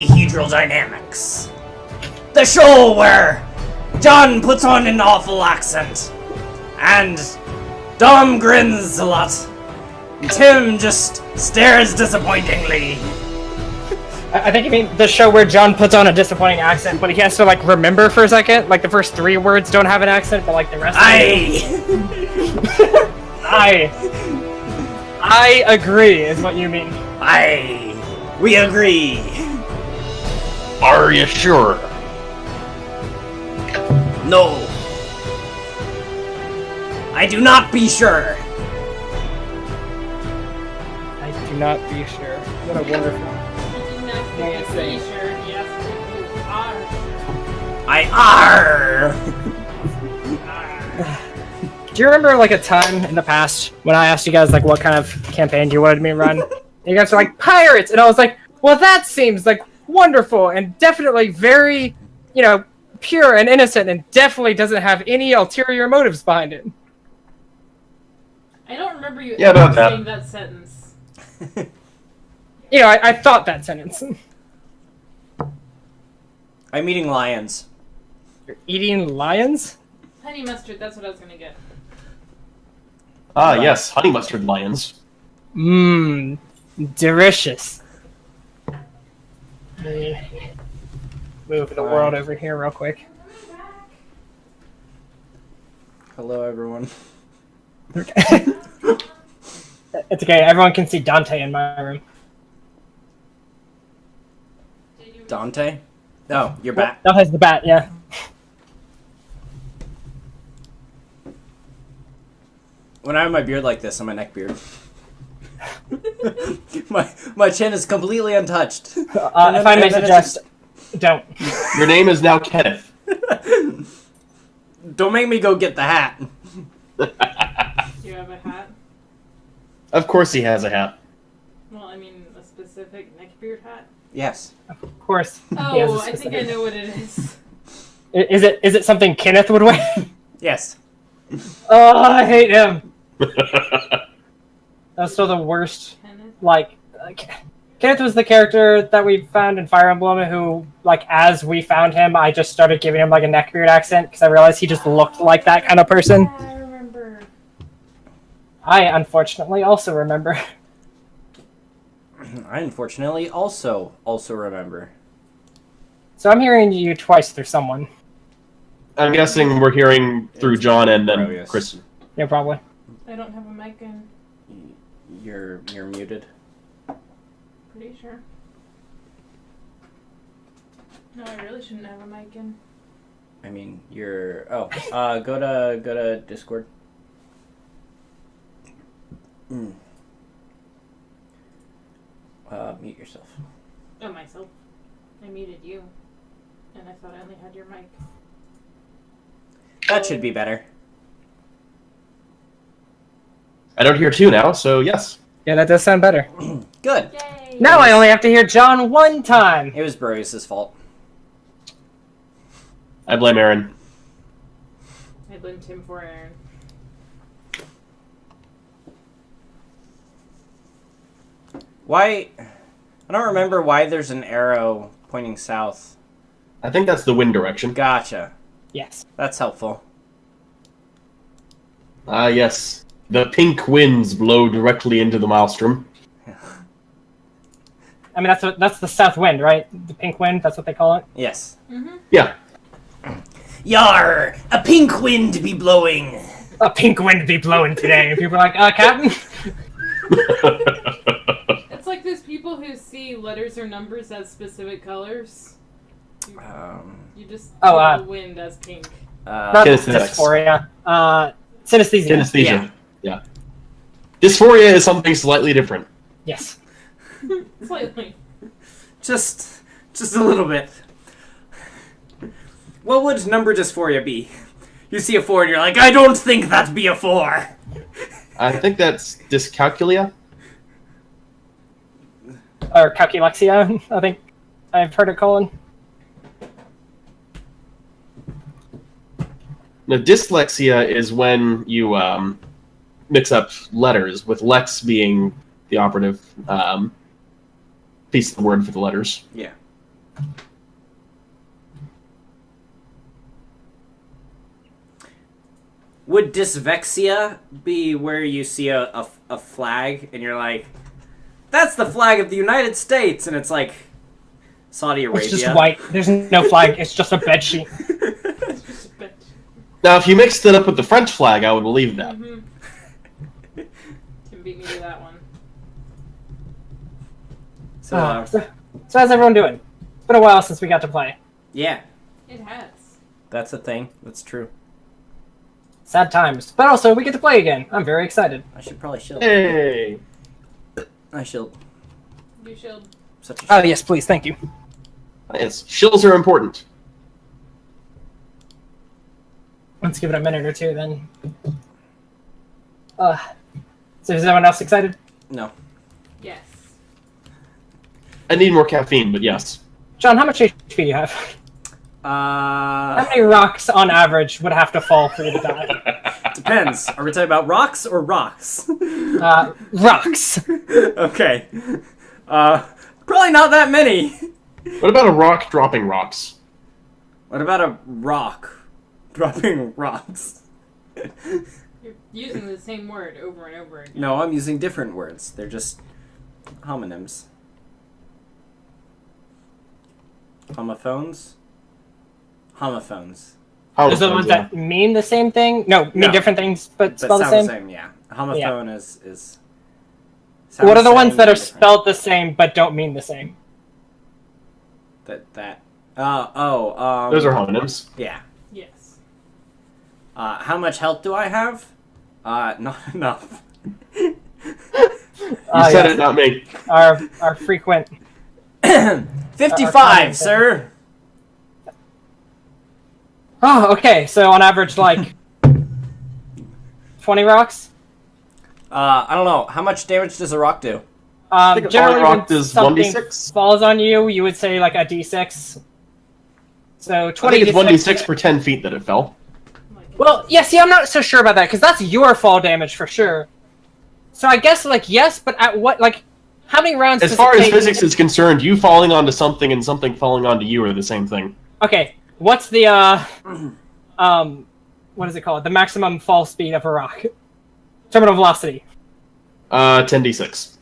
Polyhedral Dynamics, the show where John puts on an awful accent, and Dom grins a lot, and Tim just stares disappointingly. I think you mean the show where John puts on a disappointing accent, but he has to, like, remember for a second. Like, the first 3 words don't have an accent, but, like, the rest I agree, is what you mean. We agree. Are you sure? No. I do not be sure. I do not be sure. What a wonderful... I are. Do you remember, like, a time in the past when I asked you guys, like, what kind of campaign you wanted me to run? And you guys were like, pirates! And I was like, well, that seems, like, wonderful and definitely very, you know, pure and innocent and definitely doesn't have any ulterior motives behind it. I don't remember you ever saying that sentence. You know, I thought that sentence. I'm eating lions. You're eating lions? Honey mustard, that's what I was gonna get. Ah, yes, honey mustard lions. Mmm, delicious. Let me move the world over here real quick. Hello, everyone. Okay. It's okay, everyone can see Dante in my room. Dante? Oh, you're back. Dante's the bat, yeah. When I have my beard like this, I'm a neck beard. my chin is completely untouched. If I may suggest, don't. Your name is now Kenneth. Don't make me go get the hat. Do you have a hat? Of course he has a hat. Well, I mean, a specific neckbeard hat? Yes. Of course. Oh, I think I know what it is. Is it something Kenneth would wear? Yes. Oh, I hate him. That's still the worst. Kenneth? Like, Kenneth was the character that we found in Fire Emblem who, like, as we found him, I just started giving him, like, a neckbeard accent because I realized he just looked like that kind of person. Yeah, I remember. I, unfortunately, also remember. I unfortunately also remember. So I'm hearing you twice through someone. I'm guessing we're hearing through John and then Brilliant. Kristen. Yeah, probably. I don't have a mic in. You're muted. Pretty sure. No, I really shouldn't have a mic in. I mean, you're... Oh, go to Discord. Mute yourself. Oh, myself. I muted you. And I thought I only had your mic. That should be better. I don't hear two now, so yes. Yeah, that does sound better. Good. Yay! Now I only have to hear John one time. It was Brurius' fault. I blame Aaron. I blame Tim for Aaron. Why... I don't remember why there's an arrow pointing south. I think that's the wind direction. Gotcha. Yes. That's helpful. Ah, yes. The pink winds blow directly into the maelstrom. I mean, that's the south wind, right? The pink wind, that's what they call it? Yes. Mm-hmm. Yeah. Yar! A pink wind be blowing! A pink wind be blowing today. And people are like, Captain? It's like those people who see letters or numbers as specific colors. You just see the wind as pink. Not dysphoria. Synesthesia. Synesthesia. Yeah. Dysphoria is something slightly different. Yes. Slightly. Just a little bit. What would number dysphoria be? You see a 4 and you're like, I don't think that be a 4! I think that's dyscalculia. Or calculexia, I think I've heard it called. No, dyslexia is when you mix up letters, with lex being the operative piece of the word for the letters. Yeah. would dyslexia be where you see a flag and you're like, that's the flag of the United States, and it's like Saudi Arabia. It's just white. There's no flag. It's just a bed sheet. Now, if you mixed it up with the French flag, I would believe that. Mm-hmm. Can beat me to that one. So how's everyone doing? It's been a while since we got to play. Yeah. It has. That's a thing. That's true. Sad times. But also, we get to play again. I'm very excited. I should probably shield. Hey! I shield. You shield. Such a Oh, yes, please. Thank you. Yes, shills are important. Let's give it a minute or two, then. So is everyone else excited? No. Yes. I need more caffeine, but yes. John, how much HP do you have? How many rocks, on average, would have to fall for you to die? Depends. Are we talking about rocks or rocks? Rocks. Okay. Probably not that many. What about a rock dropping rocks? What about a rock dropping rocks? You're using the same word over and over again. No, I'm using different words. They're just homonyms. Homophones? Homophones. Those are the ones that mean the same thing? No, mean different things, but spell the sound same? Yeah. Homophone is What are the ones that are spelled the same but don't mean the same? Those are homonyms. Yeah. Yes. How much health do I have? Not enough. You said it, not me. Our frequent... 55, sir! Oh, okay, so on average, like... 20 rocks? I don't know. How much damage does a rock do? Generally, rock when does something 1d6? falls on you, you would say like a d6. So 20 I think it's 1d6 per 10 feet that it fell. Well, yeah, see, I'm not so sure about that, because that's your fall damage for sure. So I guess, like, yes, but at what, like, how many rounds As far as physics is concerned, you falling onto something and something falling onto you are the same thing. Okay, what's the, what is it called? The maximum fall speed of a rock. Terminal velocity. 10d6.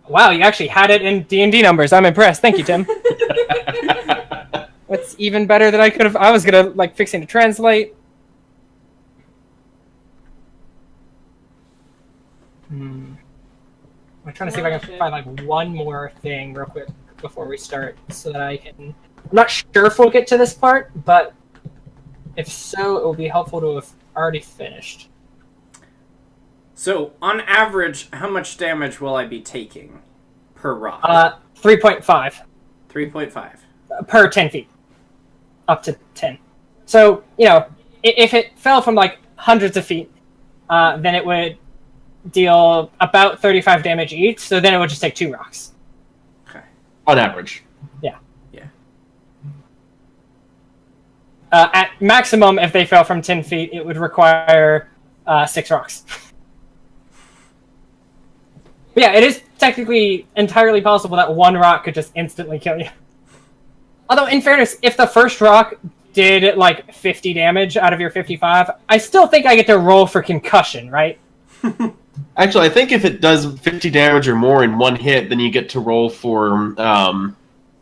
Wow, you actually had it in D&D numbers. I'm impressed. Thank you, Tim. That's even better than I could have. I was gonna, like, fixing to translate. I'm trying to see if I can find, like, one more thing real quick before we start so that I can... I'm not sure if we'll get to this part, but if so, it will be helpful to have already finished. So, on average, how much damage will I be taking per rock? 3.5. 3.5. Per 10 feet. Up to 10. So, you know, if it fell from, like, hundreds of feet, then it would deal about 35 damage each, so then it would just take 2 rocks. Okay. On average. Yeah. Yeah. At maximum, if they fell from 10 feet, it would require 6 rocks. But yeah, it is technically entirely possible that 1 rock could just instantly kill you. Although, in fairness, if the first rock did, like, 50 damage out of your 55, I still think I get to roll for concussion, right? Actually, I think if it does 50 damage or more in one hit, then you get to roll for,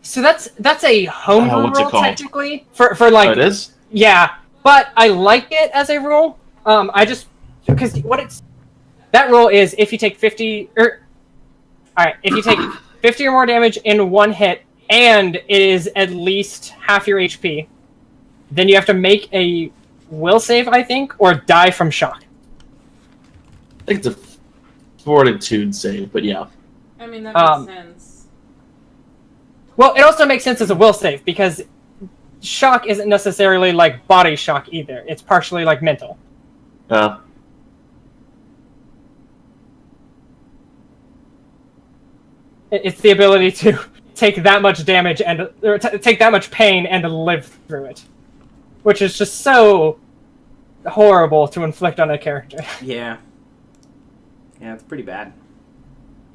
So that's a home what's it roll, called? technically? For like... Oh, it is? Yeah, but I like it as a rule. I just... Because what it's... That rule is if you take 50... Alright, if you take 50 or more damage in one hit, and it is at least half your HP, then you have to make a will save, I think, or die from shock. I think it's a fortitude save, but yeah. I mean, that makes sense. Well, it also makes sense as a will save, because shock isn't necessarily, like, body shock either. It's partially, like, mental. It's the ability to take that much damage and take that much pain and live through it, which is just so horrible to inflict on a character. Yeah. Yeah, it's pretty bad.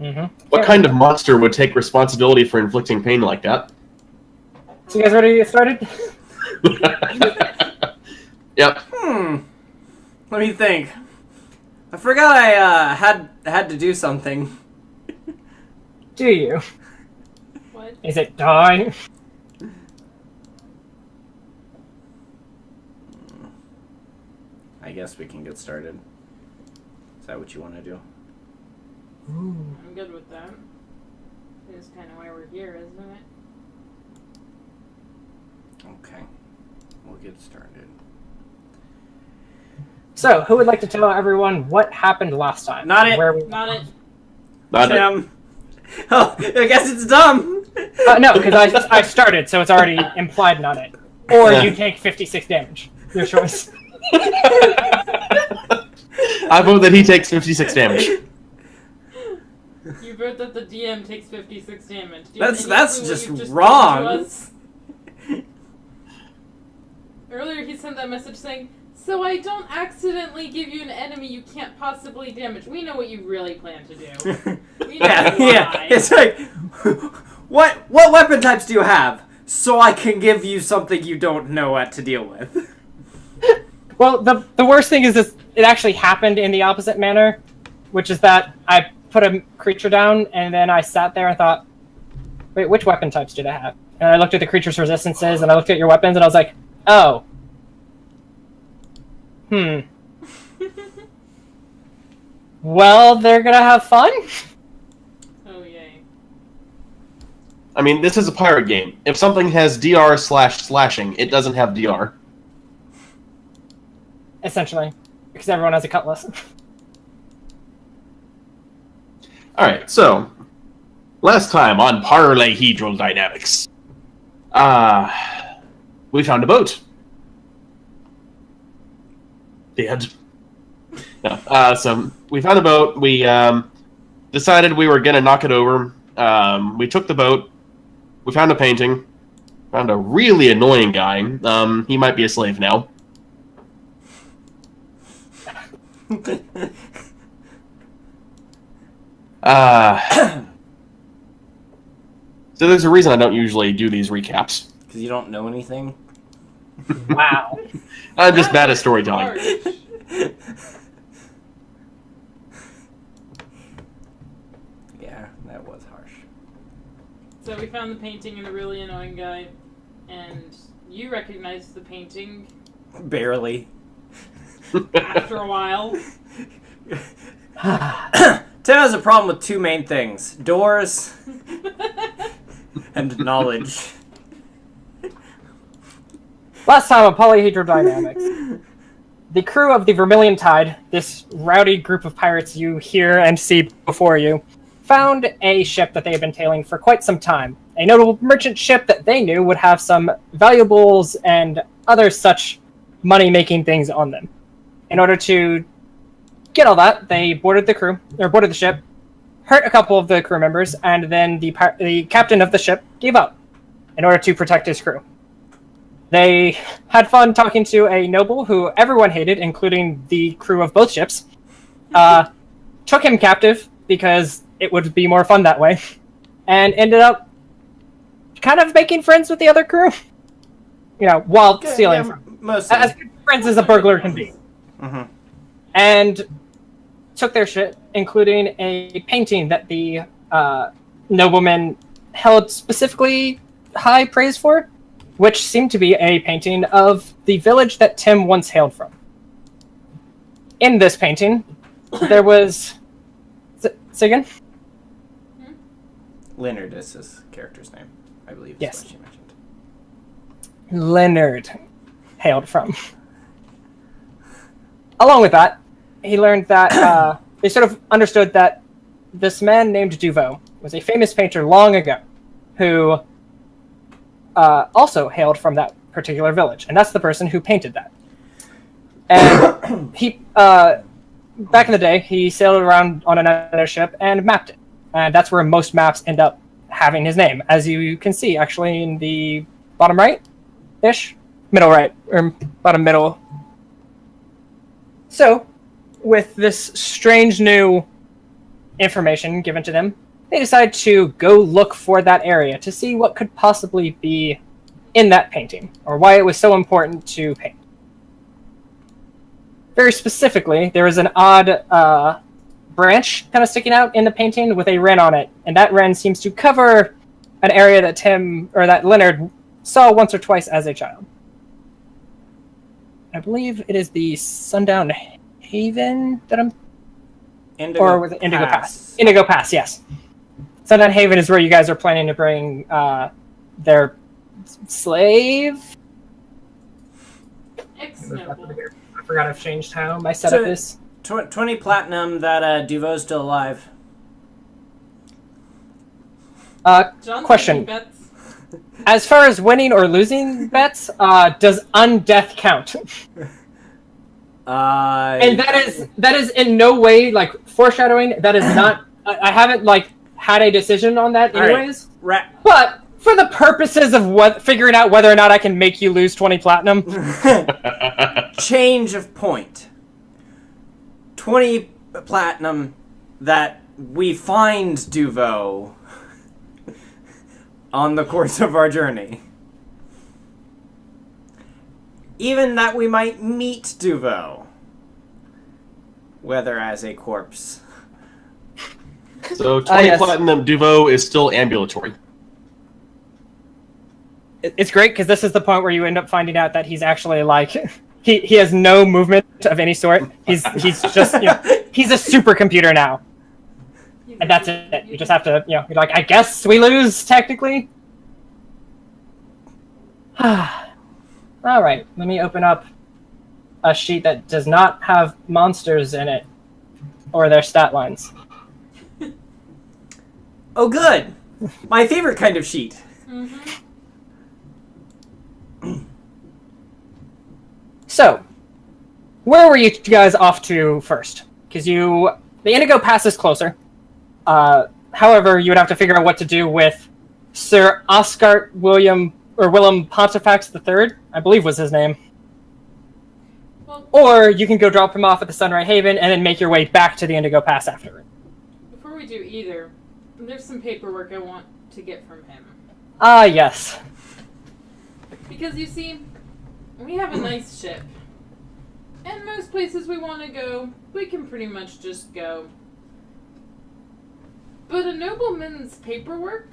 Mm-hmm. What kind of monster would take responsibility for inflicting pain like that? So you guys ready to get started? Yep. Let me think. I forgot I had to do something. Do you? What? Is it dying? I guess we can get started. Is that what you want to do? I'm good with that. It's kind of why we're here, isn't it? Okay. We'll get started. So, who would like to tell everyone what happened last time? Not it. Where we... Not it. Not it. Tim. Oh, I guess it's dumb. No, because I started, so it's already implied not it. Or you take 56 damage. Your choice. I vote that he takes 56 damage. You vote that the DM takes 56 damage. That's what just you've just wrong. told us? Earlier he sent that message saying, "So I don't accidentally give you an enemy you can't possibly damage. We know what you really plan to do. We know Yeah, why." yeah. It's like, what weapon types do you have? So I can give you something you don't know what to deal with. Well, the worst thing is this, it actually happened in the opposite manner, which is that I put a creature down, and then I sat there and thought, wait, which weapon types did I have? And I looked at the creature's resistances, and I looked at your weapons, and I was like, oh. Well, they're gonna have fun? Oh, yay. I mean, this is a pirate game. If something has DR/slashing, it doesn't have DR. Essentially. Because everyone has a cutlass. Alright, so, last time on Polyhedral Dynamics, we found a boat. The end. No, so, we found a boat, we decided we were gonna knock it over, we took the boat, we found a painting, found a really annoying guy, he might be a slave now. So there's a reason I don't usually do these recaps. Because you don't know anything? Wow. I'm just bad at storytelling. Harsh. Yeah, that was harsh. So we found the painting and a really annoying guy, and you recognized the painting Barely. after a while. Tim has a problem with two main things. Doors and knowledge. Last time on Polyhedral Dynamics, the crew of the Vermilion Tide, this rowdy group of pirates you hear and see before you, found a ship that they had been tailing for quite some time. A notable merchant ship that they knew would have some valuables and other such money-making things on them. In order to get all that, they boarded the ship, hurt a couple of the crew members, and then the captain of the ship gave up in order to protect his crew. They had fun talking to a noble who everyone hated, including the crew of both ships. Took him captive because it would be more fun that way, and ended up kind of making friends with the other crew. You know, while stealing from. Mostly. As good friends as a burglar can be. Mm-hmm. And took their shit, including a painting that the nobleman held specifically high praise for, which seemed to be a painting of the village that Tim once hailed from. In this painting, there was... Say again? Leonard is his character's name, I believe. Is Yes. what she mentioned. Leonard hailed from. Along with that, he learned that they sort of understood that this man named Duveau was a famous painter long ago who also hailed from that particular village, and that's the person who painted that. And he, back in the day, he sailed around on another ship and mapped it, and that's where most maps end up having his name, as you can see actually in the bottom right-ish, middle right, or bottom middle. So, with this strange new information given to them, they decided to go look for that area to see what could possibly be in that painting, or why it was so important to paint. very specifically, there is an odd branch kind of sticking out in the painting with a wren on it, and that wren seems to cover an area that Leonard saw once or twice as a child. I believe it is the Sundown Haven that I'm... Or was it Indigo Pass? Indigo Pass, yes. Sundown Haven is where you guys are planning to bring their slave? Ex-noble. I forgot I've changed how my setup is. 20 platinum that Duvo's still alive. John's Question. making bets. As far as winning or losing bets, does undeath count? And that is in no way like foreshadowing. That is not. I haven't like had a decision on that, anyways. Right. But for the purposes of figuring out whether or not I can make you lose 20 platinum, Change of point. 20 platinum that we find Duvo on the course of our journey. Even that we might meet Duvo, whether as a corpse. So 20 yes. platinum Duvo is still ambulatory. it's great because this is the point where you end up finding out that he's actually like he has no movement of any sort. He's just he's a supercomputer now. And that's it. You just have to, you're like, I guess we lose, technically. Alright, let me open up a sheet that does not have monsters in it. Or their stat lines. Oh, good! My favorite kind of sheet. So, where were you guys off to first? Because the Indigo Pass is closer. However, you would have to figure out what to do with Sir Oscar Willem Pontifex III, I believe was his name. Well, Or you can go drop him off at the Sunrise Haven and then make your way back to the Indigo Pass afterward. before we do either, there's some paperwork I want to get from him. Ah, yes. Because you see, we have a nice ship. And most places we want to go, we can pretty much just go. But a nobleman's paperwork?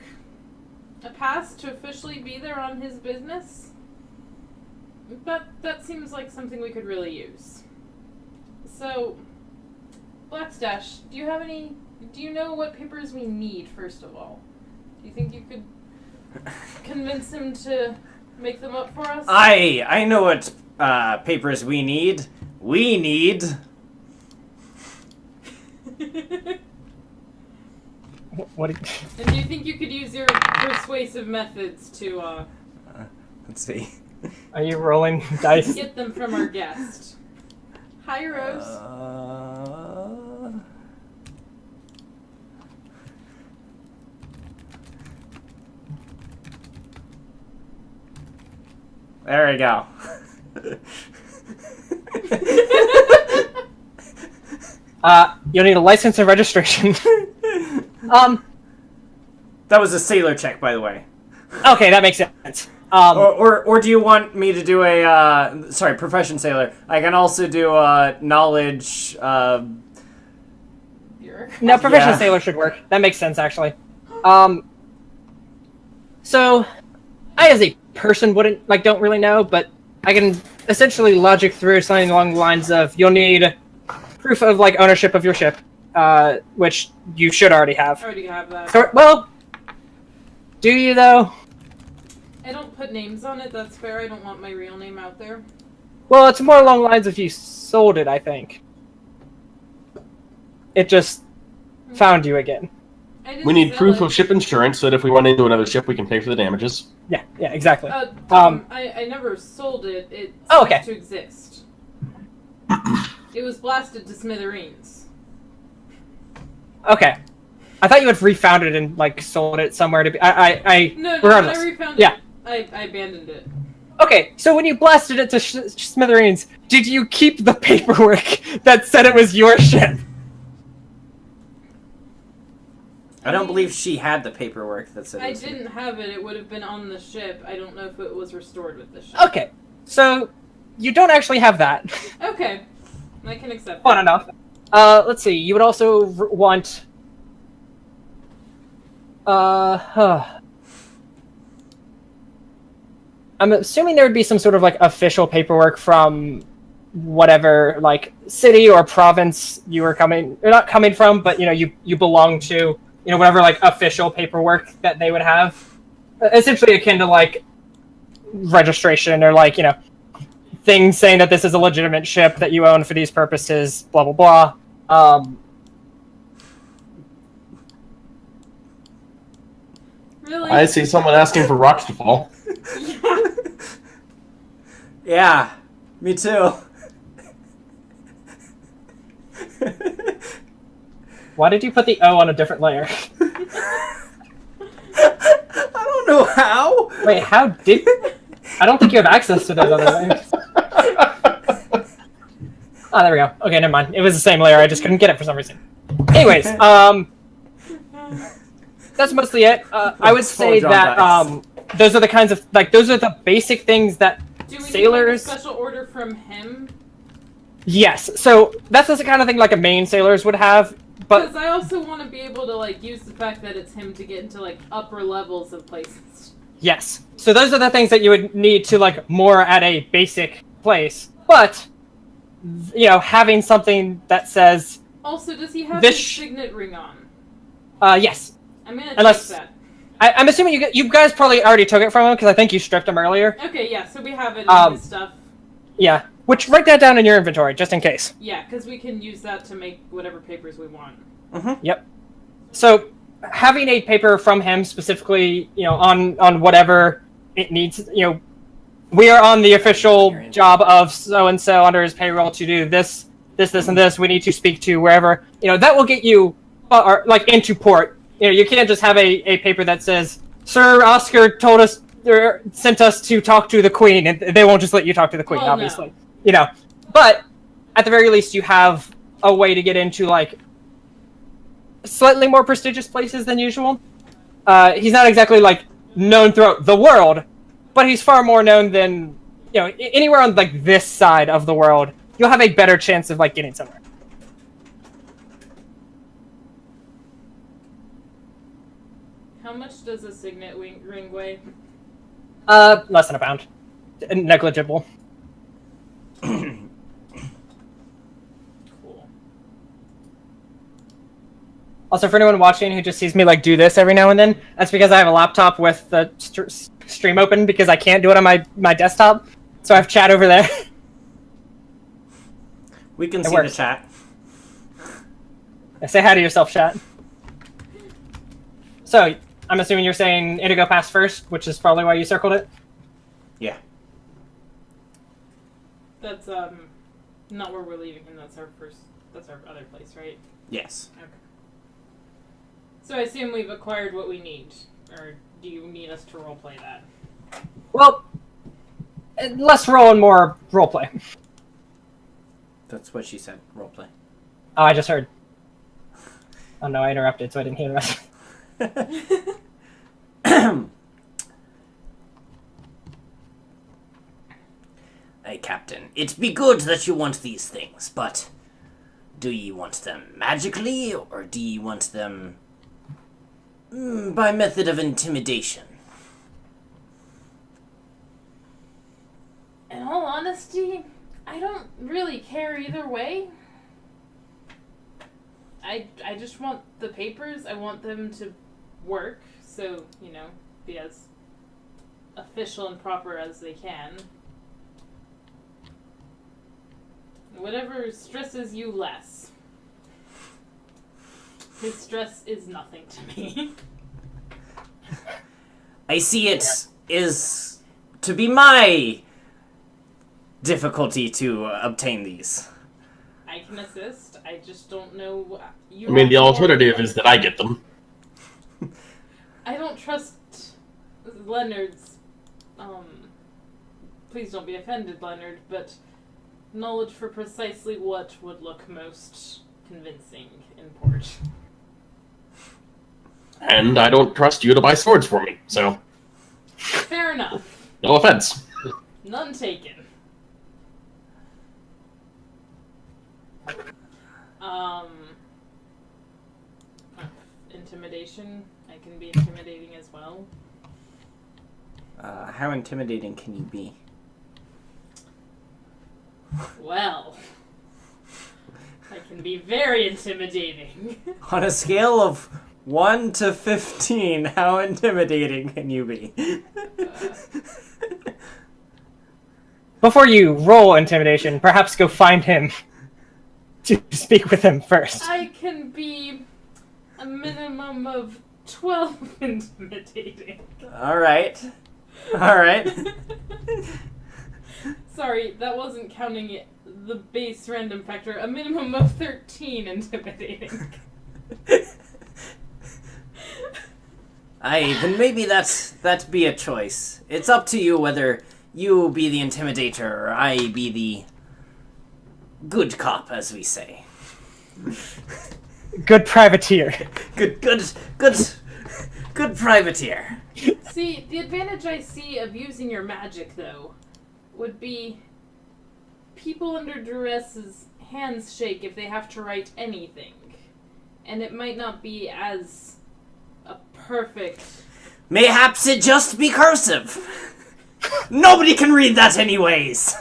A pass to officially be there on his business? That seems like something we could really use. So, Blackstash, do you know what papers we need, first of all? Do you think you could convince him to make them up for us? I know what papers we need. We need... What? And do you think you could use your persuasive methods to Let's see. Are you rolling dice? get them from our guest? Hi, Rose. There we go. You'll need a license and registration. That was a sailor check, by the way. Okay, that makes sense. Or do you want me to do a profession sailor? I can also do a knowledge. No, professional Yeah. sailor should work. That makes sense, actually. So, I as a person don't really know, but I can essentially logic through something along the lines of you'll need proof of ownership of your ship, which you should already have. I already have that. So, well, do you though? I don't put names on it, that's fair. I don't want my real name out there. Well, it's more along the lines of you sold it, I think. It just found you again. We need proof of ship insurance so that if we run into another ship, we can pay for the damages. Yeah, exactly. I never sold it. It Oh, okay. ceased to exist. It was blasted to smithereens. Okay. I thought you had refounded and sold it somewhere to be. No, regardless. I refound Yeah. it. I abandoned it. Okay, so when you blasted it to smithereens, did you keep the paperwork that said it was your ship? I don't believe she had the paperwork that said. I didn't have it. It would have been on the ship. I don't know if it was restored with the ship. Okay, so you don't actually have that. Okay. I can accept fun that. enough. Let's see. You would also want. I'm assuming there would be some sort of like official paperwork from whatever like city or province you were coming, or not coming from, but you belong to, whatever like official paperwork that they would have, essentially akin to like registration or like things saying that this is a legitimate ship that you own for these purposes, blah blah blah. Really? I see someone asking for rocks to fall. Yeah. Yeah, me too. Why did you put the O on a different layer? I don't know how. Wait, how did? I don't think you have access to those other layers. Oh, there we go. Okay, never mind. It was the same layer. I just couldn't get it for some reason. Anyways, that's mostly it. I would say that those are the kinds of those are the basic things that Do we sailors. need like a special order from him? Yes, so that's the kind of thing like a main sailors would have, but Because I also want to be able to like use the fact that it's him to get into like upper levels of places. yes. So those are the things that you would need to like more at a basic place, but having something that says Also, does he have This his signet ring on? yes. I'm gonna Unless- check that. I'm assuming you guys probably already took it from him because I think you stripped him earlier. Okay, yeah, so we have it in his stuff. Yeah. Which, write that down in your inventory, just in case. Yeah, because we can use that to make whatever papers we want. Yep. So, having a paper from him specifically, on whatever it needs, we are on the official job of so-and-so under his payroll to do this, and this. We need to speak to wherever, that will get you, into port. You can't just have a paper that says, Sir Oscar told us, or sent us to talk to the Queen, and they won't just let you talk to the Queen, Well, obviously. But, at the very least, you have a way to get into, slightly more prestigious places than usual. He's not exactly, known throughout the world, but he's far more known than, anywhere on, this side of the world, you'll have a better chance of, getting somewhere. How much does a signet ring weigh? Less than a pound. Negligible. Cool. Also, for anyone watching who just sees me do this every now and then, that's because I have a laptop with the stream open because I can't do it on my desktop. So I have chat over there. We can It see works. the chat. Say hi to yourself, chat. So, I'm assuming you're saying Indigo Pass first, which is probably why you circled it? Yeah. That's not where we're leaving him. That's our other place, right? Yes. Okay. So I assume we've acquired what we need, or do you need us to roleplay that? Well, less roll and more roleplay. That's what she said. Roleplay. Oh, I just heard. Oh no, I interrupted, so I didn't hear the rest. Hey, Captain. It be good that you want these things, but do ye want them magically, or do ye want them by method of intimidation? In all honesty, I don't really care either way. I just want the papers. I want them to work, so, be as official and proper as they can. Whatever stresses you less. His stress is nothing to me. I see it is to be my difficulty to obtain these. I can assist. I just don't know. You I mean, have the more- alternative is that I get them. I don't trust Leonard's. Please don't be offended, Leonard, but knowledge for precisely what would look most convincing in port. And I don't trust you to buy swords for me, so Fair enough. no offense. None taken. Um, intimidation. I can be intimidating as well. How intimidating can you be? Well, I can be very intimidating. On a scale of 1 to 15, how intimidating can you be? Before you roll intimidation, perhaps go find him to speak with him first. I can be a minimum of 12 intimidating. Alright. Alright. Sorry, that wasn't counting it, the base random factor. A minimum of 13 intimidating. Aye, then maybe that be a choice. It's up to you whether you be the intimidator or I be the good cop, as we say. Good privateer. Good privateer. See, the advantage I see of using your magic, though, would be people under duress's hands shake if they have to write anything. And it might not be as a perfect... Mayhaps it just be cursive. Nobody can read that anyways.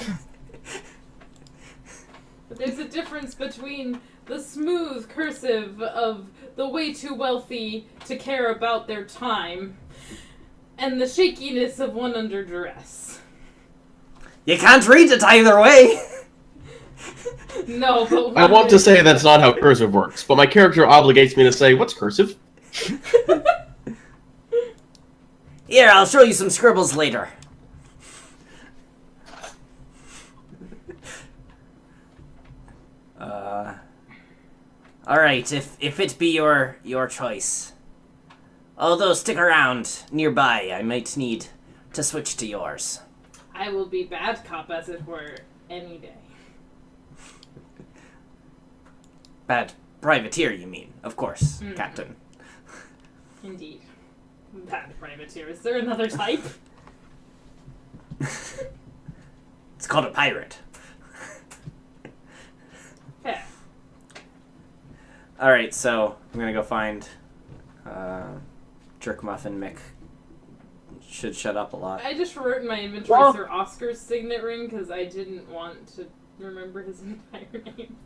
But there's a difference between the smooth cursive of the way too wealthy to care about their time and the shakiness of one under duress. You can't read it either way. No, but I want to say that's not how cursive works, but my character obligates me to say, what's cursive? Here, I'll show you some scribbles later. Alright, if it be your choice. Although stick around nearby, I might need to switch to yours. I will be bad cop, as it were, any day. Bad privateer, you mean? Of course, Mm. Captain. Indeed. Bad privateer. Is there another type? It's called a pirate. Fair. Alright, so I'm gonna go find Jerk Muffin Mick. Should shut up a lot. I just wrote in my inventory Well- Sir Oscar's signet ring because I didn't want to remember his entire name.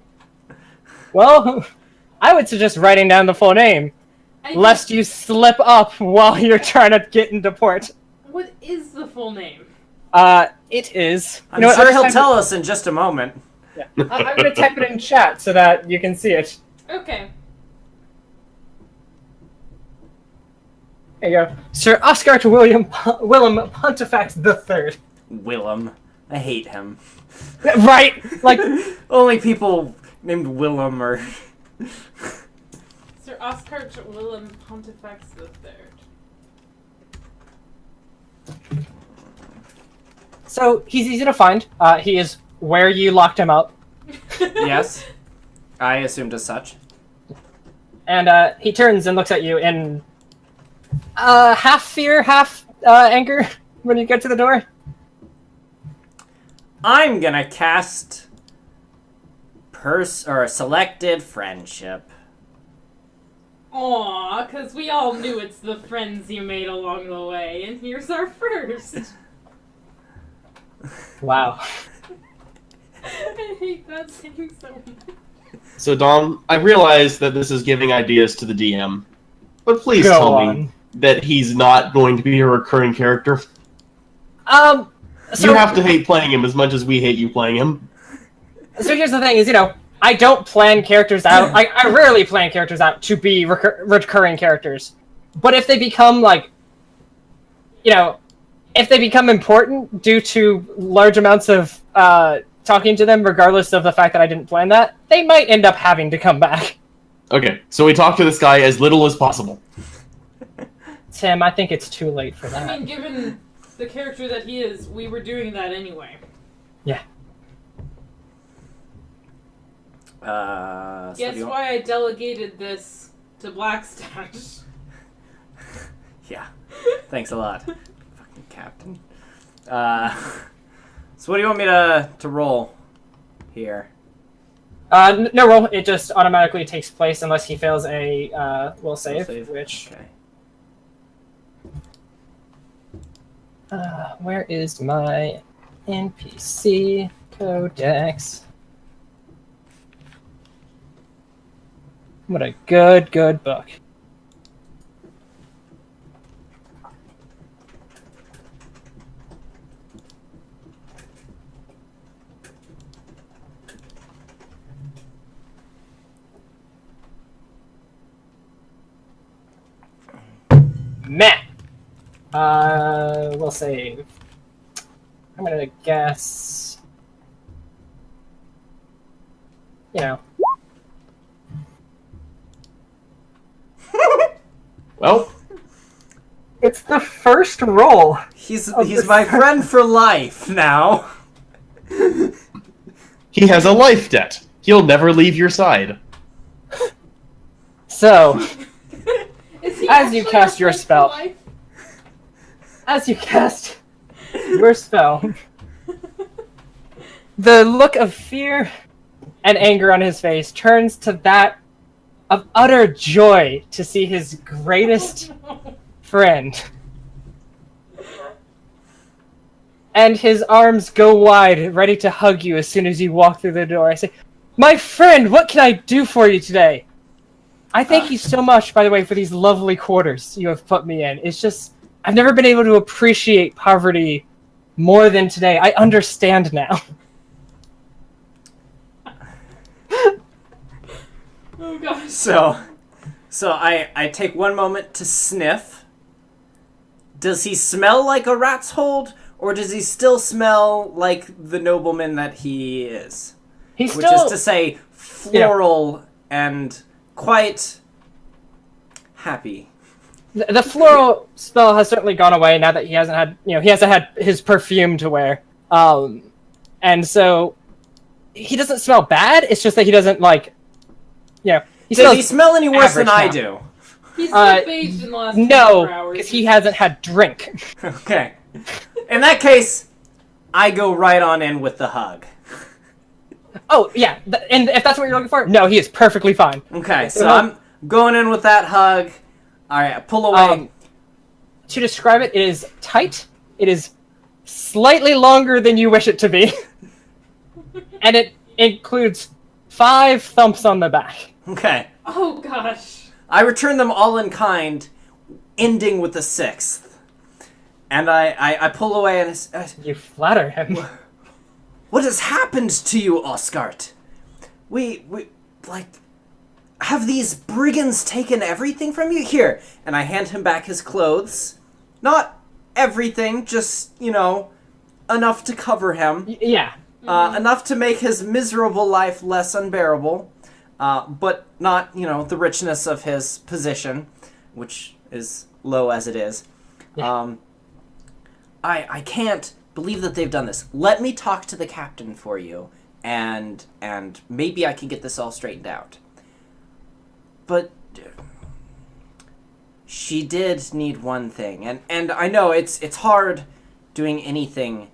Well, I would suggest writing down the full name, lest you slip up while you're trying to get into port. What is the full name? It is... I'm sure he'll tell us in just a moment. Yeah. I'm going to type it in chat so that you can see it. Okay. There you go. Sir Oscar to Willem Pontifex III. Willem. I hate him. Right? Like... Only people named Willem are... Sir Oscar to Willem Pontifex III. So, he's easy to find. He is where you locked him up. Yes. I assumed as such. And he turns and looks at you in half fear, half anger when you get to the door. I'm gonna cast selected friendship. Aw, because we all knew it's the friends you made along the way, and here's our first. Wow. I hate that saying so much. So, Dom, I realize that this is giving ideas to the DM, but please Go tell on. me that he's not going to be a recurring character. So, You have to hate playing him as much as we hate you playing him. So here's the thing: is I don't plan characters out. I rarely plan characters out to be recurring characters. But if they become if they become important due to large amounts of talking to them, regardless of the fact that I didn't plan that, they might end up having to come back. Okay, so we talk to this guy as little as possible. Tim, I think it's too late for that. I mean, given the character that he is, we were doing that anyway. Yeah. So Guess why I delegated this to Blackstash. Yeah. Thanks a lot. Fucking Captain. So what do you want me to roll here? No roll. It just automatically takes place unless he fails a will save, which... Okay. Where is my NPC codex? What a good book. Matt! We'll save. I'm gonna guess... You know. Well, It's the first roll. He's my friend for life now. he has a life debt. He'll never leave your side. So, Is he As you actually cast your our friend for spell. life? as you cast your spell, the look of fear and anger on his face turns to that of utter joy to see his greatest friend. And his arms go wide, ready to hug you as soon as you walk through the door. I say, "My friend, what can I do for you today? I thank you so much, by the way, for these lovely quarters you have put me in. It's just, I've never been able to appreciate poverty more than today. I understand now." Oh gosh. So I take one moment to sniff. Does he smell like a rat's hold, or does he still smell like the nobleman that he is? He's Which still... is to say, floral and quite happy. The floral spell has certainly gone away now that he hasn't had his perfume to wear. And so he doesn't smell bad. It's just that he doesn't he Does he smell any worse than I average do? He's still bathed in the last 24 No, hours. because he hasn't had drink. Okay. In that case, I go right on in with the hug. Oh, yeah, and if that's what you're looking for, no, he is perfectly fine. Okay, so I'm going in with that hug. Alright, I pull away. To describe it, it is tight, it is slightly longer than you wish it to be, and it includes 5 thumps on the back. Okay. Oh gosh. I return them all in kind, ending with the 6th. And I pull away and You flatter him. what has happened to you, Oscart? We have these brigands taken everything from you? Here, and I hand him back his clothes. Not everything, just, enough to cover him. Yeah. Enough to make his miserable life less unbearable. But not, the richness of his position, which is low as it is. Yeah. I can't believe that they've done this. Let me talk to the captain for you, and maybe I can get this all straightened out. But she did need one thing, and I know it's hard doing anything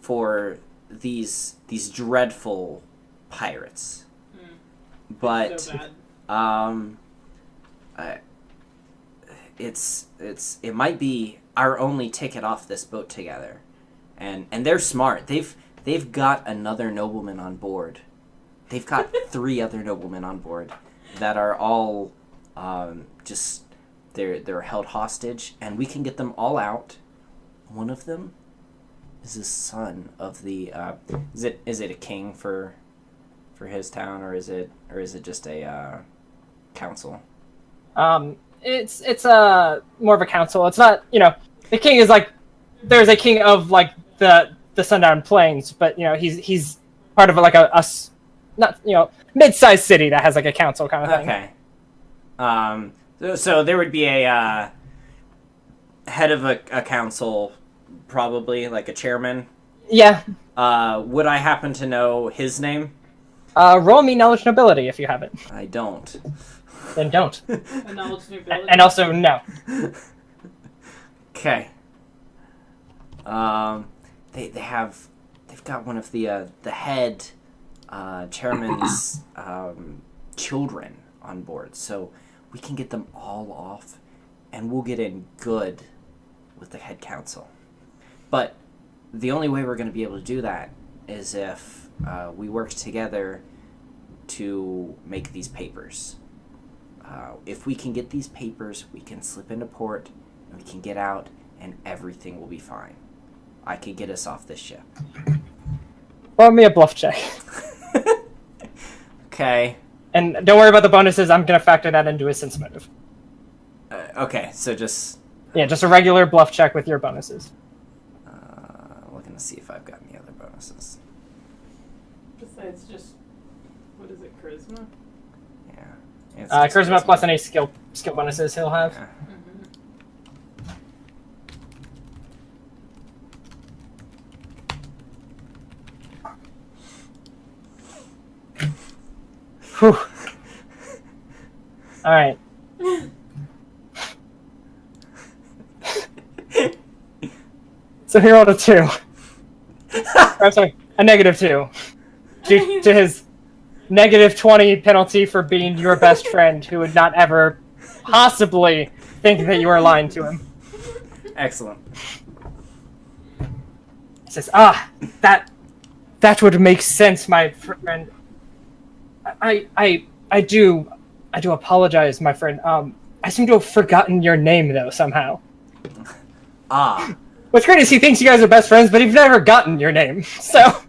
for these dreadful pirates. But So bad. it might be our only ticket off this boat together, and they're smart. They've got another nobleman on board. They've got 3 other noblemen on board that are all they're held hostage, and we can get them all out. One of them is the son of the is it a king for his town, or is it just a council? It's more of a council. It's not, the king is there's a king of the Sundown Plains, but he's part of not mid-sized city that has a council kind of thing. Okay. So there would be a head of a council, probably like a chairman. Yeah. Would I happen to know his name? Roll me knowledge nobility if you have it. I don't. Then don't. A knowledge nobility. And also no. Okay. They've got one of the head chairman's children on board, so we can get them all off, and we'll get in good with the head council. But the only way we're going to be able to do that is if we work together to make these papers. If we can get these papers, we can slip into port, and we can get out, and everything will be fine. I can get us off this ship. Roll me a bluff check. Okay. And don't worry about the bonuses. I'm going to factor that into his sense motive. Okay, so just... Yeah, just a regular bluff check with your bonuses. Looking to see if I've got any other bonuses. Besides just, what is it, charisma? Yeah. It's just Charisma plus any skill bonuses he'll have. Yeah. Whew. All right. So he rolled a 2. I'm sorry, a -2. Due to his -20 penalty for being your best friend who would not ever possibly think that you were lying to him. Excellent. He says, that would make sense, my friend. I do apologize, my friend. I seem to have forgotten your name, though, somehow. What's great is he thinks you guys are best friends, but he's never gotten your name, so...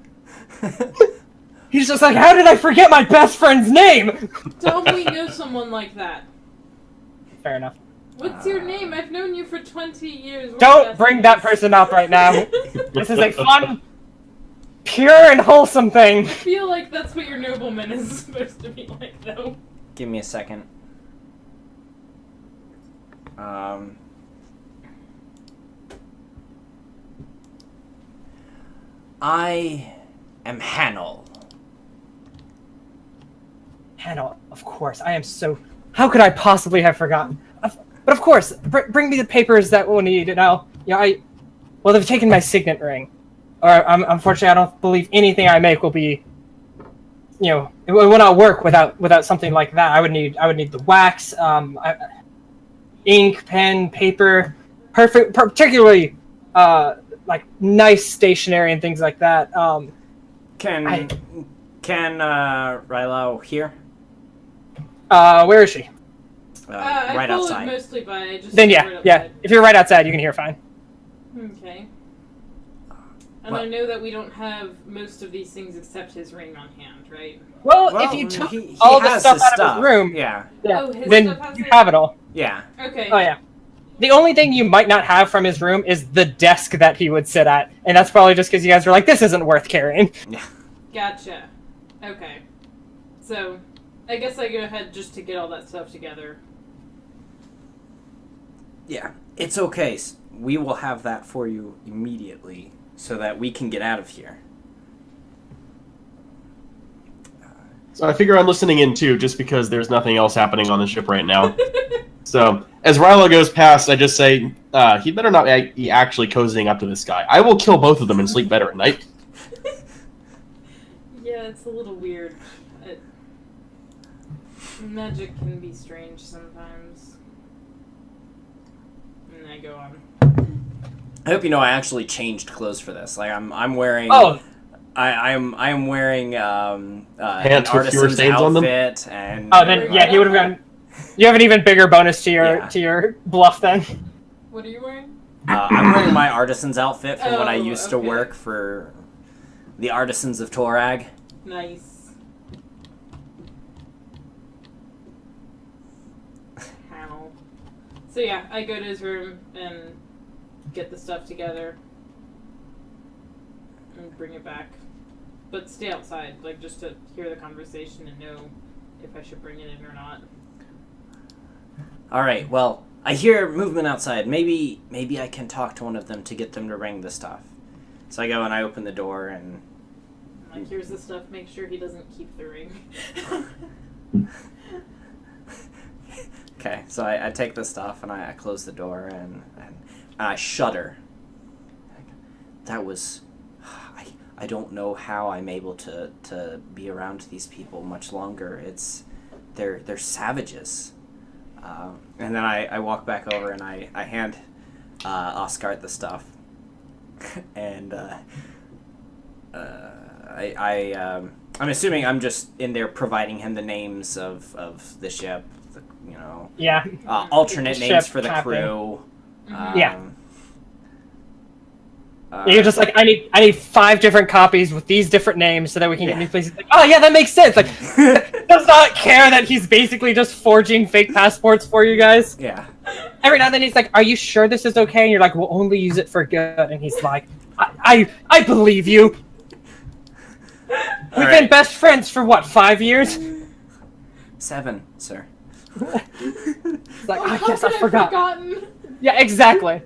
He's just like, how did I forget my best friend's name? Don't we know someone like that? Fair enough. What's your name? I've known you for 20 years. Don't bring that person up right now. This is a fun, pure and wholesome thing. I feel like that's what your nobleman is supposed to be like, though. Give me a second. I am Hanel. Hannah, of course. I am so... How could I possibly have forgotten? But of course, bring me the papers that we'll need, and I'll... Well, they've taken my signet ring. Or, unfortunately, I don't believe anything I make will be... it will not work without something like that. I would need the wax, ink, pen, paper, particularly, nice stationery and things like that. Can Rilo hear? Where is she? Right I followed outside. mostly by just Then right yeah. outside. If you're right outside, you can hear fine. Okay. And What? I know that we don't have most of these things except his ring on hand, right? Well, if you took he all the has stuff his out of stuff. his room, Yeah. Oh, his then stuff has you it? have it all. Yeah. Okay. Oh yeah. The only thing you might not have from his room is the desk that he would sit at, and that's probably just because you guys are like, this isn't worth carrying. Yeah. Gotcha. Okay. So, I guess I go ahead just to get all that stuff together. Yeah. It's okay. We will have that for you immediately so that we can get out of here. So I figure I'm listening in too, just because there's nothing else happening on the ship right now. So as Rilo goes past, I just say, he better not be actually cozying up to this guy. I will kill both of them and sleep better at night. Yeah, it's a little weird. Magic can be strange sometimes. And I go on. I hope you know I actually changed clothes for this. Like I'm wearing. Oh. I'm wearing an Pants with fewer artisan's stains on them? outfit and. Oh, then yeah, he would have gone. You have an even bigger bonus to your bluff then. What are you wearing? I'm wearing my artisan's outfit from when I Oh, used to okay. work for the Artisans of Torag. Nice. How? So yeah, I go to his room and get the stuff together and bring it back. But stay outside, like just to hear the conversation and know if I should bring it in or not. All right. Well, I hear movement outside. Maybe I can talk to one of them to get them to bring the stuff. So I go and I open the door and. I'm like, here's the stuff. Make sure he doesn't keep the ring. Okay, so I take the stuff and I close the door and I shudder. That was... I don't know how I'm able to be around these people much longer. They're savages. And then I walk back over and I hand Oscar the stuff, and I'm assuming I'm just in there providing him the names of the ship, Yeah. alternate The names ship, for the captain. crew. Yeah. You're just like, I need 5 different copies with these different names so that we can get new places. Like, oh yeah, that makes sense. Like, does not care that he's basically just forging fake passports for you guys. Yeah. Every now and then he's like, are you sure this is okay? And you're like, we'll only use it for good. And he's like, I believe you. We've been best friends for what, 5 years? 7, sir. It's like, How yes, could I forgot. Forgotten? Yeah, exactly.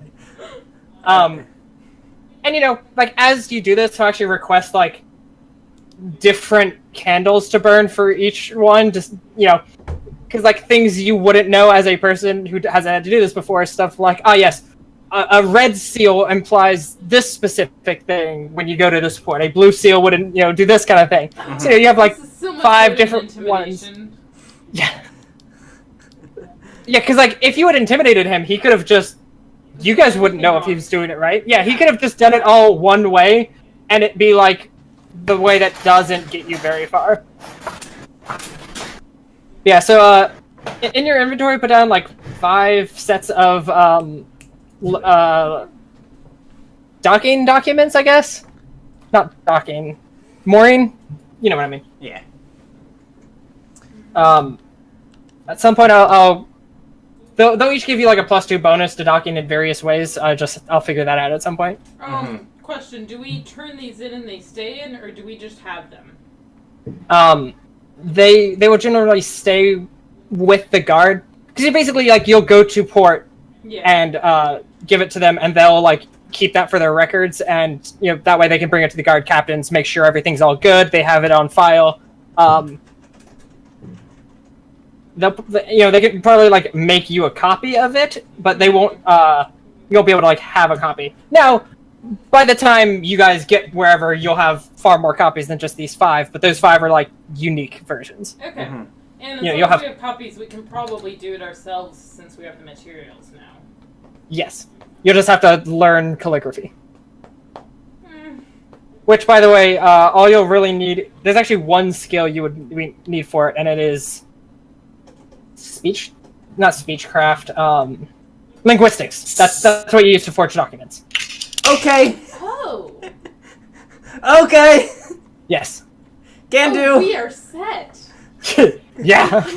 And like as you do this, he'll actually request like different candles to burn for each one, just because like things you wouldn't know as a person who hasn't had to do this before, stuff like, oh yes, a red seal implies this specific thing when you go to this port. A blue seal wouldn't do this kind of thing. Mm-hmm. So you have like This is so much 5 better different than ones. intimidation. Yeah. Yeah, because like if you had intimidated him, he could have just. You guys wouldn't know if he was doing it right. Yeah, he could have just done it all one way, and it'd be like the way that doesn't get you very far. Yeah, so in your inventory, put down like 5 sets of docking documents, I guess. Not docking, mooring. You know what I mean. Yeah. At some point, They'll each give you like a +2 bonus to docking in various ways. I'll figure that out at some point. Question: do we turn these in and they stay in, or do we just have them? They will generally stay with the guard because you basically like you'll go to port and give it to them, and they'll like keep that for their records, and that way they can bring it to the guard captains, make sure everything's all good. They have it on file. They can probably like make you a copy of it, but they won't. You'll be able to like have a copy. Now, by the time you guys get wherever, you'll have far more copies than just these 5. But those 5 are like unique versions. Okay. Mm-hmm. And as you'll long as have we have copies, we can probably do it ourselves since we have the materials now. Yes, you'll just have to learn calligraphy. Mm. Which, by the way, all you'll really need. There's actually one skill you would need for it, and it is. Not speechcraft, linguistics. That's what you use to forge documents. Okay. Oh. Okay. Yes. Can do. We are set. Yeah.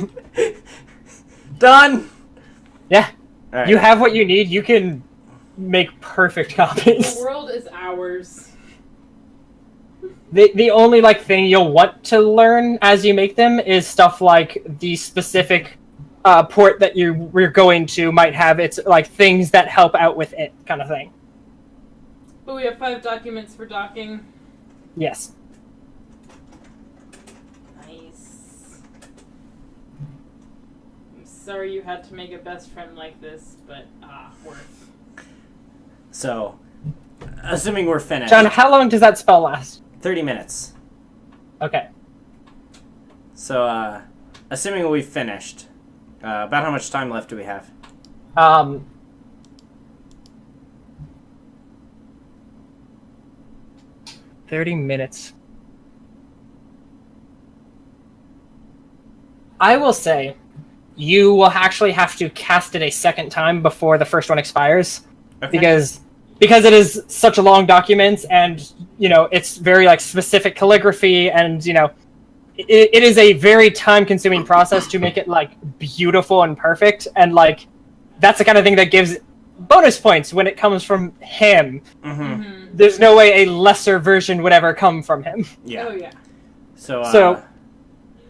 Done. Yeah. All right. You have what you need. You can make perfect copies. The world is ours. The only like thing you'll want to learn as you make them is stuff like the specific port that we're going to might have its like things that help out with it kind of thing. But we have 5 documents for docking. Yes. Nice. I'm sorry you had to make a best friend like this, but worth. So, assuming we're finished. John, how long does that spell last? 30 minutes. Okay. So, assuming we've finished, about how much time left do we have? 30 minutes. I will say, you will actually have to cast it a second time before the first one expires, Okay. because it is such a long document, and it's very like specific calligraphy, and it is a very time-consuming process to make it like beautiful and perfect, and like that's the kind of thing that gives bonus points when it comes from him. Mm-hmm. Mm-hmm. There's no way a lesser version would ever come from him. Yeah. Oh, yeah. So,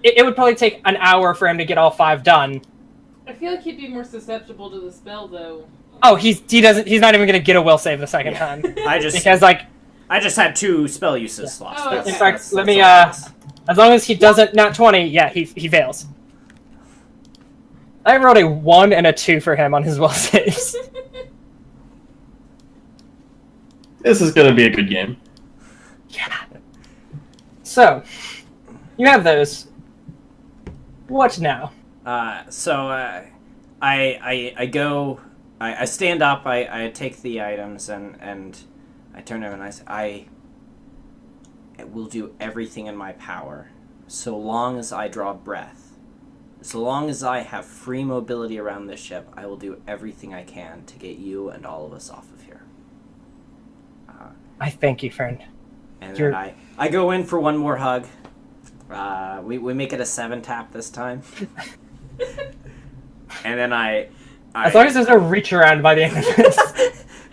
It would probably take an hour for him to get all 5 done. I feel like he'd be more susceptible to the spell, though. Oh, he's not even gonna get a will save the second time. I just had 2 spell uses slots. Oh, That's- okay. In fact, that's let all me it is. as long as he doesn't nat 20, yeah, he fails. I rolled a 1 and a 2 for him on his will saves. This is going to be a good game. Yeah. So, you have those. What now? I go, I stand up, I take the items, and I turn to him and I say, I will do everything in my power, so long as I draw breath. So long as I have free mobility around this ship, I will do everything I can to get you and all of us off of here. I thank you, friend. And then I go in for one more hug. We make it a 7 tap this time. And then I as long as there's no reach around by the end of this.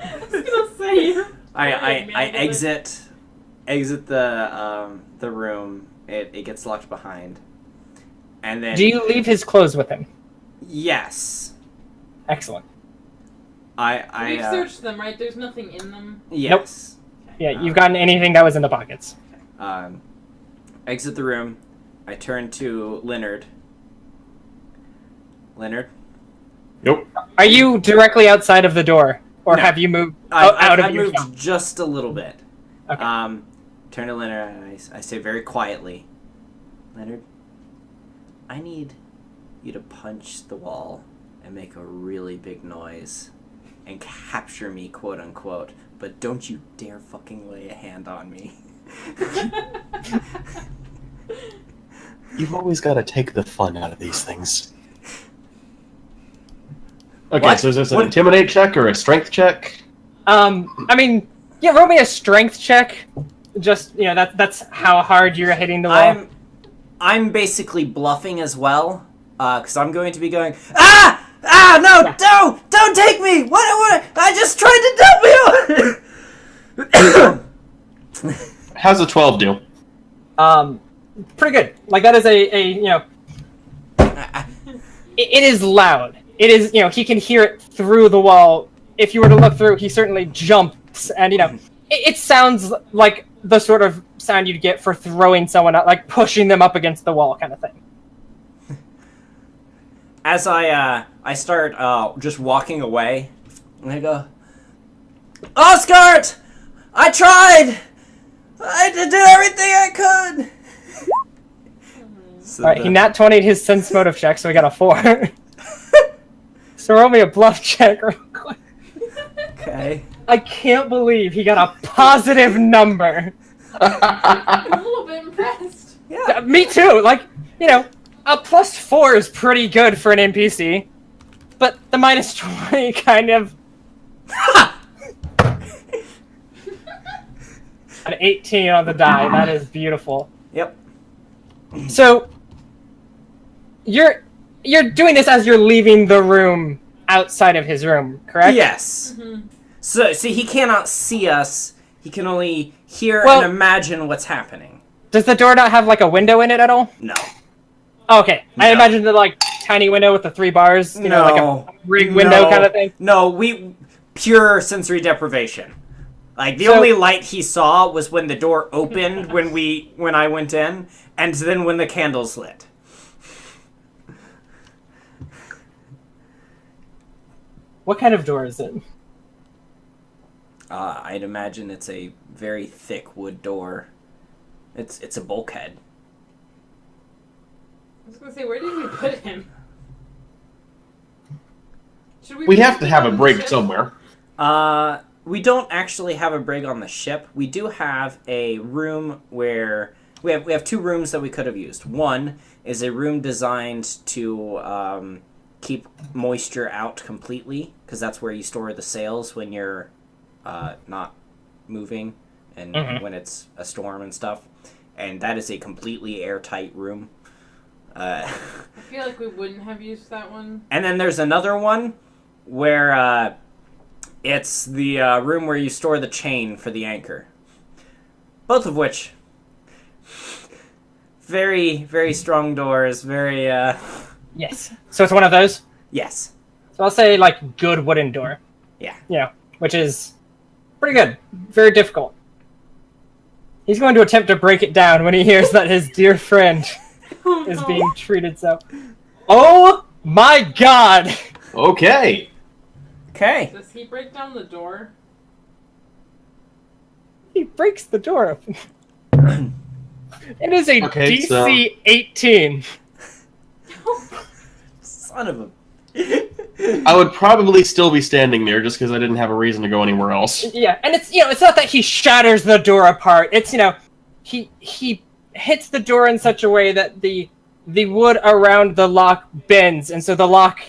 I was gonna say. I exit the room. It gets locked behind. And then Do you leave his clothes with him? Yes. Excellent. We've searched them, right? There's nothing in them. Yes. Yeah, you've gotten anything that was in the pockets. Exit the room. I turn to Leonard. Leonard? Nope. Are you directly outside of the door? Or No. have you moved I've of your moved shop? just a little bit. Okay. Turn to Leonard and I say very quietly, Leonard, I need you to punch the wall and make a really big noise and capture me, quote unquote, but don't you dare fucking lay a hand on me. You've always got to take the fun out of these things. Okay, What? so is this an intimidate check or a strength check? I mean, yeah, roll me a strength check. Just, that's how hard you're hitting the wall. I'm basically bluffing as well, because I'm going to be going, no, don't take me! What, I just tried to help you! How's a 12 do? Pretty good. Like, that is it is loud. It is, he can hear it through the wall. If you were to look through, he certainly jumps, and, it sounds like the sort of sound you'd get for throwing someone out, like pushing them up against the wall kind of thing. As I start just walking away, and I go, Oscar! I tried! I did everything I could! So Alright, he nat 20'd his sense motive check, so we got a 4. So roll me a bluff check real quick. Okay. I can't believe he got a positive number. I'm a little bit impressed. Yeah. Me too. Like, a +4 is pretty good for an NPC. But the -20 kind of... An 18 on the die. That is beautiful. Yep. So, you're doing this as you're leaving the room outside of his room, correct? Yes. Mm-hmm. So he cannot see us. He can only hear Well- and imagine what's happening. Does the door not have, like, a window in it at all? No. Oh, okay. I No. imagine the, like, tiny window with the 3 bars, like No. a rig window No. kind of thing. No, pure sensory deprivation. Like, the So- only light he saw was when the door opened when I went in, and then when the candles lit. What kind of door is it? I'd imagine it's a very thick wood door. It's a bulkhead. I was gonna say, where did we put him? Should We'd have to put have him a on the brig ship? somewhere. We don't actually have a brig on the ship. We do have a room where we have 2 rooms that we could have used. One is a room designed to keep moisture out completely, because that's where you store the sails when you're not moving and when it's a storm and stuff. And that is a completely airtight room. I feel like we wouldn't have used that one. And then there's another one where it's the room where you store the chain for the anchor. Both of which, very, very strong doors, very, Yes. So it's one of those? yes. So I'll say, like, good wooden door. Yeah. Which is pretty good. Very difficult. He's going to attempt to break it down when he hears that his dear friend Oh, is no. being treated so. Oh my god! Okay. Okay. Does he break down the door? He breaks the door open. It is a Okay, DC 18. Son of a... I would probably still be standing there just because I didn't have a reason to go anywhere else. Yeah, and it's it's not that he shatters the door apart. It's he hits the door in such a way that the wood around the lock bends, and so the lock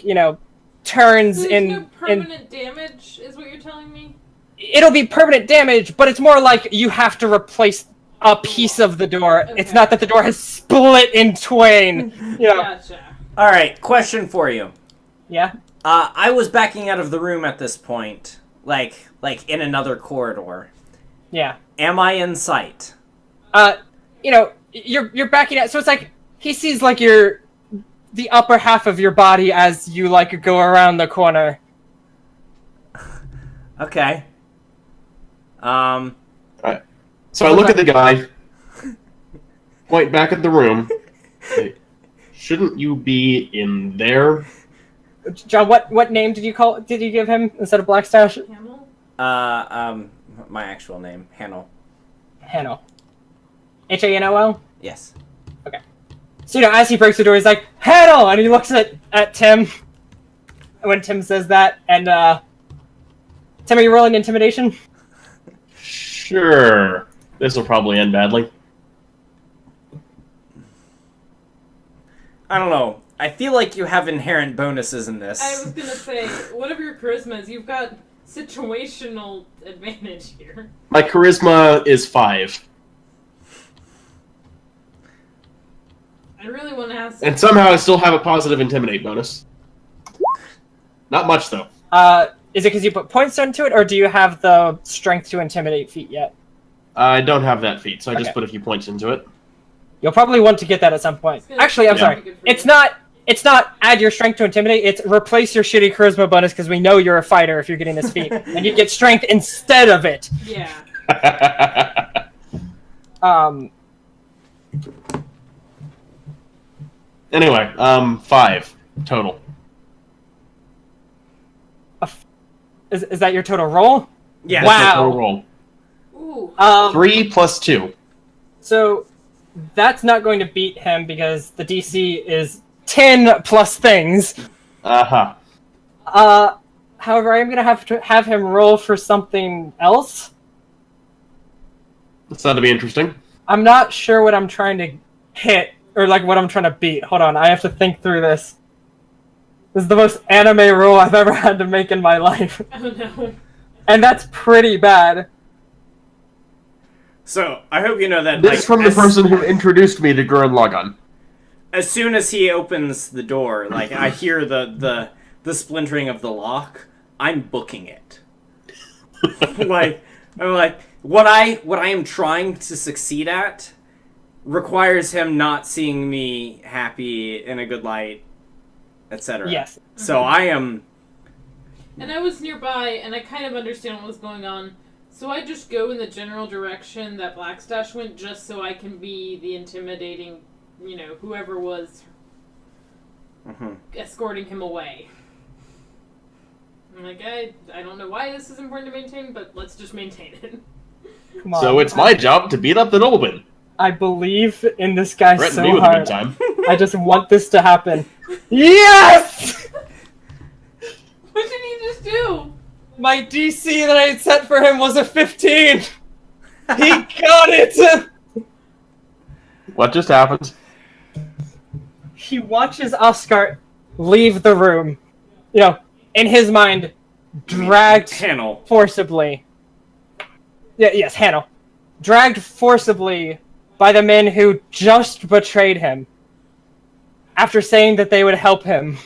turns So in. there's no permanent damage, is what you're telling me? It'll be permanent damage, but it's more like you have to replace a piece of the door. Okay. It's not that the door has split in twain. Gotcha. All right, question for you. Yeah. I was backing out of the room at this point, like in another corridor. Yeah. Am I in sight? You're backing out, so it's like he sees like the upper half of your body as you like go around the corner. Okay. Right. So I look at the guy, point back at the room. Say, shouldn't you be in there? John, what name did you give him instead of Blackstash? Camel? My actual name, Hanel. Hanel. Hanol? Yes. Okay. So as he breaks the door, he's like, Hanel! And he looks at Tim. When Tim says that, and Tim, are you rolling intimidation? Sure. This will probably end badly. I don't know. I feel like you have inherent bonuses in this. I was gonna say, whatever your charisma is, you've got situational advantage here. My charisma is 5. I really want to ask. And somehow I still have a positive intimidate bonus. Not much, though. Is it because you put points into it, or do you have the strength to intimidate feat yet? I don't have that feat, so I just Okay. put a few points into it. You'll probably want to get that at some point. Actually, I'm sorry. It's not add your strength to intimidate, it's replace your shitty charisma bonus because we know you're a fighter if you're getting this feat. And you get strength instead of it. Yeah. Anyway, 5 total. Is that your total roll? Yeah. Wow. That's my total roll. Ooh. 3 plus 2. So that's not going to beat him because the DC is 10 plus things. Uh-huh. However, I am going to have him roll for something else. That's not to be interesting. I'm not sure what I'm trying to hit, or like what I'm trying to beat. Hold on, I have to think through this. This is the most anime roll I've ever had to make in my life. Oh no. And that's pretty bad. So, I hope you know that, This from the person who introduced me to Gurren Lagann. as soon as he opens the door, like, I hear the splintering of the lock, I'm booking it. I'm like, what I am trying to succeed at requires him not seeing me happy in a good light, etc. Yes. So I am... And I was nearby, and I kind of understand what was going on. So I just go in the general direction that Blackstash went, just so I can be the intimidating, whoever was escorting him away. I'm like, I don't know why this is important to maintain, but let's just maintain it. Come on. So it's my job to beat up the nobleman. I believe in this guy Threaten me so with a good hard. time. I just want this to happen. Yes! What did he just do? My DC that I had set for him was a 15! He got it! What just happened? He watches Oscar leave the room. In his mind, dragged Hanel. forcibly. Yes, Hanel. Dragged forcibly by the men who just betrayed him. After saying that they would help him.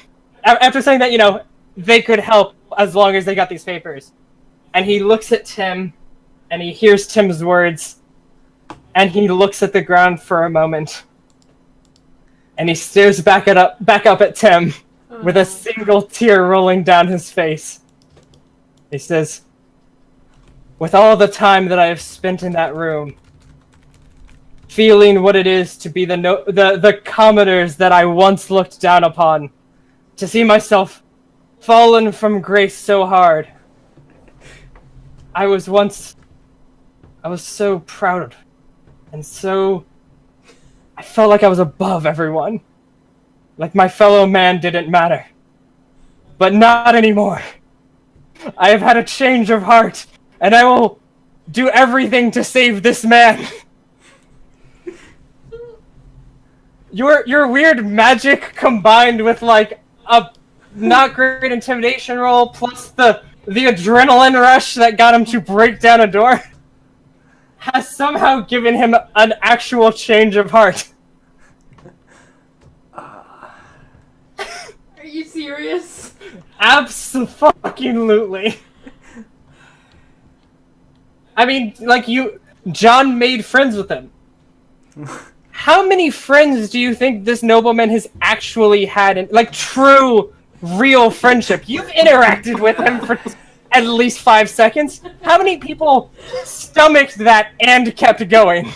After saying that, they could help as long as they got these papers. And he looks at Tim, and he hears Tim's words, and he looks at the ground for a moment. And he stares back up at Tim, with a single tear rolling down his face. He says, with all the time that I have spent in that room, feeling what it is to be the commoners that I once looked down upon, to see myself fallen from grace so hard. I was so proud and so I felt like I was above everyone. Like my fellow man didn't matter. But not anymore. I have had a change of heart, and I will do everything to save this man. Your weird magic combined with like a not great intimidation roll plus the adrenaline rush that got him to break down a door has somehow given him an actual change of heart. Are you serious? Absolutely. I mean, like John made friends with him. How many friends do you think this nobleman has actually had in, like, true, real friendship? You've interacted with him for at least 5 seconds. How many people stomached that and kept going?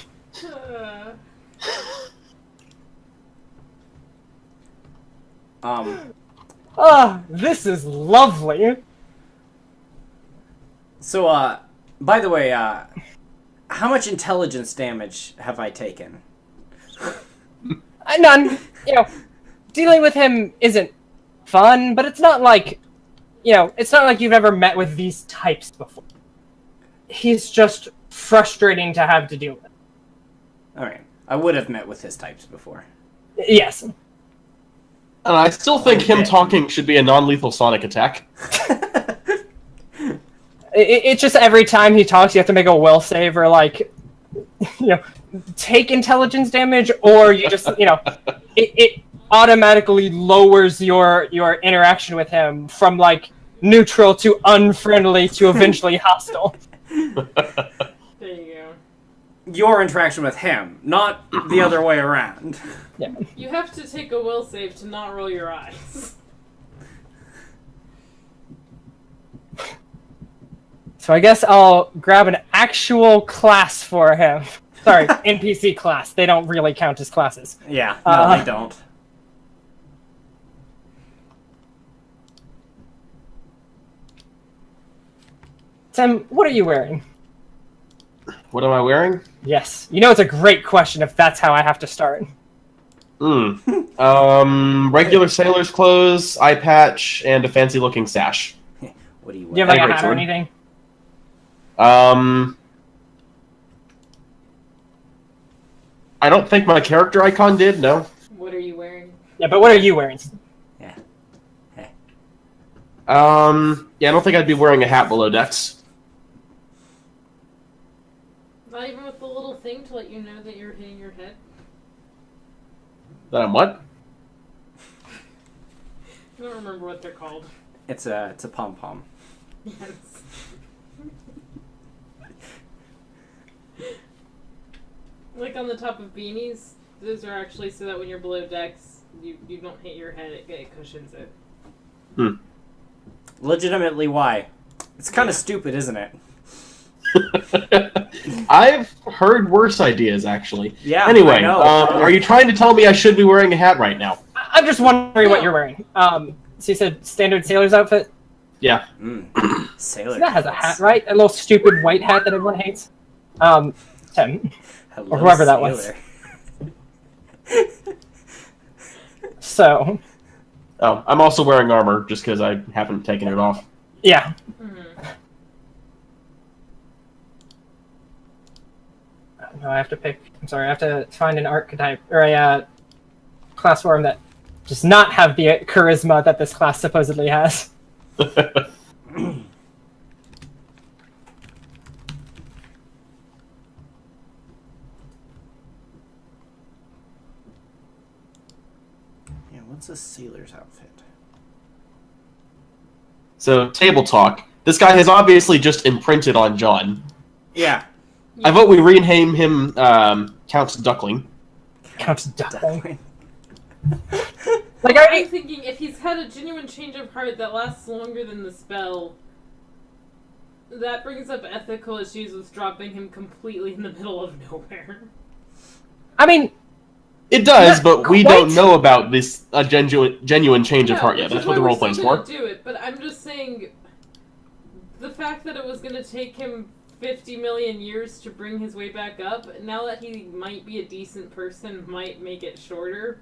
This is lovely. So, by the way, how much intelligence damage have I taken? None. Dealing with him isn't fun, but it's not like, it's not like you've ever met with these types before. He's just frustrating to have to deal with. Alright. I would have met with his types before. Yes. I still think him talking should be a non-lethal sonic attack. It's just every time he talks, you have to make a will save or, like, take intelligence damage, or you just, it automatically lowers your interaction with him from, like, neutral to unfriendly to eventually hostile. There you go. Your interaction with him, not the other way around. Yeah. You have to take a will save to not roll your eyes. So I guess I'll grab an actual class for him. Sorry, NPC class. They don't really count as classes. Yeah, no, they don't. Tim, what are you wearing? What am I wearing? Yes. It's a great question if that's how I have to start. Regular sailor's clothes, eye patch, and a fancy-looking sash. What do you Do you have like a hat or anything? I don't think my character icon did, no. What are you wearing? Yeah, but what are you wearing? Yeah. Hey. Yeah, I don't think I'd be wearing a hat below decks. Not even with the little thing to let you know that you're hitting your head? That I'm what? I don't remember what they're called. It's a pom-pom. Yes. Like on the top of beanies, those are actually so that when you're below decks, you don't hit your head, it cushions it. Legitimately, why? It's kind of stupid, isn't it? I've heard worse ideas, actually. Yeah, Anyway, I know. are you trying to tell me I should be wearing a hat right now? I'm just wondering what you're wearing. So you said standard sailor's outfit? Yeah. Sailor. That has a hat, right? A little stupid white hat that everyone hates. Tim. Hello, Or whoever that was. So. Oh, I'm also wearing armor, just because I haven't taken it off. Yeah. No, I have to pick. I'm sorry, I have to find an archetype or a class form that does not have the charisma that this class supposedly has. Yeah, what's a sailor's outfit? So, table talk. This guy has obviously just imprinted on John. Yeah. I vote we rename him Count Duckling. Count Duckling. Like, I'm thinking if he's had a genuine change of heart that lasts longer than the spell, that brings up ethical issues with dropping him completely in the middle of nowhere. I mean, it does, but we quite. don't know about this genuine change of heart yet. which That's is what the why role we're play's still gonna for. do it, but I'm just saying, the fact that it was going to take him 50 million years to bring his way back up. Now that he might be a decent person, might make it shorter.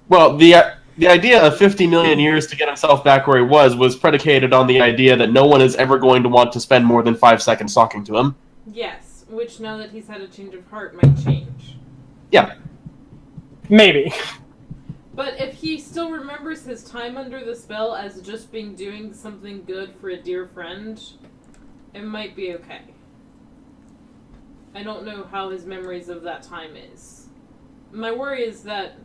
Well, the idea of 50 million years to get himself back where he was predicated on the idea that no one is ever going to want to spend more than 5 seconds talking to him. Yes, which now that he's had a change of heart might change. Yeah. Maybe. But if he still remembers his time under the spell as just being doing something good for a dear friend, it might be okay. I don't know how his memories of that time is. My worry is that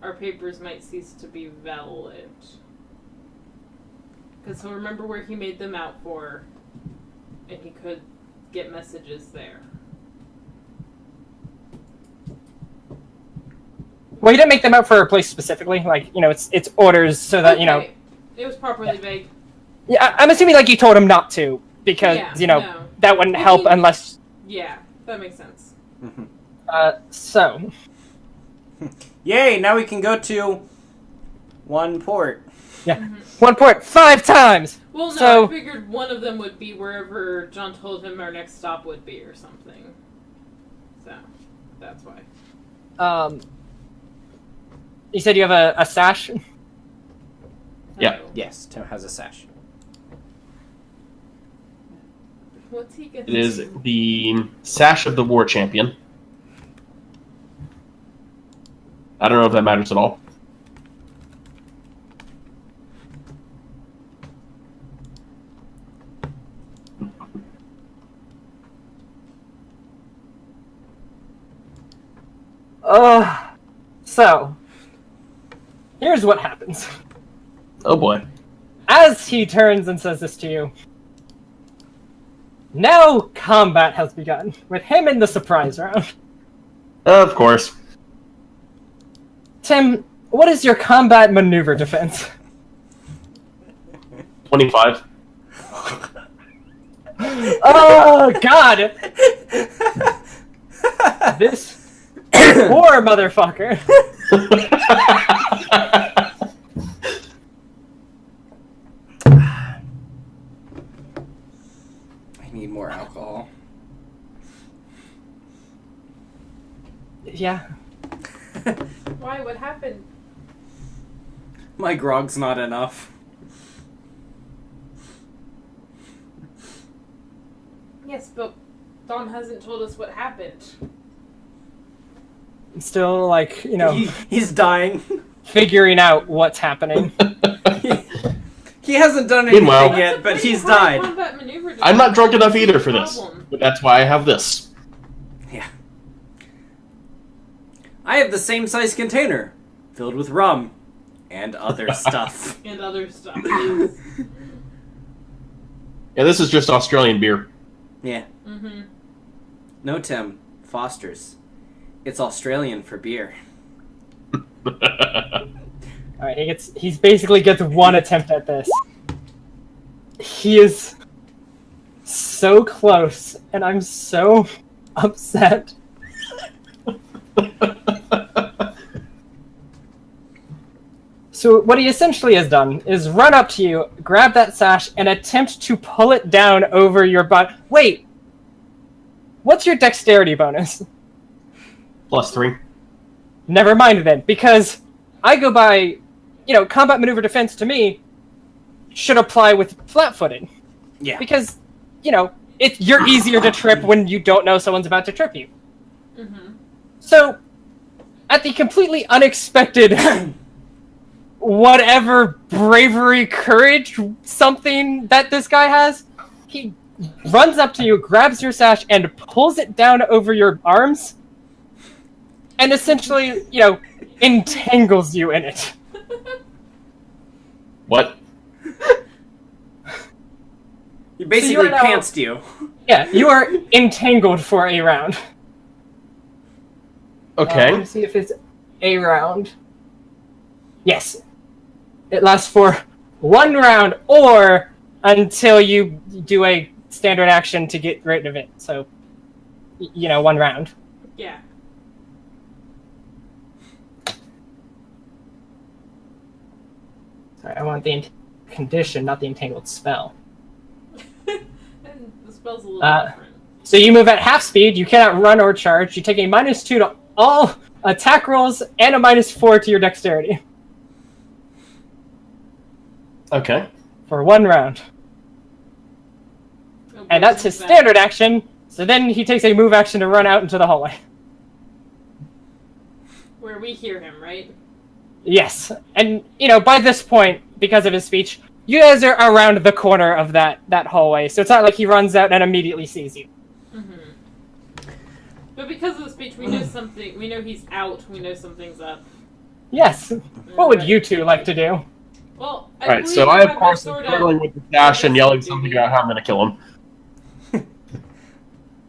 our papers might cease to be valid. Because he'll remember where he made them out for, and he could get messages there. Well, you didn't make them out for a place specifically. Like, it's orders so that, Okay. It was properly vague. Yeah, I'm assuming, like, you told him not to, because, no. that wouldn't help unless... Yeah, that makes sense. So... Yay, now we can go to one port. Yeah. One port 5 times! Well, no, So... I figured one of them would be wherever John told him our next stop would be or something. So, that's why. You said you have a sash? Yeah. Oh. Yes, Tim has a sash. What's he gonna It is do? the sash of the war champion. I don't know if that matters at all. So... Here's what happens. Oh boy. As he turns and says this to you, now combat has begun, with him in the surprise round. Of course. Tim, what is your combat maneuver defense? 25. Oh, God! This poor motherfucker. I need more alcohol. Yeah. Why? What happened? My grog's not enough. Yes, but Dom hasn't told us what happened. Still, like, He's dying. figuring out what's happening. He hasn't done anything Meanwhile- yet, but That's a he's pretty high died. combat maneuver I'm not drunk defense. enough either for this. Problem. But that's why I have this. Yeah. I have the same size container, filled with rum and other stuff. And other stuff. Yeah, this is just Australian beer. Yeah. Mm-hmm. No, Tim. Foster's. It's Australian for beer. Alright, he basically gets one attempt at this. He is so close, and I'm so upset. So what he essentially has done is run up to you, grab that sash, and attempt to pull it down over your butt. Wait! What's your dexterity bonus? +3. Never mind then, because I go by, combat maneuver defense to me should apply with flat-footed. Yeah. Because, you're easier to trip when you don't know someone's about to trip you. Mm-hmm. So, at the completely unexpected, whatever bravery, courage, something that this guy has, he runs up to you, grabs your sash, and pulls it down over your arms, and essentially, entangles you in it. What? He basically now- pantsed you. Yeah, you are entangled for a round. Okay. Let me see if it's a round. Yes. It lasts for 1 round, or until you do a standard action to get rid of it. So, 1 round. Yeah. Sorry, I want the condition, not the entangled spell. And this spell's a little different. So you move at half speed, you cannot run or charge, you take a -2 to all attack rolls, and a -4 to your dexterity. Okay. For 1 round. Oh, And that's his standard action, so then he takes a move action to run out into the hallway. Where we hear him, right? Yes, and, by this point, because of his speech, you guys are around the corner of that hallway, so it's not like he runs out and immediately sees you. But because of the speech, we know something. We know he's out. We know something's up. Yes. What would you two like to do? Well, Alright, so I, of course, am struggling with the dash and yelling something about how I'm going to kill him.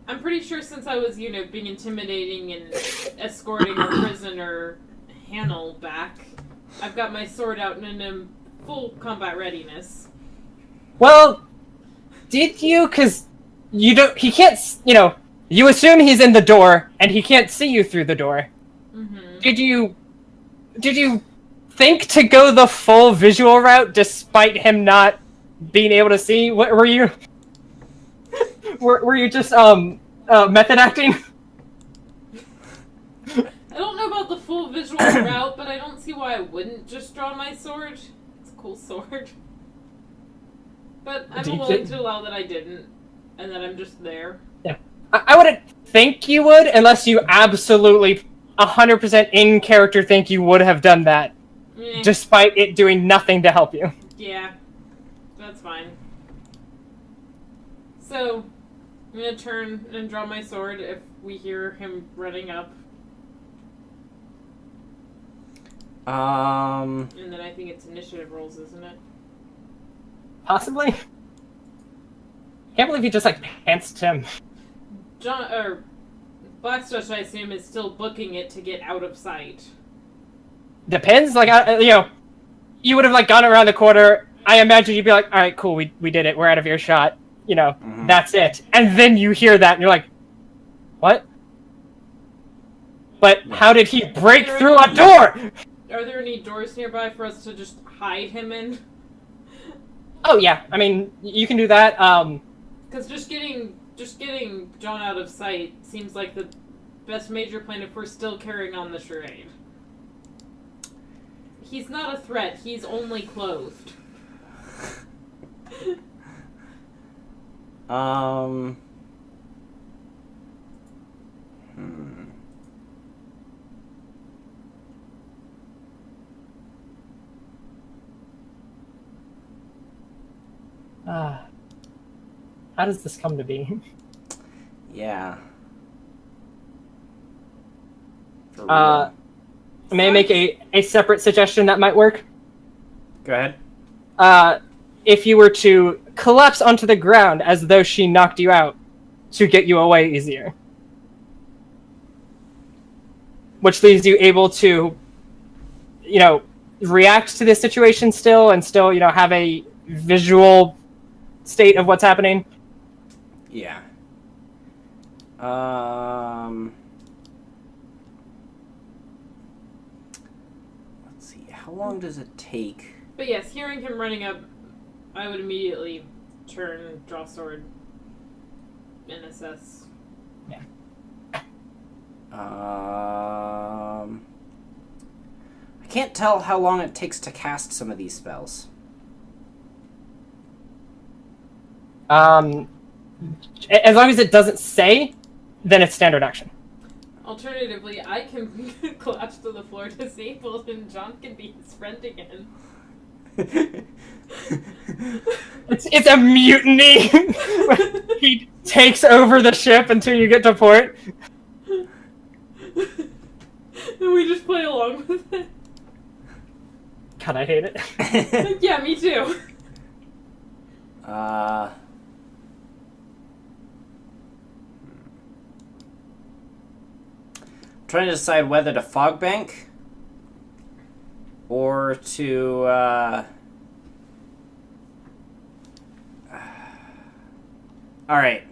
I'm pretty sure since I was, being intimidating and escorting our prisoner Hannel back, I've got my sword out and in full combat readiness. Well, did you? Because he can't, you assume he's in the door and he can't see you through the door. Mm-hmm. Did you think to go the full visual route despite him not being able to see? What were you? Were you just method acting? I don't know about the full visual route, but I don't see why I wouldn't just draw my sword. It's a cool sword. But I'm willing to allow that I didn't, and that I'm just there. Yeah. I wouldn't think you would, unless you absolutely 100% in character think you would have done that, despite it doing nothing to help you. Yeah, that's fine. So, I'm gonna turn and draw my sword if we hear him running up. And then I think it's initiative rolls, isn't it? Possibly. Can't believe you just pantsed him. Blackstush, I assume, is still booking it to get out of sight. Depends. You would have gone around the corner. I imagine you'd be like, all right, cool, we did it. We're out of earshot. That's it. And then you hear that, and you're like, what? But how did he break through a door? Are there any doors nearby for us to just hide him in? Oh yeah, I mean, you can do that. Because just getting John out of sight seems like the best major plan if we're still carrying on the charade. He's not a threat. He's only clothed. How does this come to be? Yeah. May I make a separate suggestion that might work? Go ahead. If you were to collapse onto the ground as though she knocked you out to get you away easier. Which leaves you able to, react to this situation still and still, have a visual state of what's happening. Yeah. Let's see. How long does it take? But yes, hearing him running up, I would immediately turn, draw sword, and assess. Yeah. I can't tell how long it takes to cast some of these spells. As long as it doesn't say, then it's standard action. Alternatively, I can collapse to the floor disabled and John can be his friend again. It's a mutiny! He takes over the ship until you get to port. And we just play along with it. God, I hate it. Yeah, me too. Trying to decide whether to fog bank or to all right.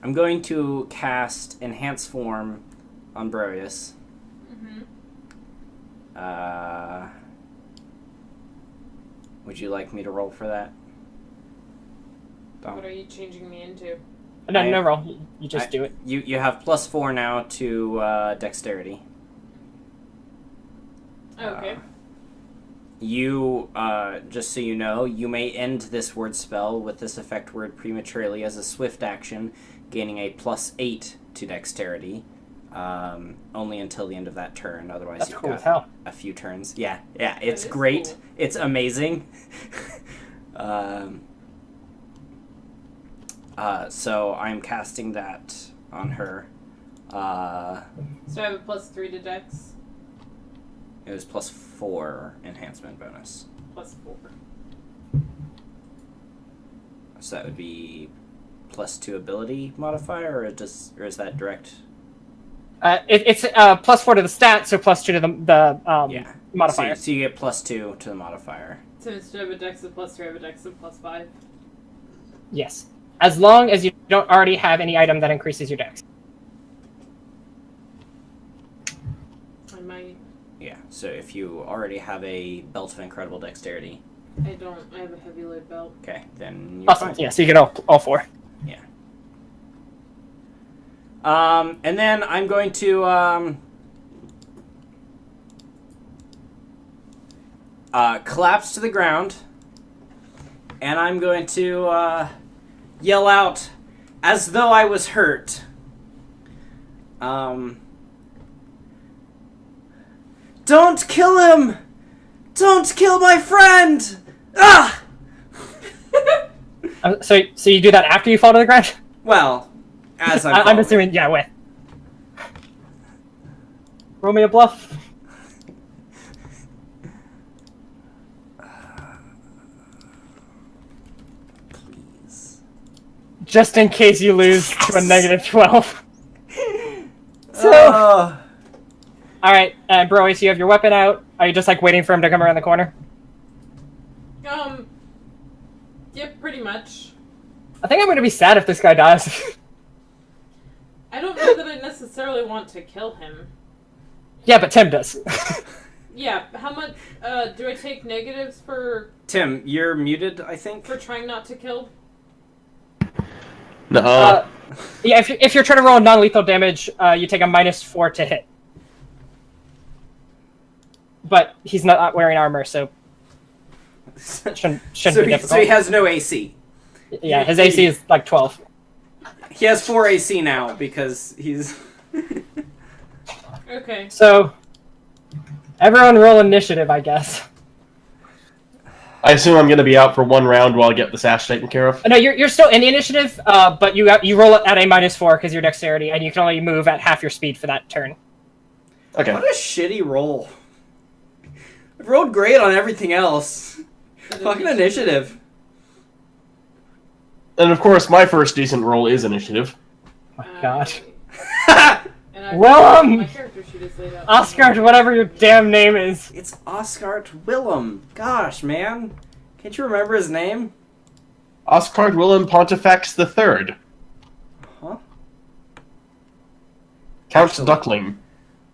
I'm going to cast Enhance Form on Brodius. Would you like me to roll for that? What are you changing me into? No roll. You just do it. You have +4 now to dexterity. Okay. You, just so you know, you may end this word spell with this effect word prematurely as a swift action, gaining a +8 to dexterity, only until the end of that turn. Otherwise, That's you've cool got as hell. a few turns. Yeah, it's is great. cool. It's amazing. So I'm casting that on her. So I have a +3 to dex. It was +4 enhancement bonus. +4. So that would be +2 ability modifier, or is that direct? It's +4 to the stat, so +2 to the modifier. So you get +2 to the modifier. So instead of a dex of +3, I have a dex of +5. Yes. As long as you don't already have any item that increases your dex. I might. Yeah, so if you already have a belt of incredible dexterity, I don't. I have a heavy load belt. okay, then you're Awesome. fine. Yeah, so you get all 4. Yeah. And then I'm going to collapse to the ground, and I'm going to yell out as though I was hurt. Don't kill him! Don't kill my friend! Ah! So you do that after you fall to the ground? Well, as I'm I'm falling. assuming, yeah, with. Roll me a bluff. Please. Just in case you lose to a -12. So... Alright, Broy, so you have your weapon out. Are you just, like, waiting for him to come around the corner? Yep, pretty much. I think I'm gonna be sad if this guy dies. I don't know that I necessarily want to kill him. Yeah, but Tim does. Yeah, how much, do I take negatives for Tim, you're muted, I think? trying not to kill? No. Yeah, if you're trying to roll non-lethal damage, you take a -4 to hit. But he's not wearing armor, so shouldn't be difficult. So he has no AC. Yeah, his AC is like 12. He has 4 AC now because he's... Okay. So, everyone roll initiative, I guess. I assume I'm going to be out for 1 round while I get the sash taken care of. No, you're still in the initiative, but you roll it at a -4 because your dexterity, and you can only move at half your speed for that turn. Okay. What a shitty roll. I've rolled great on everything else. Fucking initiative. And of course, my first decent roll is initiative. Oh my god. And I Willem! my character sheet is laid out. Oscar, whatever your damn name is. It's Oscar Willem. Gosh, man. Can't you remember his name? Oscar Willem Pontifex III. Huh? Count Excellent. Duckling.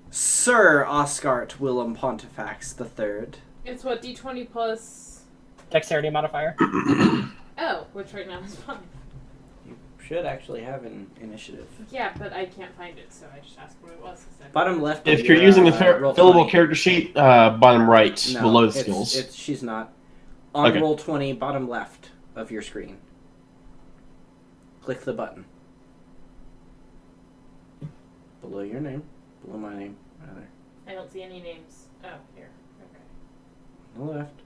Sir Oscar Willem Pontifex III. It's what, D20 plus... Dexterity modifier. Oh, which right now is fine. You should actually have an initiative. Yeah, but I can't find it, so I just asked what it was instead. Bottom left. If of you're your, using the roll fillable 20. character sheet, bottom right, No, below the skills. she's not. On Okay. roll 20, bottom left of your screen. Click the button. Below your name. Below my name. Rather. I don't see any names. Oh, here. Okay. On the left.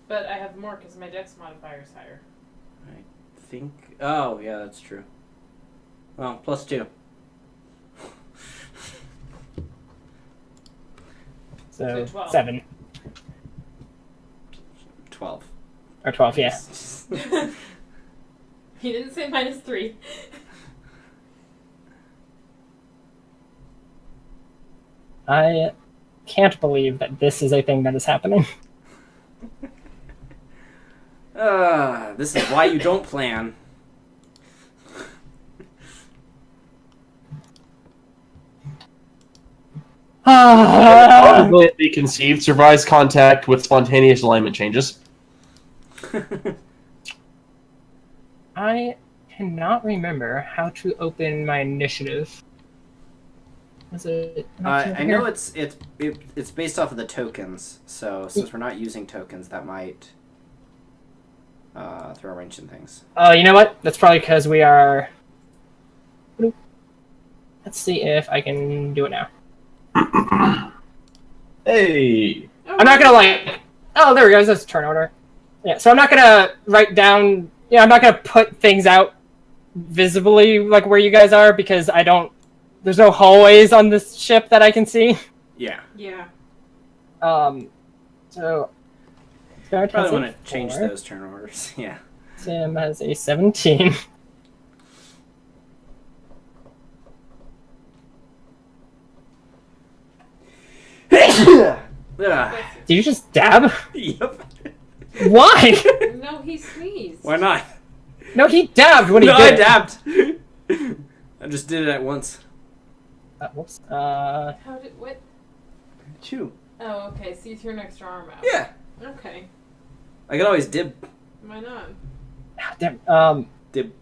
But I have more because my dex modifier is higher. I think... Oh, yeah, that's true. Well, +2. So, 12. 7. 12. Or 12, yeah. He didn't say -3. I can't believe that this is a thing that is happening. This is why you don't plan. Probably conceived survives contact with spontaneous alignment changes. I cannot remember how to open my initiative. Was it? I know it's based off of the tokens. So since we're not using tokens, that might throw a wrench in things. Oh, you know what? That's probably because we are. Let's see if I can do it now. Hey. I'm not gonna like. Oh, there we go. That's turn order. Yeah, so I'm not gonna write down. I'm not gonna put things out visibly like where you guys are because I don't. There's no hallways on this ship that I can see. Yeah. Yeah. So. Probably want to change those turn orders. Yeah. Sam has a 17. Did you just dab? Yep. Why? No, he sneezed. Why not? No, he dabbed when he No, did. I dabbed. I just did it at once. Whoops. How did what? Chew. Oh, okay. So you threw an extra arm out. Yeah. Okay. I could always dib. Why not? Damn. Dib.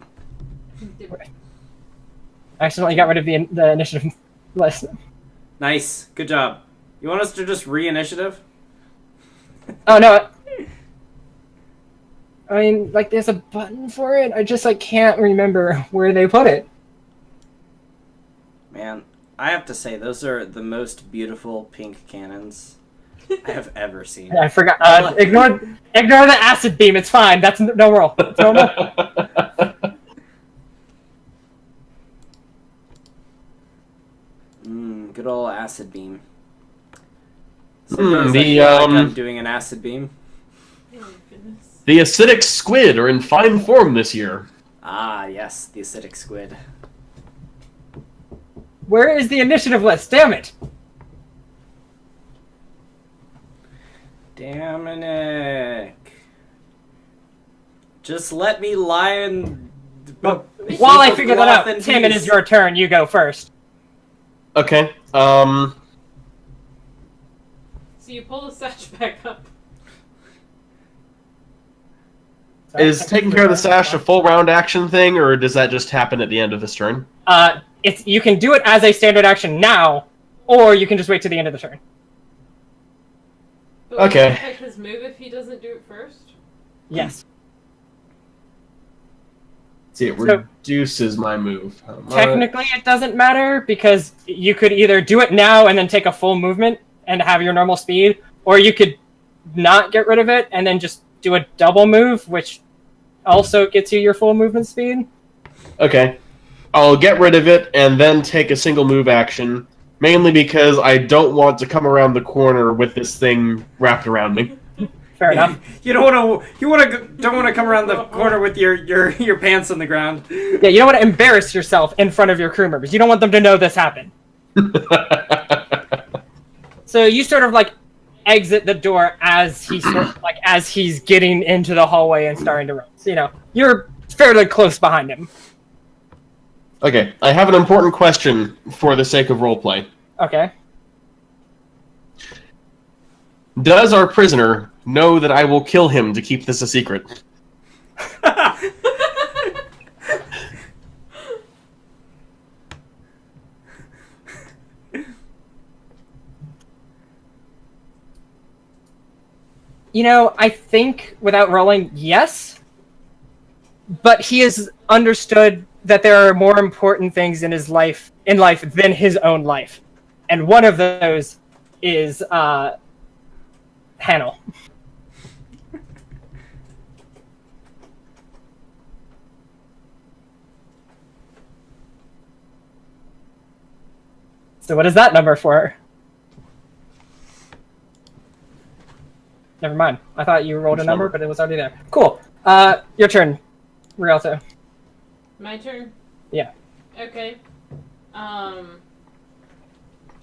I accidentally got rid of the initiative list. Nice. Good job. You want us to just re-initiative? Oh no. I mean, like, there's a button for it. I just can't remember where they put it. Man, I have to say those are the most beautiful pink cannons I have ever seen. I forgot. Ignore the acid beam. It's fine. That's no roll. It's normal. Good old acid beam. Sometimes I feel like I'm doing an acid beam. Oh goodness. The acidic squid are in fine form this year. Ah, yes, the acidic squid. Where is the initiative list? Damn it! Dominic. Just let me lie in... While I figure that out, Tim, it is your turn. You go first. Okay. So you pull the sash back up. Is taking care of the sash a full round action thing, or does that just happen at the end of this turn? You can do it as a standard action now, or you can just wait to the end of the turn. But will Okay. it affect his move if he doesn't do it first? Yes. See, it reduces my move. Technically, it doesn't matter because you could either do it now and then take a full movement and have your normal speed, or you could not get rid of it and then just do a double move, which also gets you your full movement speed. Okay. I'll get rid of it and then take a single move action, mainly because I don't want to come around the corner with this thing wrapped around me. Fair enough. You don't want to come around the corner with your pants on the ground. Yeah, you don't want to embarrass yourself in front of your crew members. You don't want them to know this happened. So you sort of exit the door as he's getting into the hallway and starting to run. So, you're fairly close behind him. Okay, I have an important question for the sake of roleplay. Okay. Does our prisoner know that I will kill him to keep this a secret? I think without rolling, yes. But he has understood that there are more important things in life than his own life. And one of those is Hanel. So what is that number for? Never mind. I thought you rolled a number, but it was already there. Cool. Your turn, Rialto. My turn? Yeah. Okay. I'm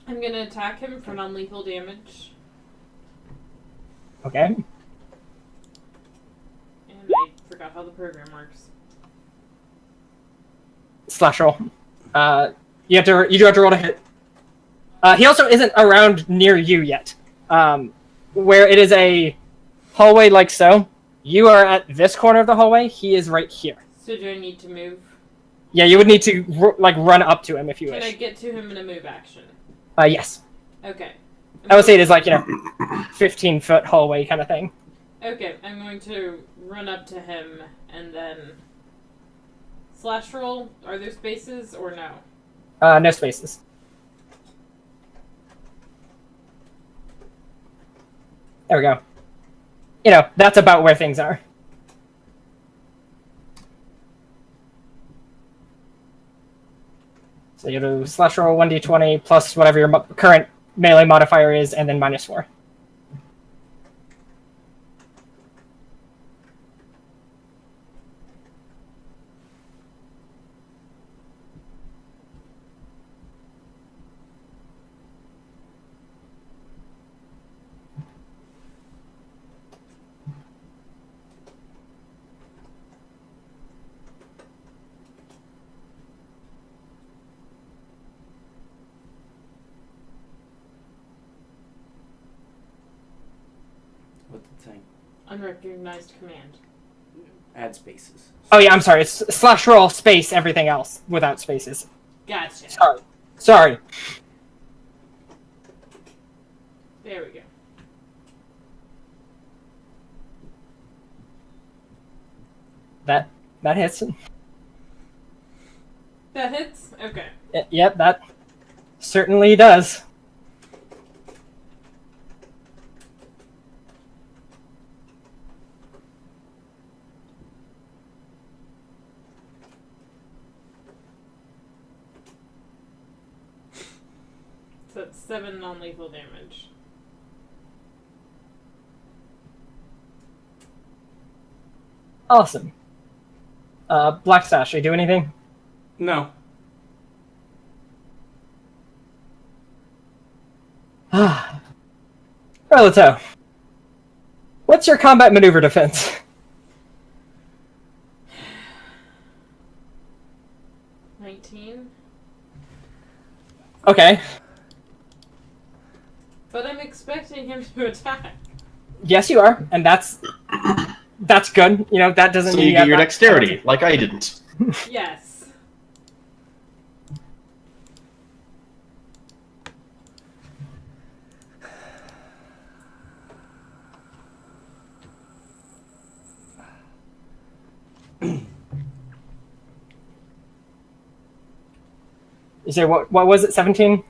gonna attack him for non-lethal damage. Okay. And I forgot how the program works. Slash roll. You do have to roll to hit. He also isn't around near you yet. Where it is a hallway like so. You are at this corner of the hallway. He is right here. So do I need to move? Yeah, you would need to run up to him if you Can I wish. get to him in a move action? Yes. Okay. I would say it is 15-foot hallway kind of thing. Okay, I'm going to run up to him and then slash roll. Are there spaces or no? No spaces. There we go. That's about where things are. So you do slash roll 1d20 plus whatever your current melee modifier is, and then -4. What's it saying? Unrecognized command. Add spaces. Oh yeah, I'm sorry. It's slash roll space everything else without spaces. Gotcha. Sorry. There we go. That hits. That hits? Okay. Yep, that certainly does. So it's 7 non-lethal damage. Awesome. Black Sash, you do anything? No. Relato, what's your combat maneuver defense? 19. Okay. But I'm expecting him to attack. Yes, you are, and that's good. That doesn't So mean you get your that dexterity, like I didn't. Yes. You say what was it? 17?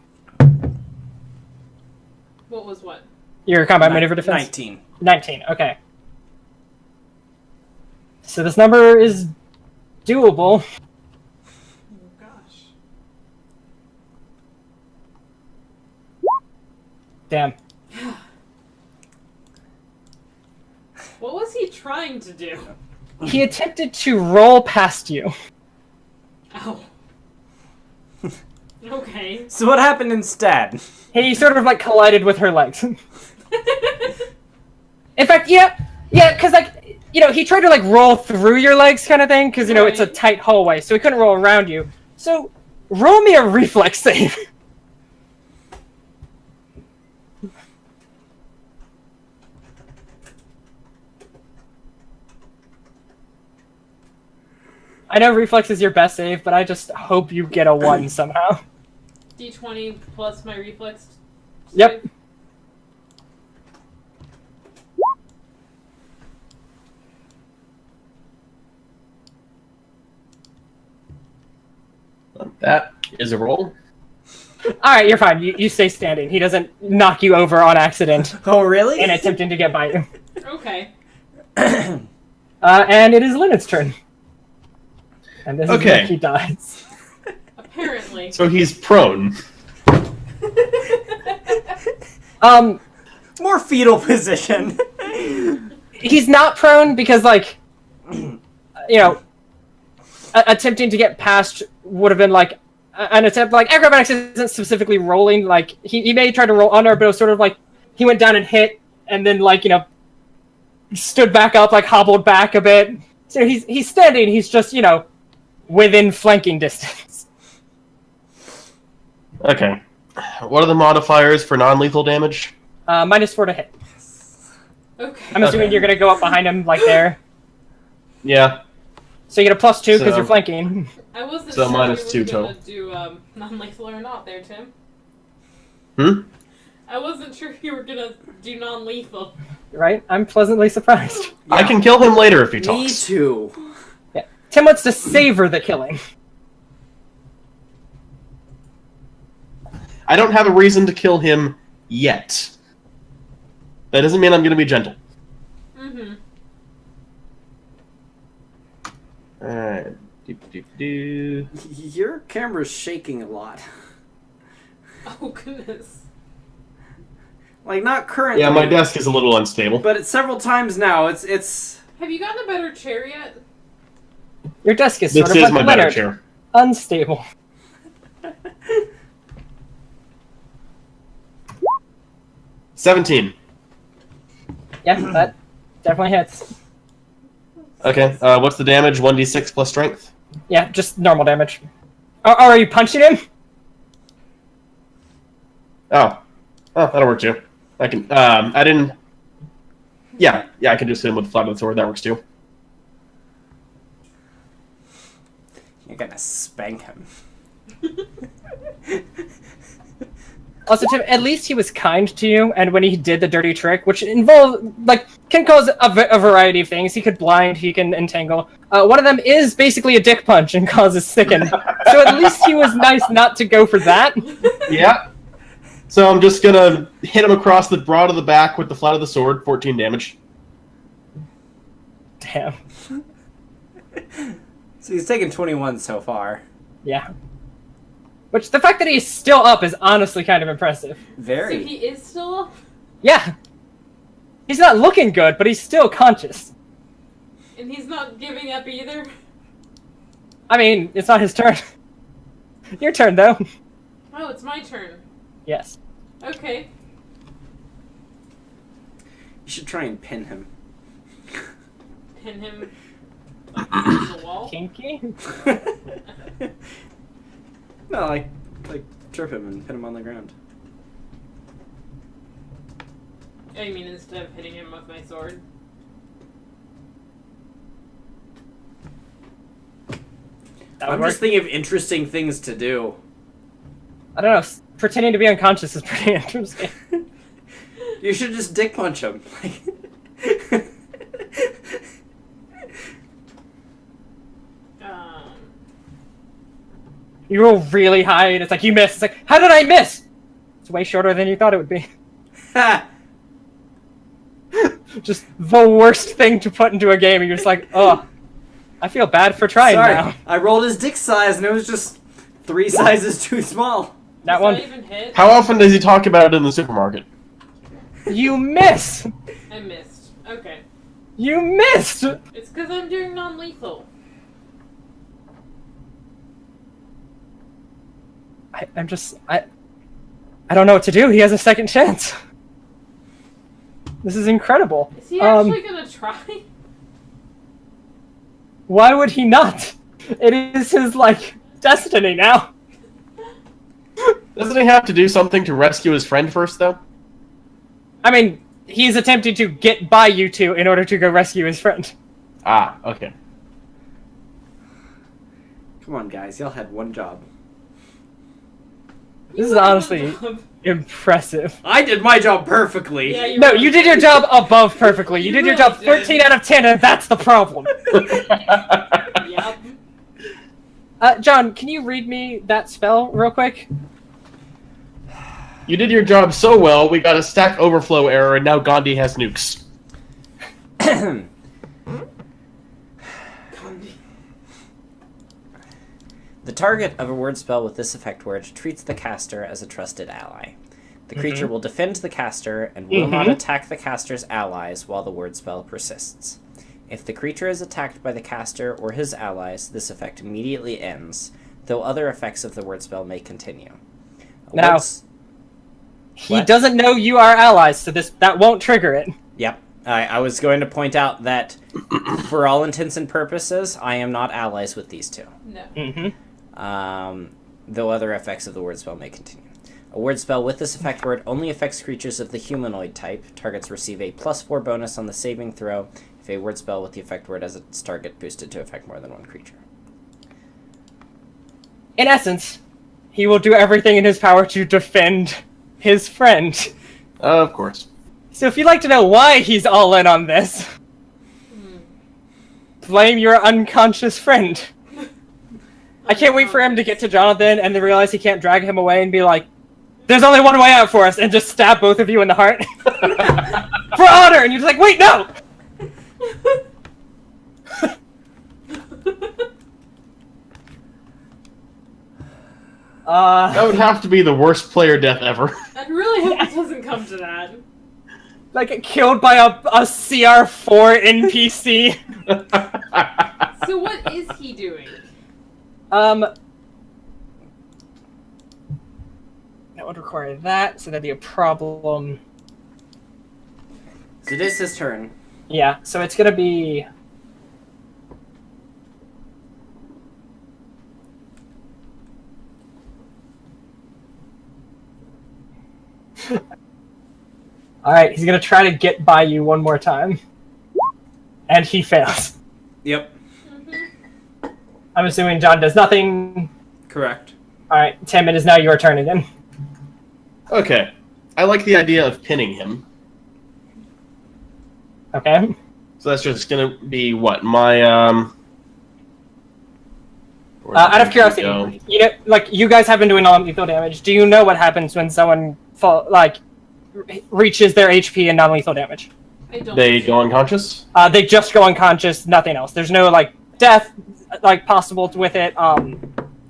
What was what? Your combat maneuver defense? 19. 19. Okay. So this number is doable. Oh gosh. Damn. What was he trying to do? He attempted to roll past you. Oh. Okay. So what happened instead? He sort of collided with her legs. In fact, yeah, because he tried to roll through your legs kind of thing, because it's a Right. tight hallway, so he couldn't roll around you. So roll me a reflex save. I know reflex is your best save, but I just hope you get a 1 somehow. D20 plus my reflex. Yep. That is a roll. Alright, you're fine. You stay standing. He doesn't knock you over on accident Oh, really? in attempting to get by you. Okay. And it is Lynette's turn. And this is Okay. where he dies. Apparently. So he's prone. More fetal position. He's not prone because, attempting to get past would have been an attempt. Acrobatics isn't specifically rolling. He may try to roll under, but it was sort of he went down and hit, and then stood back up, hobbled back a bit. So he's standing. He's just within flanking distance. Okay. What are the modifiers for non-lethal damage? -4 to hit. Okay. I'm assuming you're gonna go up behind him there. Yeah. So you get a +2 because So- you're flanking. I wasn't So sure minus you were 2 gonna total. do non-lethal or not there, Tim. Hmm? I wasn't sure you were gonna do non-lethal. Right? I'm pleasantly surprised. I can kill him later if he Me talks. too. Yeah. Tim wants to savor the killing. I don't have a reason to kill him yet. That doesn't mean I'm going to be gentle. Mm-hmm. Alright. Your camera's shaking a lot. Oh, goodness. Like, not currently. Yeah, my desk is a little unstable. But it's several times now. It's. Have you gotten a better chair yet? Your desk is sort This of is like my better Leonard. chair. Unstable. 17. Yeah, that definitely hits. Okay, what's the damage? 1d6 plus strength? Yeah, just normal damage. Oh, are you punching him? Oh, that'll work too. I can, I didn't... Yeah, I can just hit him with the flat of the sword. That works too. You're gonna spank him. Also, Tim, at least he was kind to you, and when he did the dirty trick, which can cause a variety of things. He could blind, he can entangle. One of them is basically a dick punch and causes sicken. So at least he was nice not to go for that. Yeah. So I'm just gonna hit him across the broad of the back with the flat of the sword, 14 damage. Damn. So he's taken 21 so far. Yeah. Which, the fact that he's still up is honestly kind of impressive. Very. So he is still up? Yeah. He's not looking good, but he's still conscious. And he's not giving up either? I mean, it's not his turn. Your turn, though. Oh, it's my turn. Yes. Okay. You should try and pin him. Pin him up against the wall. Kinky? No, like trip him and pin him on the ground. Oh, you mean instead of hitting him with my sword? That would I'm work. just thinking of interesting things to do. I don't know. Pretending to be unconscious is pretty interesting. You should just dick punch him. You roll really high, and it's like, you missed. It's like, how did I miss? It's way shorter than you thought it would be. Ha! Just the worst thing to put into a game, and you're just like, oh, I feel bad for trying Sorry, now. I rolled his dick size and it was just 3 sizes too small. That Does one, that even hit? How often does he talk about it in the supermarket? you miss! I missed. Okay. You missed! It's because I'm doing non-lethal. I don't know what to do. He has a second chance. This is incredible. Is he actually gonna try? Why would he not? It is his, destiny now. Doesn't he have to do something to rescue his friend first, though? I mean, he's attempting to get by you two in order to go rescue his friend. Ah, okay. Come on, guys, y'all had one job. This is You had honestly one job. impressive. I did my job perfectly. Yeah, No, you did your job above perfectly. You You did your really job 13 out of 10, and that's the problem. Yep. John, can you read me that spell real quick? You did your job so well, we got a Stack Overflow error, and now Gandhi has nukes. The target of a word spell with this effect word treats the caster as a trusted ally. The creature will defend the caster and will not attack the caster's allies while the word spell persists. If the creature is attacked by the caster or his allies, this effect immediately ends, though other effects of the word spell may continue. Now, he What? doesn't know you are allies, so that won't trigger it. Yep. I was going to point out that, for all intents and purposes, I am not allies with these two. No. Though other effects of the word spell may continue. A word spell with this effect word only affects creatures of the humanoid type. Targets receive a +4 bonus on the saving throw if if a word spell with the effect word as its target boosted to affect more than one creature. In essence, he will do everything in his power to defend his friend. Of course. So if you'd like to know why he's all in on this, blame your unconscious friend. I can't wait for him to get to Jonathan and then realize he can't drag him away and be like, there's only one way out for us, and just stab both of you in the heart. For honor! And you're just like, wait, no! That would have to be the worst player death ever. I really hope it doesn't come to that. Like, killed by a CR4 NPC. So what is he doing? That would require that, so that'd be a problem. So it is his turn. Yeah, so it's gonna be... Alright, he's gonna try to get by you one more time. And he fails. Yep. I'm assuming John does nothing. Correct. Alright, Tim, it is now your turn again. Okay. I like the idea of pinning him. Okay. So that's just gonna be what? My, out of curiosity, you know, like, you guys have been doing non-lethal damage. Do you know what happens when someone, reaches their HP and non-lethal damage? I don't. They go unconscious? They just go unconscious, nothing else. There's no, death, possible with it,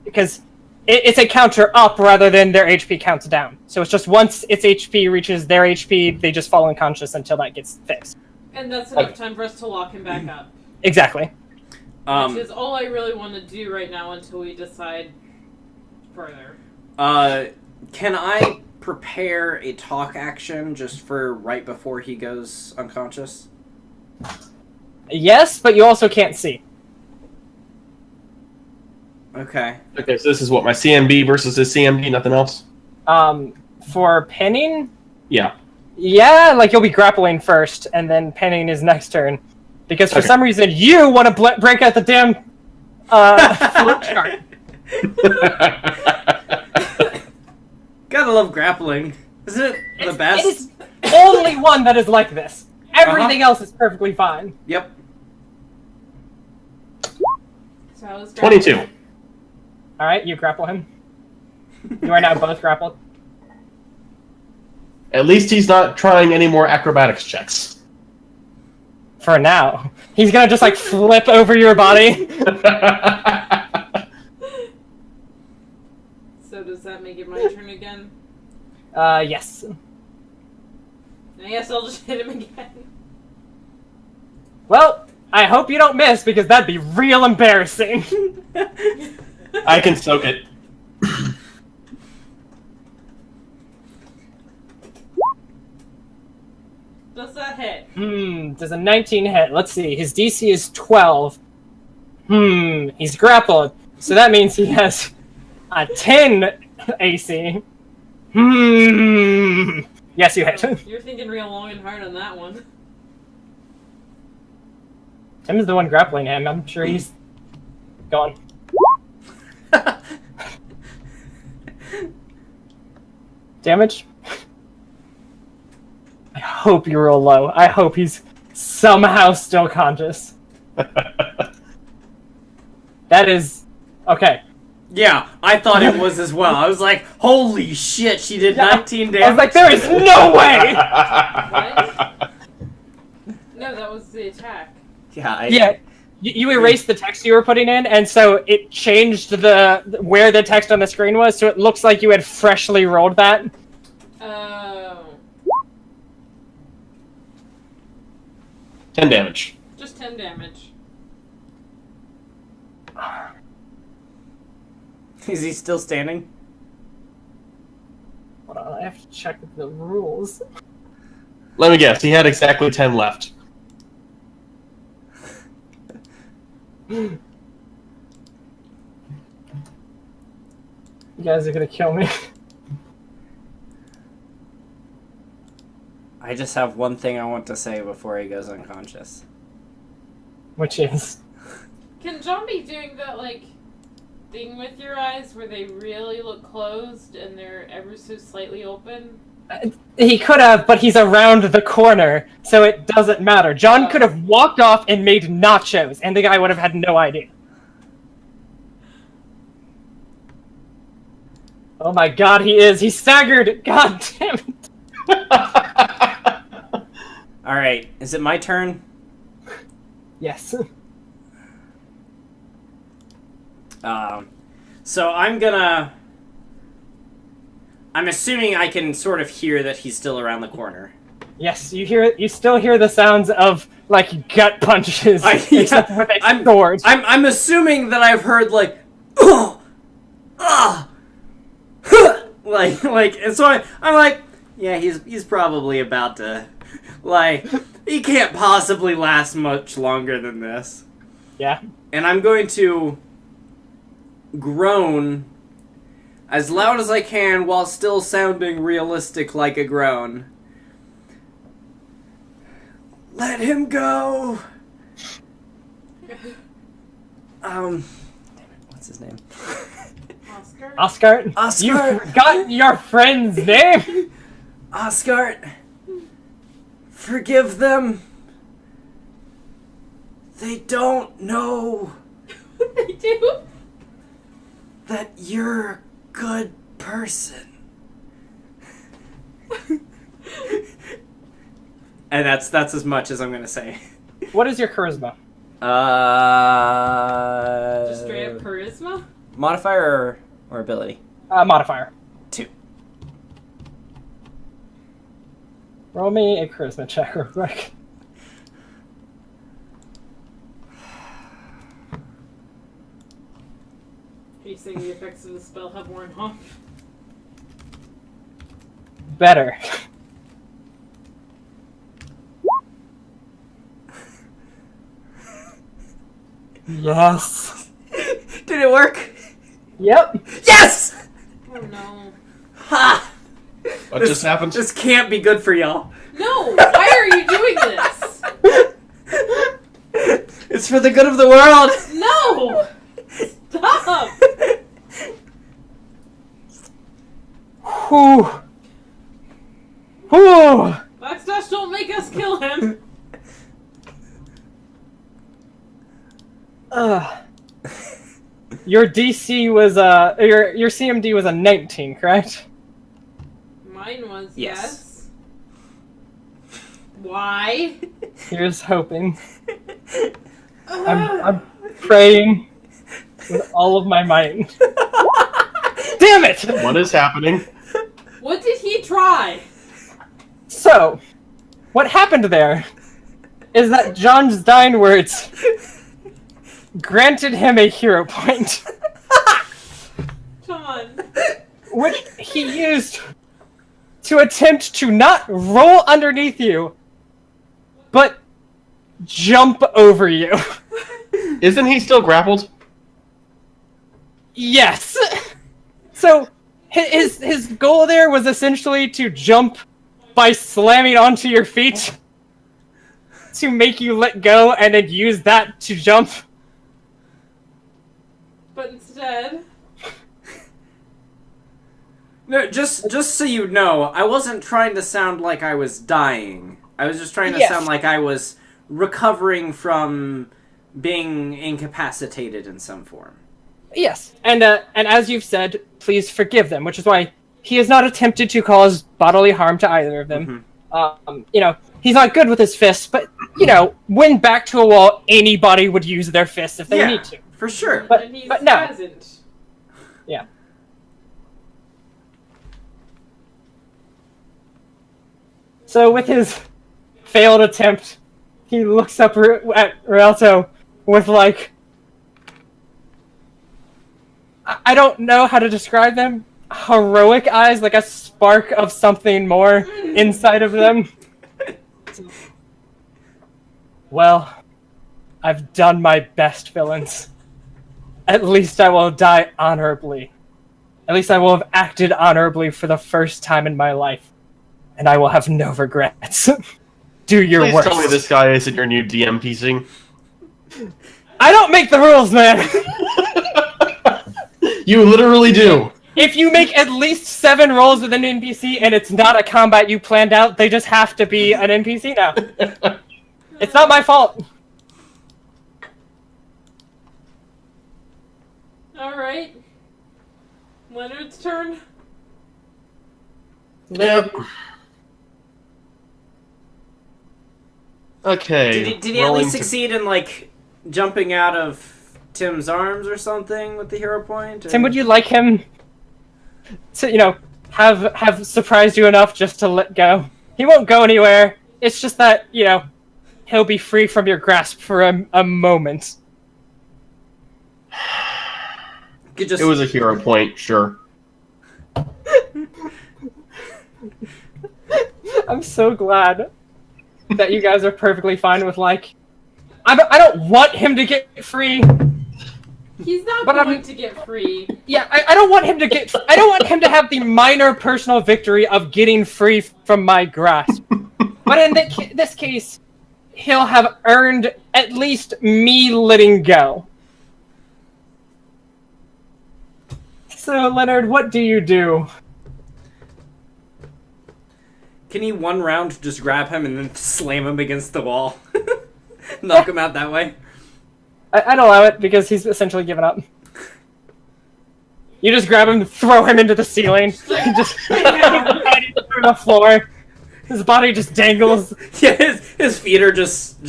because it's a counter up rather than their HP counts down. So it's just once its HP reaches their HP, they just fall unconscious until that gets fixed. And that's enough time for us to lock him back up. Exactly. Which is all I really want to do right now until we decide further. Can I prepare a talk action just for right before he goes unconscious? Yes, but you also can't see. Okay. Okay, so this is what, my CMB versus his CMD, nothing else? For pinning? Yeah. Yeah, you'll be grappling first, and then pinning is next turn. Because for some reason, you want to break out the damn flip chart. Gotta love grappling. Isn't it the best? It is only one that is like this. Everything else is perfectly fine. Yep. So I was 22. Alright, you grapple him. You are now both grappled. At least he's not trying any more acrobatics checks. For now. He's gonna just, flip over your body. So does that make it my turn again? Yes. I guess I'll just hit him again. Well, I hope you don't miss, because that'd be real embarrassing. I can soak it. Does that hit? Does a 19 hit? Let's see. His DC is 12. He's grappled. So that means he has a 10 AC. Yes, you hit. You're thinking real long and hard on that one. Tim is the one grappling him. I'm sure he's gone. Damage? I hope you roll low. I hope he's somehow still conscious. That is... Okay. Yeah, I thought it was as well. I was like, holy shit, she did 19 damage. I was like, there is no way! What? No, that was the attack. Yeah, You erased the text you were putting in, and so it changed where the text on the screen was, so it looks like you had freshly rolled that. Oh. 10 damage. Just 10 damage. Is he still standing? Hold on, I have to check the rules. Let me guess, he had exactly 10 left. You guys are gonna kill me. I just have one thing I want to say before he goes unconscious. which is... Can John be doing that, like, thing with your eyes where they really look closed and they're ever so slightly open? He could have, but he's around the corner, so it doesn't matter. John could have walked off and made nachos, and the guy would have had no idea. Oh my god, he is. He's staggered. God damn it. Alright, is it my turn? Yes. So I'm assuming I can sort of hear that he's still around the corner. Yes, you still hear the sounds of, like, gut punches. Except with a sword. I'm assuming that I've heard, like, like, and so I'm like, yeah, he's probably about to, like, he can't possibly last much longer than this. Yeah. And I'm going to groan as loud as I can while still sounding realistic like a groan. Let him go! Damn it, what's his name? Oscar? You forgot your friend's name? Oscar, forgive them. They don't know They do? that you're a good person. And that's as much as I'm gonna say. What is your charisma? Just straight up charisma? Modifier or ability? Modifier. 2. Roll me a charisma check real quick. Are you saying the effects of the spell have worn off? Better. Yes. Did it work? Yep. Yes! Oh no. Ha! What just happened? This can't be good for y'all. No! Why are you doing this? It's for the good of the world. No! Stop! Whew. Whew. Backstash, don't make us kill him! Your DC was your CMD was a 19, correct? Mine was, Yes. yes. Why? Here's hoping. I'm praying with all of my might. Damn it! What is happening? What did he try? So, what happened there is that John's dying words granted him a hero point, John. which he used to attempt to not roll underneath you, but jump over you. Isn't he still grappled? Yes! So, his goal there was essentially to jump by slamming onto your feet to make you let go and then use that to jump. But instead... No, just so you know, I wasn't trying to sound like I was dying. I was just trying to Yes. sound like I was recovering from being incapacitated in some form. Yes, and as you've said, please forgive them, which is why he has not attempted to cause bodily harm to either of them. He's not good with his fists, but, when back to a wall, anybody would use their fists if they need to. For sure. But and he's no. present. Yeah. So with his failed attempt, he looks up at Rialto with, like... I don't know how to describe them. Heroic eyes, like a spark of something more inside of them. Well, I've done my best, villains. At least I will die honorably. At least I will have acted honorably for the first time in my life. And I will have no regrets. Do your Please worst. tell me this guy isn't your new DM piecing. I don't make the rules, man. You literally do. If you make at least 7 rolls with an NPC and it's not a combat you planned out, they just have to be an NPC now. It's not my fault. Alright. Leonard's turn. Yep. Okay. Did he at least succeed in, like, jumping out of Tim's arms or something with the hero point? Tim, would you like him to, have surprised you enough just to let go? He won't go anywhere. It's just that, he'll be free from your grasp for a moment. It was a hero point, sure. I'm so glad that you guys are perfectly fine with, like... I don't want him to get free. He's not going to get free. Yeah, I don't want him to get... I don't want him to have the minor personal victory of getting free from my grasp. But in this case, he'll have earned at least me letting go. So, Leonard, what do you do? Can he one round just grab him and then slam him against the wall? Knock him out that way? I'd allow it, because he's essentially given up. You just grab him, throw him into the ceiling, just through the floor. His body just dangles. Yeah, his feet are just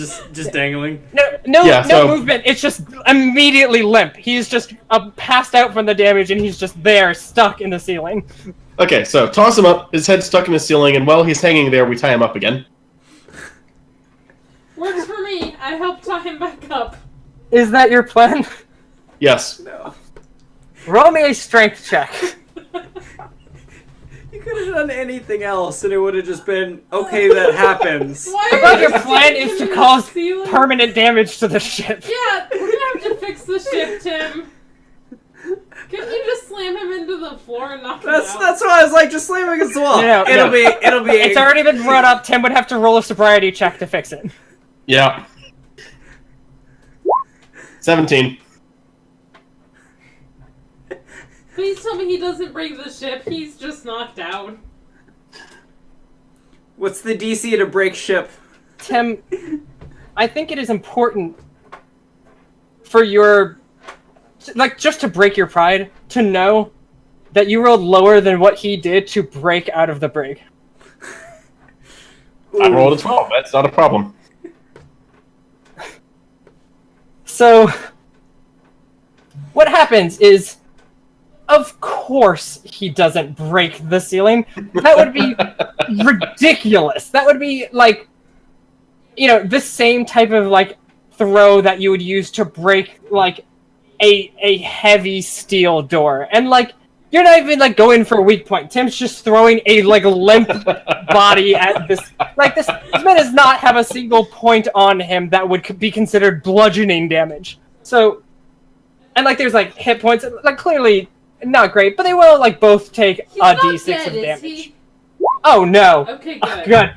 dangling. No movement. It's just immediately limp. He's just passed out from the damage, and he's just there, stuck in the ceiling. Okay, so toss him up. His head's stuck in the ceiling, and while he's hanging there, we tie him up again. Works for me. I help tie him back up. Is that your plan? Yes. No. Roll me a strength check. You could have done anything else, and it would have just been, okay, that happens. I thought your plan is to cause permanent damage to the ship. Yeah, we're gonna have to fix the ship, Tim. Can you just slam him into the floor and knock him out? That's why I was like, just slam him against the wall. It'll be. It's already been brought up. Tim would have to roll a sobriety check to fix it. Yeah. 17. Please tell me he doesn't break the ship. He's just knocked out. What's the DC to break ship? Tim, I think it is important for your... just to break your pride, to know that you rolled lower than what he did to break out of the brig. I rolled a 12. That's not a problem. So, what happens is, of course he doesn't break the ceiling. That would be ridiculous. That would be, like, the same type of, like, throw that you would use to break, like, a heavy steel door. And, like, you're not even, like, going for a weak point. Tim's just throwing a, like, limp body at this. Like, this man does not have a single point on him that would be considered bludgeoning damage. So, and, like, there's, like, hit points. Like, clearly not great, but they will, like, both take He's a not d6 dead, of is damage. he? Oh, no. Okay, good. Good.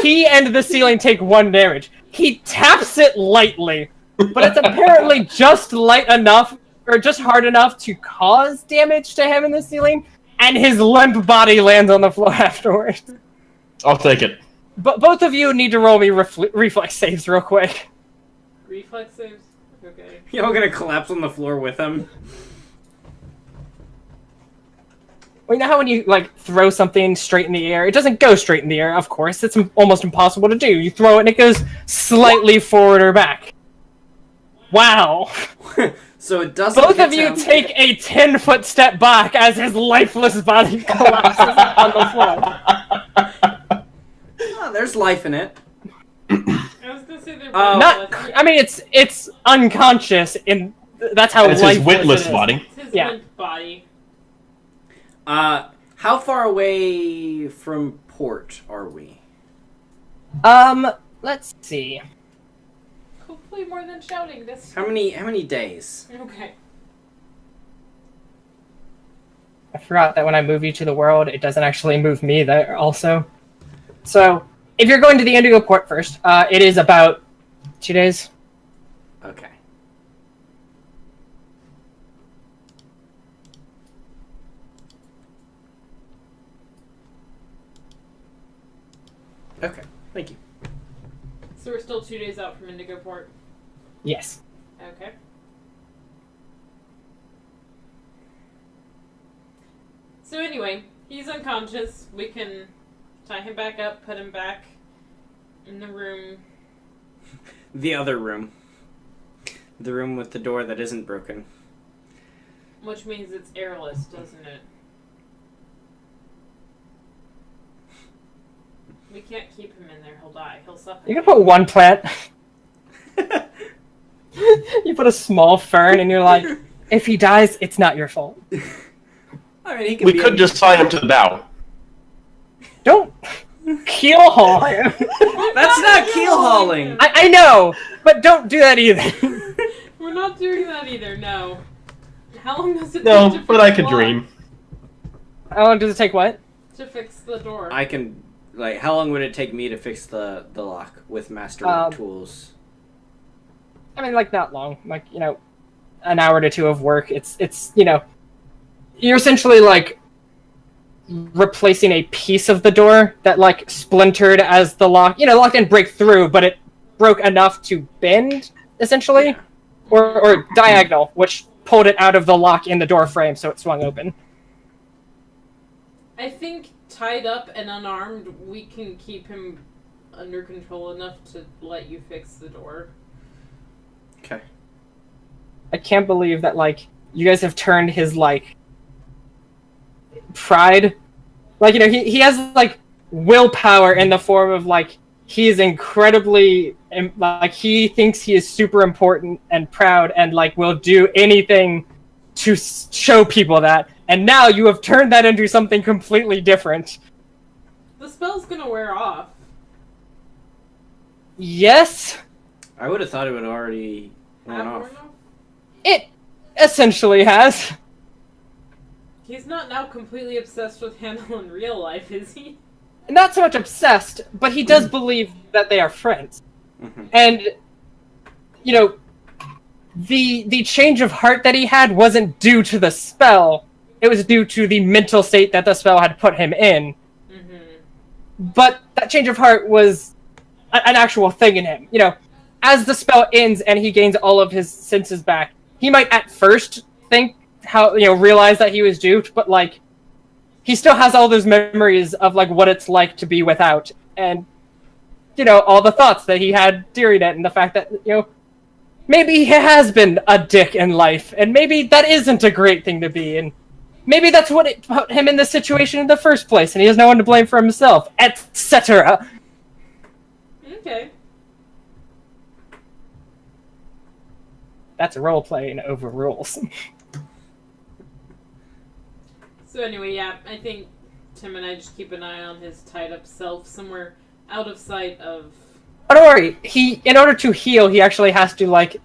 He and the ceiling take 1 damage. He taps it lightly, but it's apparently just light enough, or just hard enough to cause damage to him in the ceiling, and his limp body lands on the floor afterwards. I'll take it. But both of you need to roll me reflex saves real quick. Reflex saves? Okay. Y'all gonna collapse on the floor with him? Well, you know how when you, like, throw something straight in the air, it doesn't go straight in the air, of course. It's almost impossible to do. You throw it and it goes slightly forward or back. Wow. So it doesn't. Both of you take a 10-foot step back as his lifeless body collapses on the floor. Oh, there's life in it. I was gonna say they're I mean, it's unconscious, and that's how it's lifeless his witless it is. body. It's his Yeah. limp body. How far away from port are we? Let's see. Hopefully more than shouting this. How many days? Okay. I forgot that when I move you to the world, it doesn't actually move me there also. So, if you're going to the Indigo port first, it is about 2 days. Okay. Okay, thank you. So we're still 2 days out from Indigo Port. Yes. Okay. So anyway, he's unconscious. We can tie him back up, put him back in the room. The other room. The room with the door that isn't broken. Which means it's airless, doesn't it? We can't keep him in there. He'll die. He'll suffocate. You can put one plant. You put a small fern, and you're like, if he dies, it's not your fault. I mean, he can We be could just tie him to the bow. Don't keel haul him. That's not keel hauling. I know, but don't do that either. We're not doing that either, no. How long does it take No, to but fix I the could lock? dream. How long does it take what? To fix the door. I can, like, how long would it take me to fix the lock with master tools? I mean, like, not long. Like, you know, an hour to 2 of work. It's you know, you're essentially, like, replacing a piece of the door that, like, splintered as the lock. You know, the lock didn't break through, but it broke enough to bend, essentially. Yeah. Or diagonal, which pulled it out of the lock in the door frame, so it swung open. I think tied up and unarmed, we can keep him under control enough to let you fix the door. Okay. I can't believe that, like, you guys have turned his, like, pride. Like, you know, he has, like, willpower in the form of, like, he is incredibly, like, he thinks he is super important and proud and, like, will do anything to show people that. And now you have turned that into something completely different. The spell's gonna wear off. Yes, I would have thought it would already worn Have off. worn off? it essentially has. He's not now completely obsessed with Hannah in real life, is he? Not so much obsessed, but he does believe that they are friends. Mm-hmm. And, you know, the change of heart that he had wasn't due to the spell. It was due to the mental state that the spell had put him in. Mm-hmm. But that change of heart was an actual thing in him. You know, as the spell ends and he gains all of his senses back, he might at first think realize that he was duped, but, like, he still has all those memories of, like, what it's like to be without, and, you know, all the thoughts that he had during it, and the fact that, you know, maybe he has been a dick in life, and maybe that isn't a great thing to be, and maybe that's what put him in this situation in the first place, and he has no one to blame for himself, etc. Okay. That's role-playing over rules. So anyway, yeah, I think Tim and I just keep an eye on his tied-up self somewhere out of sight of... Oh, don't worry. In order to heal, he actually has to, like,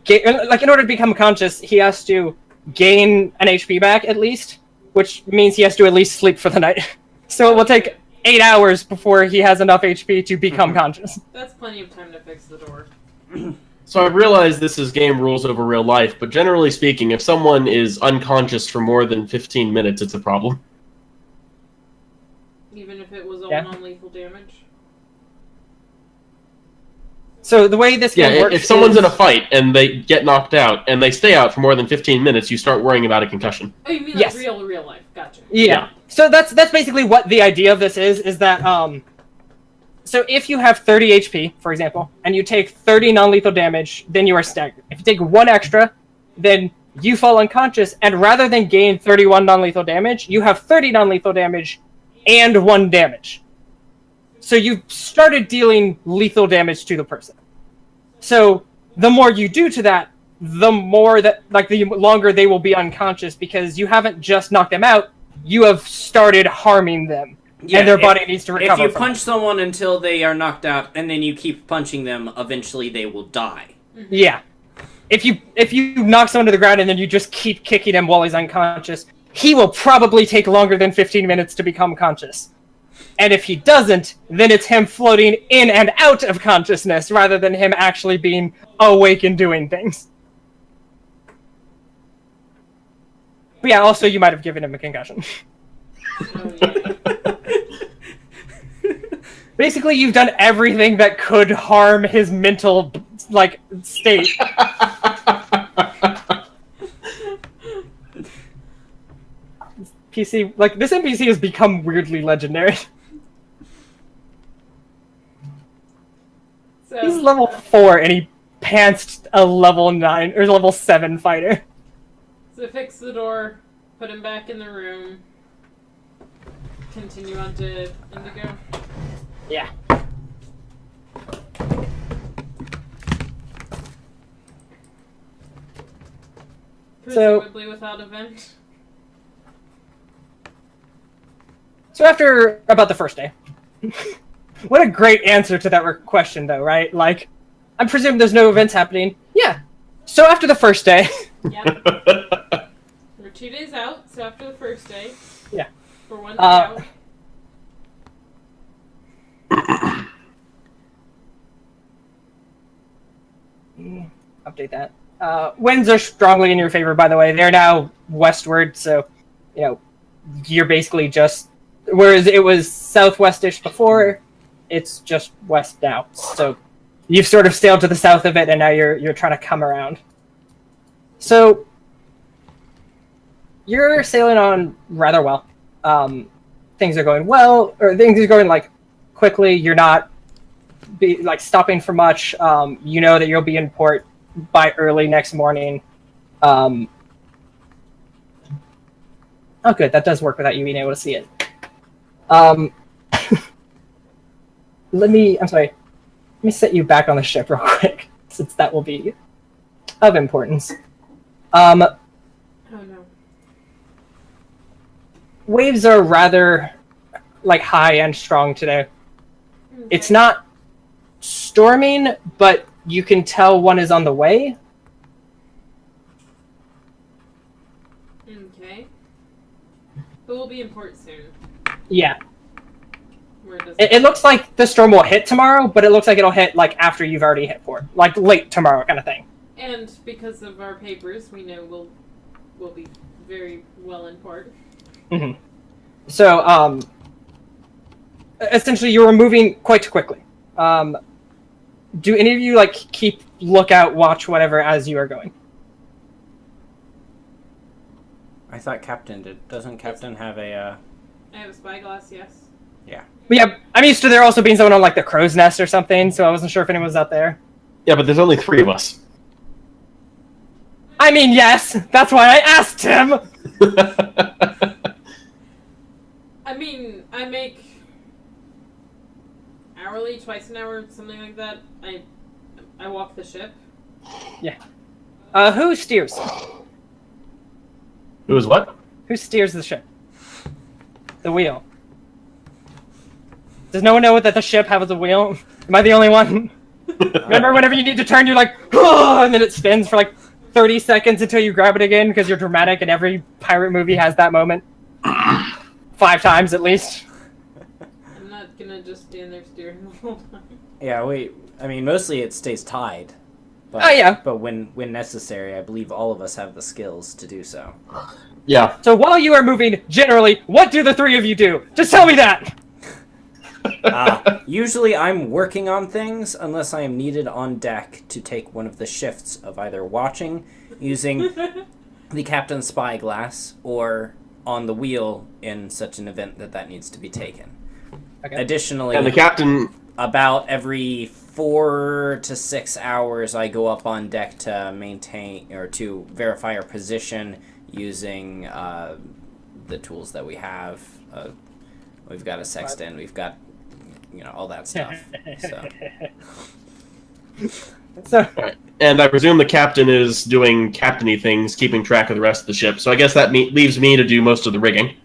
in order to become conscious, he has to gain an HP back, at least, which means he has to at least sleep for the night. So it will take 8 hours before he has enough HP to become conscious. That's plenty of time to fix the door. So I realize this is game rules over real life, but generally speaking, if someone is unconscious for more than 15 minutes, it's a problem. Even if it was all Yeah. non-lethal damage? So the way this game works if someone's is, in a fight and they get knocked out and they stay out for more than 15 minutes, you start worrying about a concussion. Oh, you mean like Yes. real life. Gotcha. Yeah. So that's basically what the idea of this is that, so if you have 30 HP, for example, and you take 30 non-lethal damage, then you are staggered. If you take 1 extra, then you fall unconscious, and rather than gain 31 non-lethal damage, you have 30 non-lethal damage and 1 damage. So you've started dealing lethal damage to the person. So the more you do to that, the more that, like, the longer they will be unconscious, because you haven't just knocked them out, you have started harming them. Yeah, and their body needs to recover. If you from punch someone until they are knocked out, and then you keep punching them, eventually they will die. it. Yeah. If you knock someone to the ground and then you just keep kicking him while he's unconscious, he will probably take longer than 15 minutes to become conscious. And if he doesn't, then it's him floating in and out of consciousness rather than him actually being awake and doing things. But yeah, also you might have given him a concussion. Oh, yeah. Basically, you've done everything that could harm his mental, like, state. PC, like, this NPC has become weirdly legendary. So, He's level 4 and he pantsed a level 9 or level 7 fighter. so fix the door, put him back in the room, continue on to Indigo. Yeah. Presumably without a vent. So after about the first day. What a great answer to that question, though, right? Like, I'm presuming there's no events happening. Yeah. So after the first day. Yeah. We're 2 days out, so after the first day. Yeah. We're 1 day out. Update that. Winds are strongly in your favor, by the way. They're now westward, so, you know, you're basically just... Whereas it was southwestish before, it's just west now. So you've sort of sailed to the south of it, and now you're trying to come around. So you're sailing on rather well. Things are going well, or things are going, like, quickly. You're not stopping for much. You know that you'll be in port by early next morning. Oh, good. That does work without you being able to see it. I'm sorry. Let me set you back on the ship real quick, since that will be of importance. Oh no. Waves are rather, like, high and strong today. Okay. It's not storming, but you can tell one is on the way. Okay. But we'll be in port soon. Yeah. Where does It looks like the storm will hit tomorrow, but it looks like it'll hit, like, after you've already hit port. Like, late tomorrow kind of thing. And because of our papers, we know we'll be very well in port. Mm-hmm. So, essentially, you were moving quite quickly. Do any of you, like, keep lookout, watch, whatever, as you are going? I thought Captain did. Doesn't Captain have a, I have a spyglass, yes. Yeah. But yeah, I'm used to there also being someone on, like, the crow's nest or something, so I wasn't sure if anyone was out there. Yeah, but there's only 3 of us. I mean, yes! That's why I asked him! I mean, I make hourly, twice an hour, something like that. I walk the ship. Yeah. Who steers? Who is what? Who steers the ship? The wheel. Does no one know that the ship has a wheel? Am I the only one? Remember, whenever you need to turn, you're like, oh, and then it spins for like 30 seconds until you grab it again because you're dramatic, and every pirate movie has that moment. 5 times at least. I'm not gonna just stand there steering the whole time. Yeah, wait. I mean, mostly it stays tied. But, Oh, yeah. But when necessary, I believe all of us have the skills to do so. Yeah. So while you are moving, generally, what do the 3 of you do? Just tell me that! Usually I'm working on things unless I am needed on deck to take one of the shifts of either watching, using the captain's spyglass, or on the wheel in such an event that needs to be taken. Okay. Additionally, And the captain... about every 4 to 6 hours I go up on deck to maintain or to verify our position using the tools that we have. We've got a sextant, we've got all that stuff. So, And I presume the captain is doing captainy things, keeping track of the rest of the ship. So I guess that leaves me to do most of the rigging.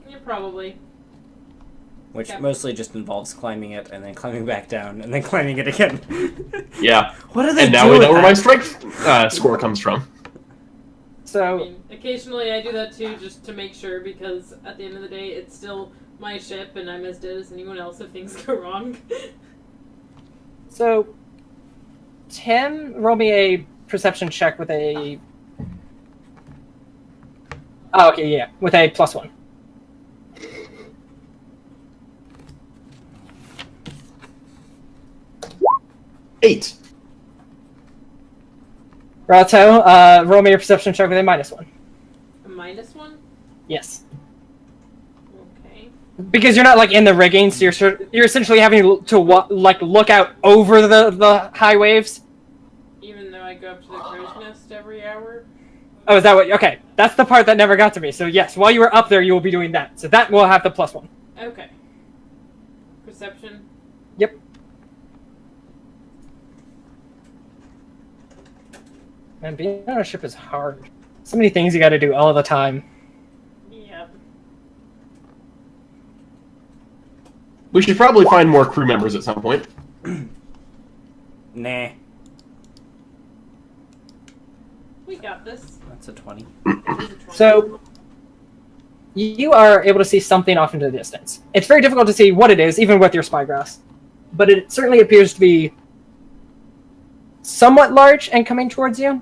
Yeah, probably. Which Yeah. mostly just involves climbing it and then climbing back down and then climbing it again. Yeah. What do they And do now we with know where that? my strength score comes from. I so mean, occasionally I do that too, just to make sure, because at the end of the day, it's still my ship and I'm as dead as anyone else if things go wrong. So, Tim, roll me a perception check with a... Oh, okay, yeah, with a +1. Eight. Rato, roll me a perception check with a -1. A -1? Yes. Okay. Because you're not like in the rigging, so you're essentially having to like look out over the high waves. Even though I go up to the crow's nest every hour? Oh, is that what? Okay, that's the part that never got to me. So yes, while you were up there, you will be doing that. So that will have the +1. Okay. Perception? Yep. Man, being on a ship is hard. So many things you got to do all the time. Yep. We should probably find more crew members at some point. Nah. We got this. That's a 20. So you are able to see something off into the distance. It's very difficult to see what it is, even with your spyglass. But it certainly appears to be somewhat large and coming towards you.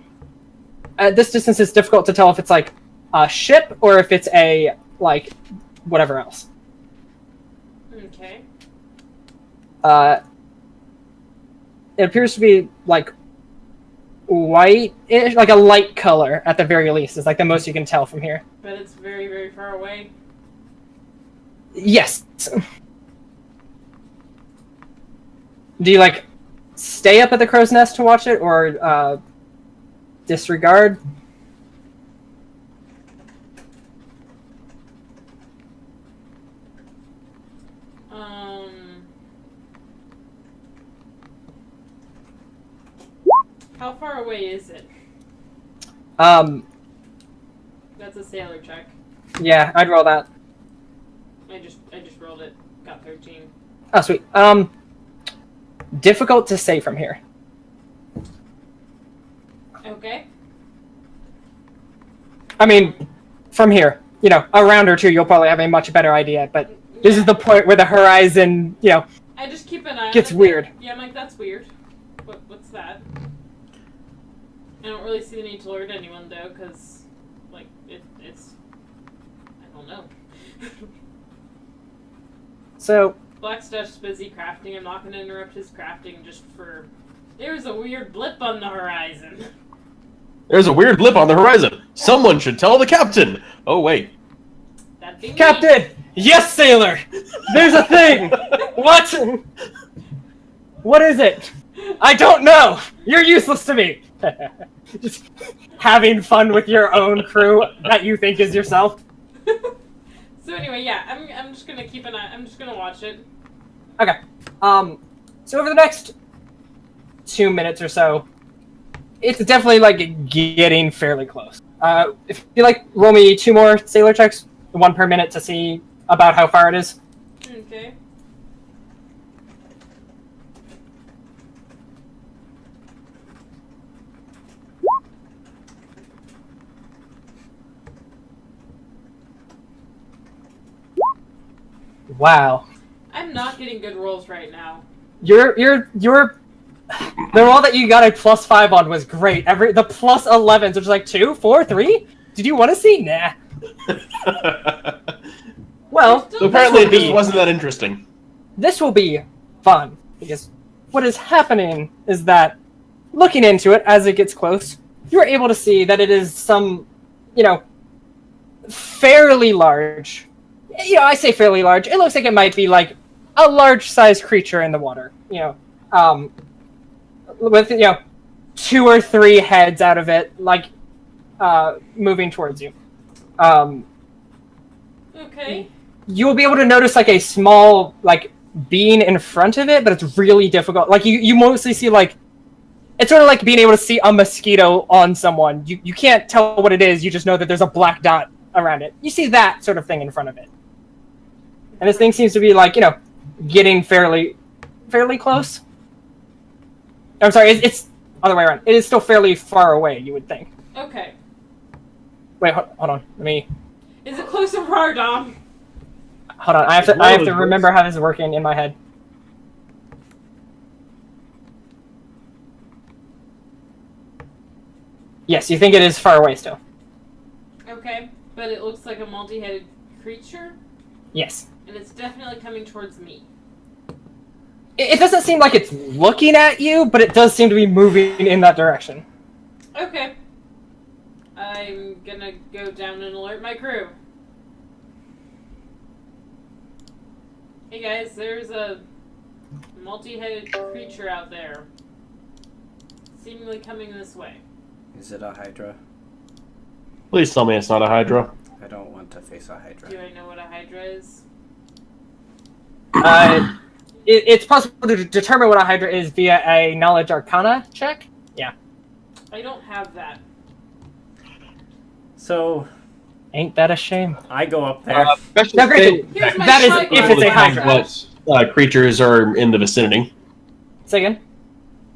At this distance, it's difficult to tell if it's like a ship or if it's a, like, whatever else. Okay. It appears to be like white-ish, like a light color at the very least. Is like the most you can tell from here. But it's very, very far away. Yes. Do you like stay up at the crow's nest to watch it, or disregard? How far away is it? That's a sailor check. Yeah, I'd roll that. I just rolled it. Got 13. Oh, sweet. Difficult to say from here. Okay. I mean, from here, you know, a round or two, you'll probably have a much better idea. But this is the point where the horizon, you know, I just keep an eye on gets it. weird. Yeah, I'm like, that's weird. What's that? I don't really see the need to alert anyone, though, because, like, it's... I don't know. So... Blackstuff's busy crafting. I'm not going to interrupt his crafting just for... There's a weird blip on the horizon. There's a weird blip on the horizon. Someone should tell the captain. Oh, wait. That'd be me. Captain! Yes, sailor! There's a thing! What? What is it? I don't know! You're useless to me! Just having fun with your own crew that you think is yourself. So anyway, yeah, I'm just gonna keep an eye. I'm just gonna watch it. Okay. So over the next 2 minutes or so, it's definitely like getting fairly close. If you like, roll me 2 more sailor checks, 1 per minute, to see about how far it is. Okay. Wow. I'm not getting good rolls right now. You're the roll that you got a +5 on was great. The +11s are just like 2, 4, 3. Did you want to see? Nah. Well, So apparently it just wasn't that interesting. this will be fun because what is happening is that looking into it as it gets close, you're able to see that it is some, you know, fairly large. You know, I say fairly large. It looks like it might be like a large-sized creature in the water. You know, with 2 or 3 heads out of it, like moving towards you. Okay. You'll be able to notice like a small like being in front of it, but it's really difficult. Like you mostly see like it's sort of like being able to see a mosquito on someone. You can't tell what it is. You just know that there's a black dot around it. You see that sort of thing in front of it. And this thing seems to be like, you know, getting fairly close. I'm sorry, it's other way around. It is still fairly far away, you would think. Okay. Wait, hold on. Let me... Is it closer for our Dom? Hold on, I have to remember how this is working in my head. Yes, you think it is far away still. Okay, but it looks like a multi-headed creature, Yes. and it's definitely coming towards me. It doesn't seem like it's looking at you, but it does seem to be moving in that direction. Okay. I'm gonna go down and alert my crew. Hey guys, there's a multi-headed creature out there. Seemingly coming this way. Is it a Hydra? Please tell me it's not a Hydra. I don't want to face a Hydra. Do I know what a Hydra is? It's possible to determine what a Hydra is via a Knowledge Arcana check. Yeah. I don't have that. So, Ain't that a shame? I go up there. No, great. Here's my That is spyglass. if it's a Hydra. What creatures are in the vicinity? Say again?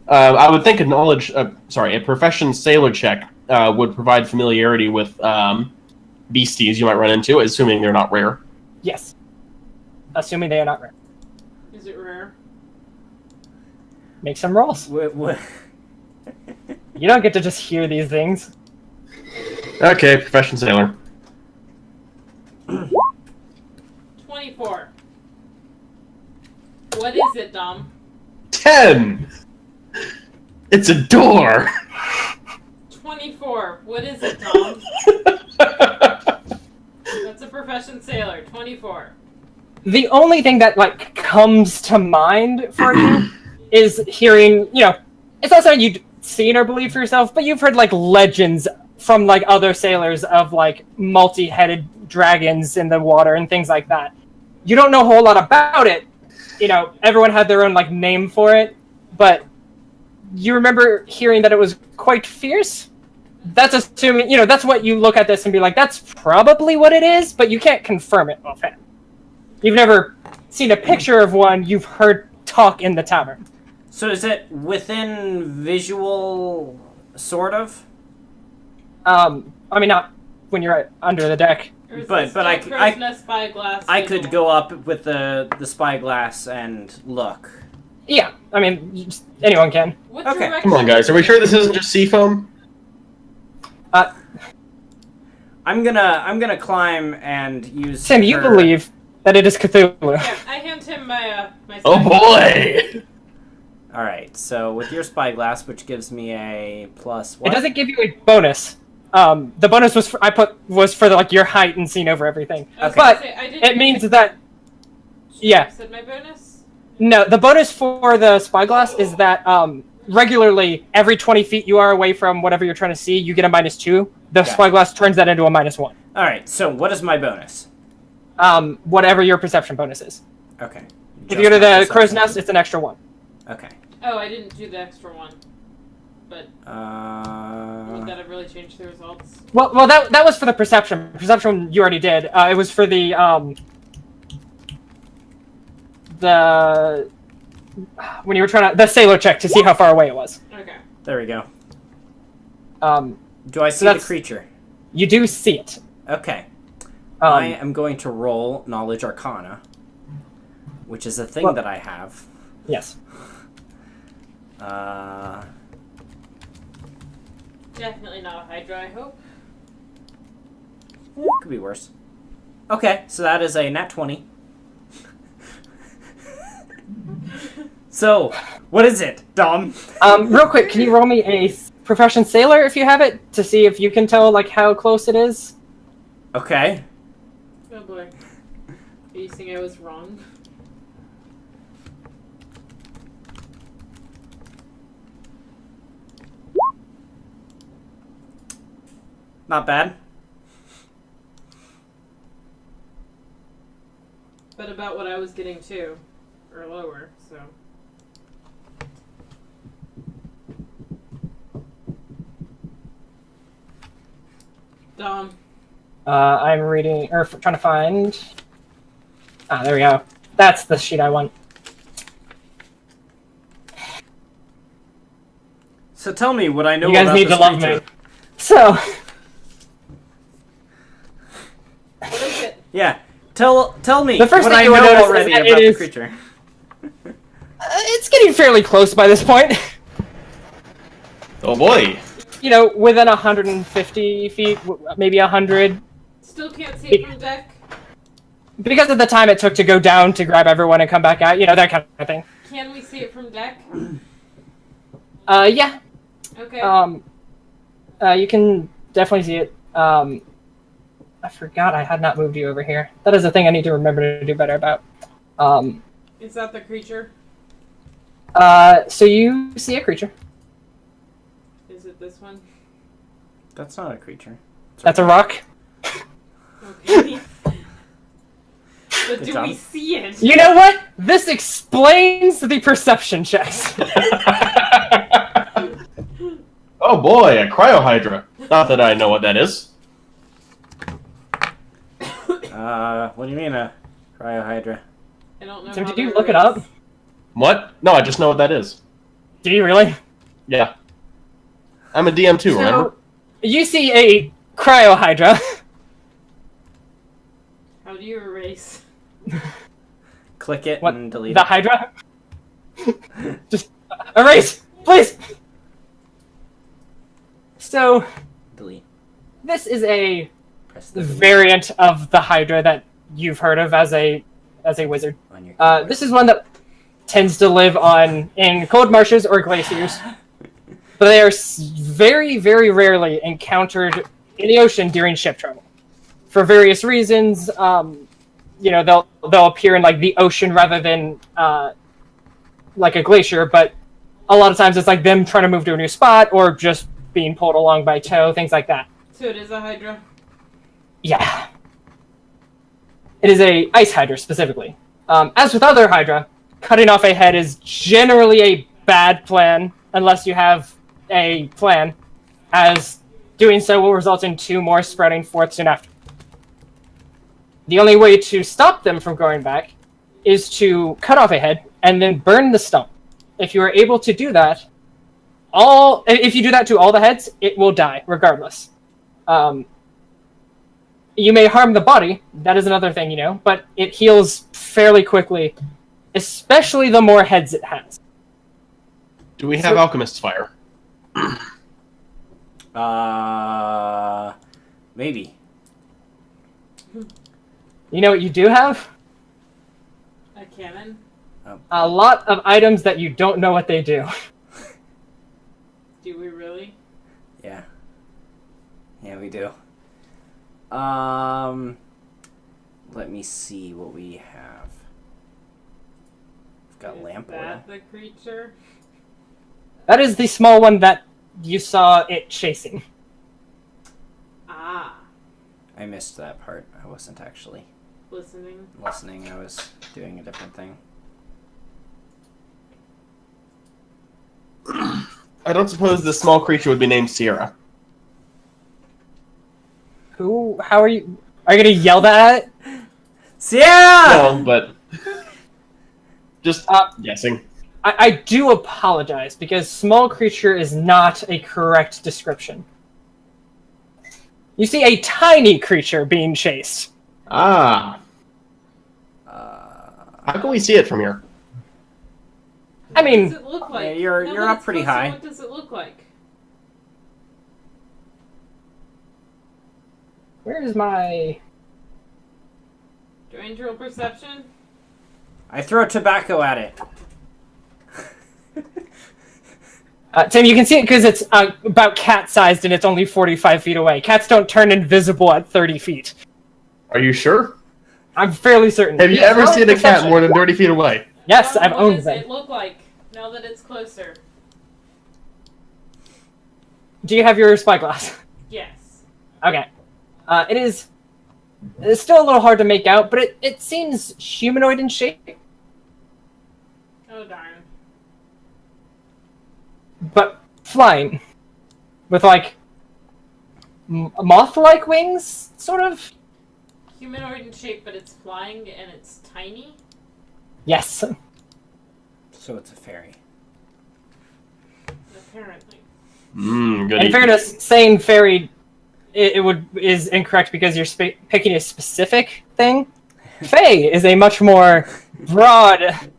I would think a profession sailor check would provide familiarity with beasties you might run into, assuming they're not rare. Yes. Assuming they are not rare. Is it rare? Make some rolls. What? You don't get to just hear these things. Okay, profession sailor. 24. What is it, Dom? 10! It's a door! 24. What is it, Dom? That's a profession sailor. 24. The only thing that comes to mind for you is hearing, it's not something you'd seen or believe for yourself, but you've heard legends from other sailors of multi-headed dragons in the water and things like that. You don't know a whole lot about it. Everyone had their own name for it, but you remember hearing that it was quite fierce. That's assuming, that's what you look at this and be like, that's probably what it is, but you can't confirm it offhand. You've never seen a picture of one, you've heard talk in the tavern. So is it within visual, sort of? Not when you're under the deck. But I could go up with the spyglass and look. Yeah, anyone can. What Okay. direction? Come on, guys. Are we sure this isn't just seafoam? I'm gonna climb and use. Tim, you believe that it is Cthulhu. Yeah, I hand him my Oh boy! All right. So with your spyglass, which gives me a plus what? It doesn't give you a bonus. The bonus was for your height and seeing over everything. Okay. But I didn't it means that You said my bonus? no, the bonus for the spyglass is that regularly every 20 feet you are away from whatever you're trying to see, you get a -2. The Gotcha. spyglass turns that into a -1. All right. So what is my bonus? Whatever your perception bonus is. Okay. If you go to the crow's nest, it's an extra 1. Okay. Oh, I didn't do the extra one. But would that have really changed the results? Well, that was for the perception. Perception you already did. It was for the when you were trying to the sailor check to see how far away it was. Okay. There we go. Do I So see the that's- creature? You do see it. Okay. I Um, am going to roll Knowledge Arcana, which is a thing Well- that I have. yes. Definitely not a Hydra, I hope. Could be worse. Okay, so that is a nat 20. So, what is it, Dom? Real quick, can you roll me a profession sailor if you have it to see if you can tell how close it is? Okay. Oh boy. Are you saying I was wrong? Not bad. But about what I was getting too. Or lower, so. Dom. I'm reading or trying to find. There we go. That's the sheet I want. So tell me what I know You guys about need this to love creature. me. So, What is it? Yeah. Tell me The first what thing I you would know notice is already that about it the is- creature. It's getting fairly close by this point. Oh boy. You know, within 150 feet, maybe 100. Still can't see it from deck. Because of the time it took to go down to grab everyone and come back out, you know, that kind of thing. Can we see it from deck? Yeah. Okay. You can definitely see it. I forgot I had not moved you over here. That is a thing I need to remember to do better about. Is that the creature? So you see a creature. Is it this one? That's not a creature. That's a rock. Okay. But Good do job. we see it? You know what? This explains the perception checks. Oh boy, a cryohydra. Not that I know what that is. What do you mean a cryohydra? I don't know. Tim, how did you to look it erase. up? What? No, I just know what that is. Do you really? Yeah. I'm a DM too, remember? So, you see a cryohydra. How do you erase? Click it What? and delete The it. hydra? Just erase, please. So, Delete. this is a Press the delete variant of the hydra that you've heard of as a wizard. on your This is one that tends to live in cold marshes or glaciers, but they are very, very rarely encountered in the ocean during ship travel. For various reasons, you know, they'll appear in like the ocean rather than like a glacier, but a lot of times it's like them trying to move to a new spot or just being pulled along by tow, things like that. So it is a Hydra. Yeah. It is a ice hydra specifically. As with other hydra, cutting off a head is generally a bad plan unless you have a plan, as doing so will result in two more spreading forth soon after. The only way to stop them from going back is to cut off a head and then burn the stump. If you are able to do that, if you do that to all the heads, it will die regardless. You may harm the body, that is another thing, you know, but it heals fairly quickly, especially the more heads it has. Do we have Alchemist's Fire? Maybe. You know what you do have? A cannon. A lot of items that you don't know what they do. Do we really? Yeah. Yeah, we do. Let me see what we have. We've got Is lamp oil. that the creature? That is the small one that you saw it chasing. Ah, I missed that part. I wasn't actually listening. listening. I was doing a different thing. I don't suppose this small creature would be named Sierra. How are you? Are you gonna yell that? Sierra! No, but just guessing. I do apologize, because small creature is not a correct description. You see a tiny creature being chased. Ah. How can we see it from here? I What mean, does it look like? Yeah, you're Now up that it's pretty closer, high. What does it look like? where is my... Do I roll perception? I throw tobacco at it. Tim, you can see it because it's about cat-sized and it's only 45 feet away. Cats don't turn invisible at 30 feet. Are you sure? I'm fairly certain. Have you Yes, ever roll seen a cat perception. more than 30 feet away? Yes, I've What owned does them. it look like now that it's closer? Do you have your spyglass? Yes. Okay. It's still a little hard to make out, but it seems humanoid in shape, Oh darn. but flying. With, like, moth-like wings, sort of? Humanoid in shape, but it's flying and it's tiny. Yes. So it's a fairy. Apparently. Good. In fairness, saying fairy is incorrect because you're picking a specific thing. Fey is a much more broad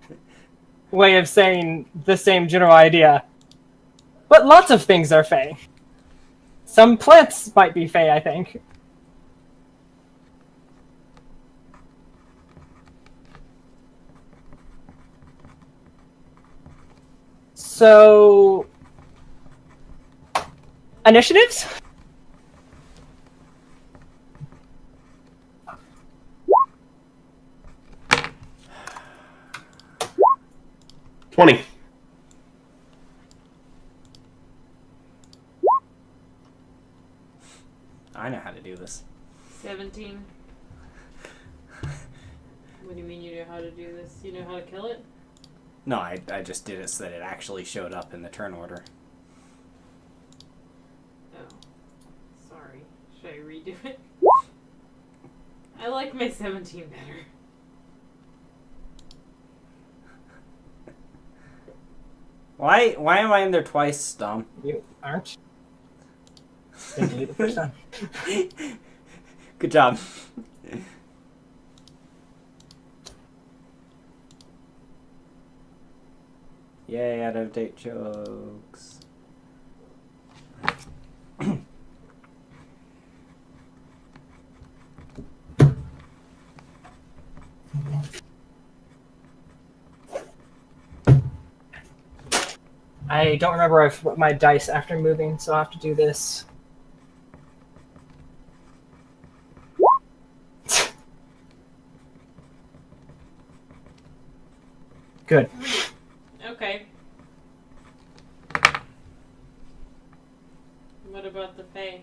way of saying the same general idea. But lots of things are Fey. Some plants might be Fey, I think. So... initiatives? $20. I know how to do this. 17. What do you mean you know how to do this? You know how to kill it? No, I just did it so that it actually showed up in the turn order. Oh. Sorry. Should I redo it? I like my 17 better. Why am I in there twice, Dom? You aren't. Didn't do it the first time. Good job. Yay, out of date jokes. I don't remember I've put my dice after moving, so I'll have to do this. Good. Okay. What about the Fae?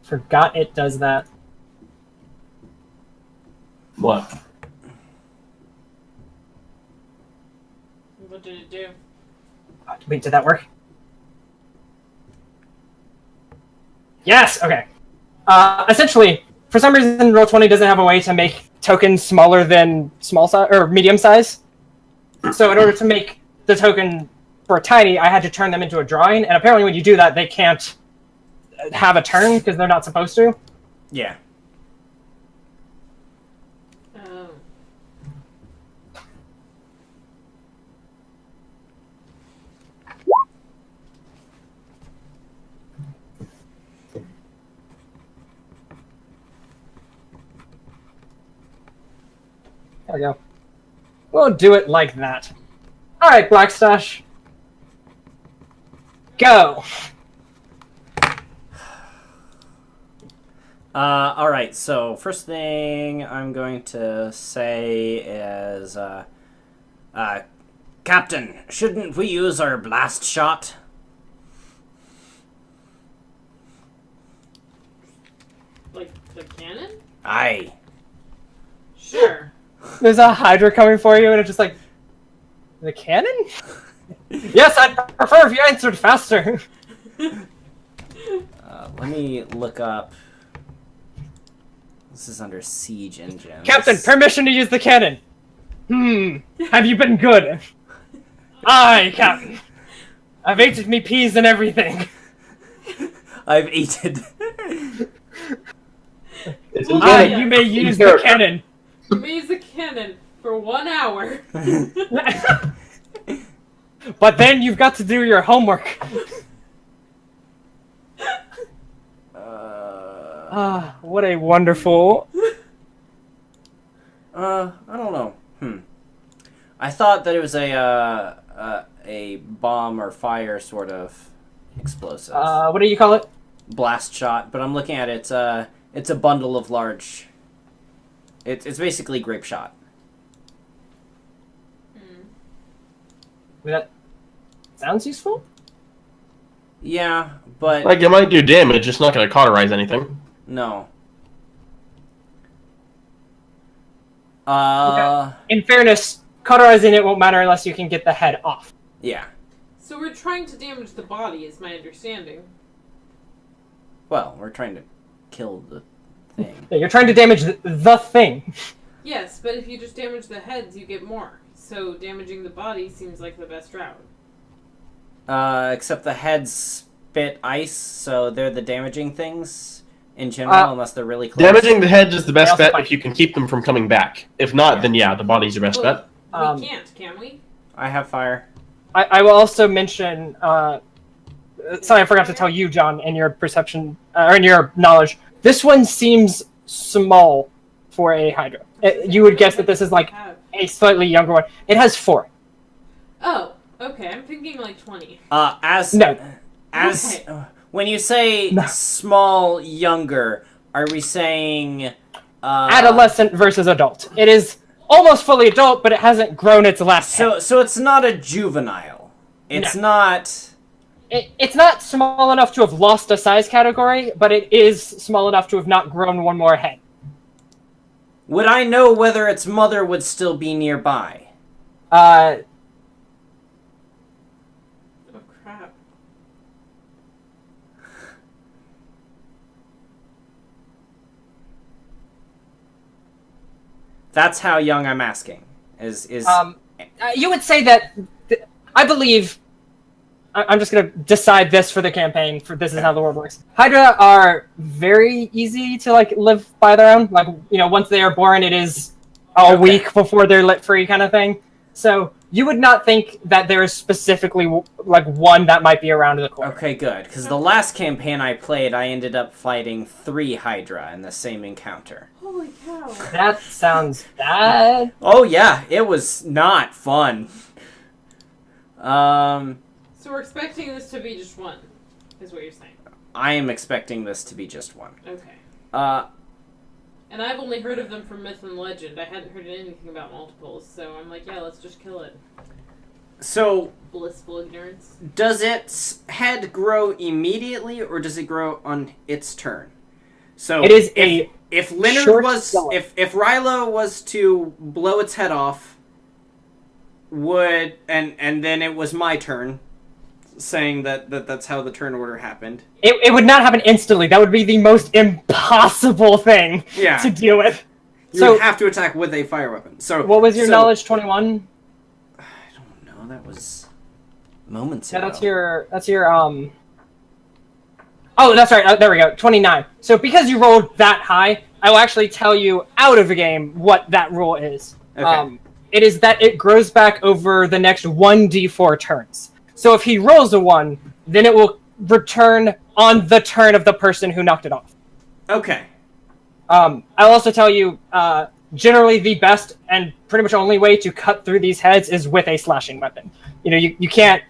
Forgot it does that. What? What did it do? Wait, did that work? Yes! Okay. Essentially, for some reason, Roll20 doesn't have a way to make tokens smaller than small size or medium size. So in order to make the token for tiny, I had to turn them into a drawing, and apparently when you do that, they can't have a turn because they're not supposed to. Yeah. Oh. There we go. We'll do it like that. Alright, Blackstash. Go! Alright, so first thing I'm going to say is, Captain, shouldn't we use our blast shot? Like the cannon? Aye. Sure. There's a Hydra coming for you, and it's just like... The cannon? Yes, I'd prefer if you answered faster. Let me look up... This is under Siege Engines. Captain, permission to use the cannon. Have you been good? Aye, Captain. I've eaten me peas and everything. I've eaten. Aye, you may use the cannon. You may use the cannon for 1 hour. But then you've got to do your homework. What a wonderful... I don't know. I thought that it was a bomb or fire sort of explosive. what do you call it? Blast shot, but I'm looking at it. It's a bundle of large... It's basically grape shot. That sounds useful? Yeah, but... Like, it might do damage, it's not going to cauterize anything. No. Okay. In fairness, cauterizing it won't matter unless you can get the head off. Yeah. So we're trying to damage the body, is my understanding. Well, we're trying to kill the thing. Yeah, you're trying to damage the thing. Yes, but if you just damage the heads, you get more. So damaging the body seems like the best route. Except the heads spit ice, so they're the damaging things in general, unless they're really close. Damaging the heads is the best also bet fight. if you can keep them from coming back. If not, then yeah, the body's your best bet. We can't, can we? I have fire. I will also mention. Sorry, I forgot to tell you, John, in your perception or in your knowledge. This one seems small for a Hydra. You would guess that this is like a slightly younger one. It has 4. Oh, okay. I'm thinking like 20. When you say small, younger, are we saying adolescent versus adult? It is almost fully adult, but it hasn't grown its last. So it's not a juvenile. It's not. It's not small enough to have lost a size category, but it is small enough to have not grown one more head. Would I know whether its mother would still be nearby? Oh, crap. That's how young I'm asking. You would say that. I believe. I'm just gonna decide this for the campaign. This is how the world works. Hydra are very easy to like live by their own. Like once they are born, it is a week before they're lit free, kind of thing. So you would not think that there is specifically like one that might be around the corner. Okay, good. Because the last campaign I played, I ended up fighting 3 Hydra in the same encounter. Holy cow. That sounds bad. Oh yeah, it was not fun. So we're expecting this to be just 1, is what you're saying. I am expecting this to be just 1. Okay. And I've only heard of them from myth and legend. I hadn't heard anything about multiples, so I'm like, yeah, let's just kill it. So, Blissful ignorance. does its head grow immediately, or does it grow on its turn? So it is if Leonard if Rilo was to blow its head off, and then it was my turn, saying that's how the turn order happened. It would not happen instantly. That would be the most impossible thing to deal with. You would have to attack with a fire weapon. So what was your knowledge? 21? I don't know. That was moments ago. That's your Oh, that's right. There we go. 29. So because you rolled that high, I will actually tell you out of the game what that rule is. Okay. It is that it grows back over the next 1d4 turns. So if he rolls a 1, then it will return on the turn of the person who knocked it off. Okay. I'll also tell you, generally the best and pretty much only way to cut through these heads is with a slashing weapon. You can't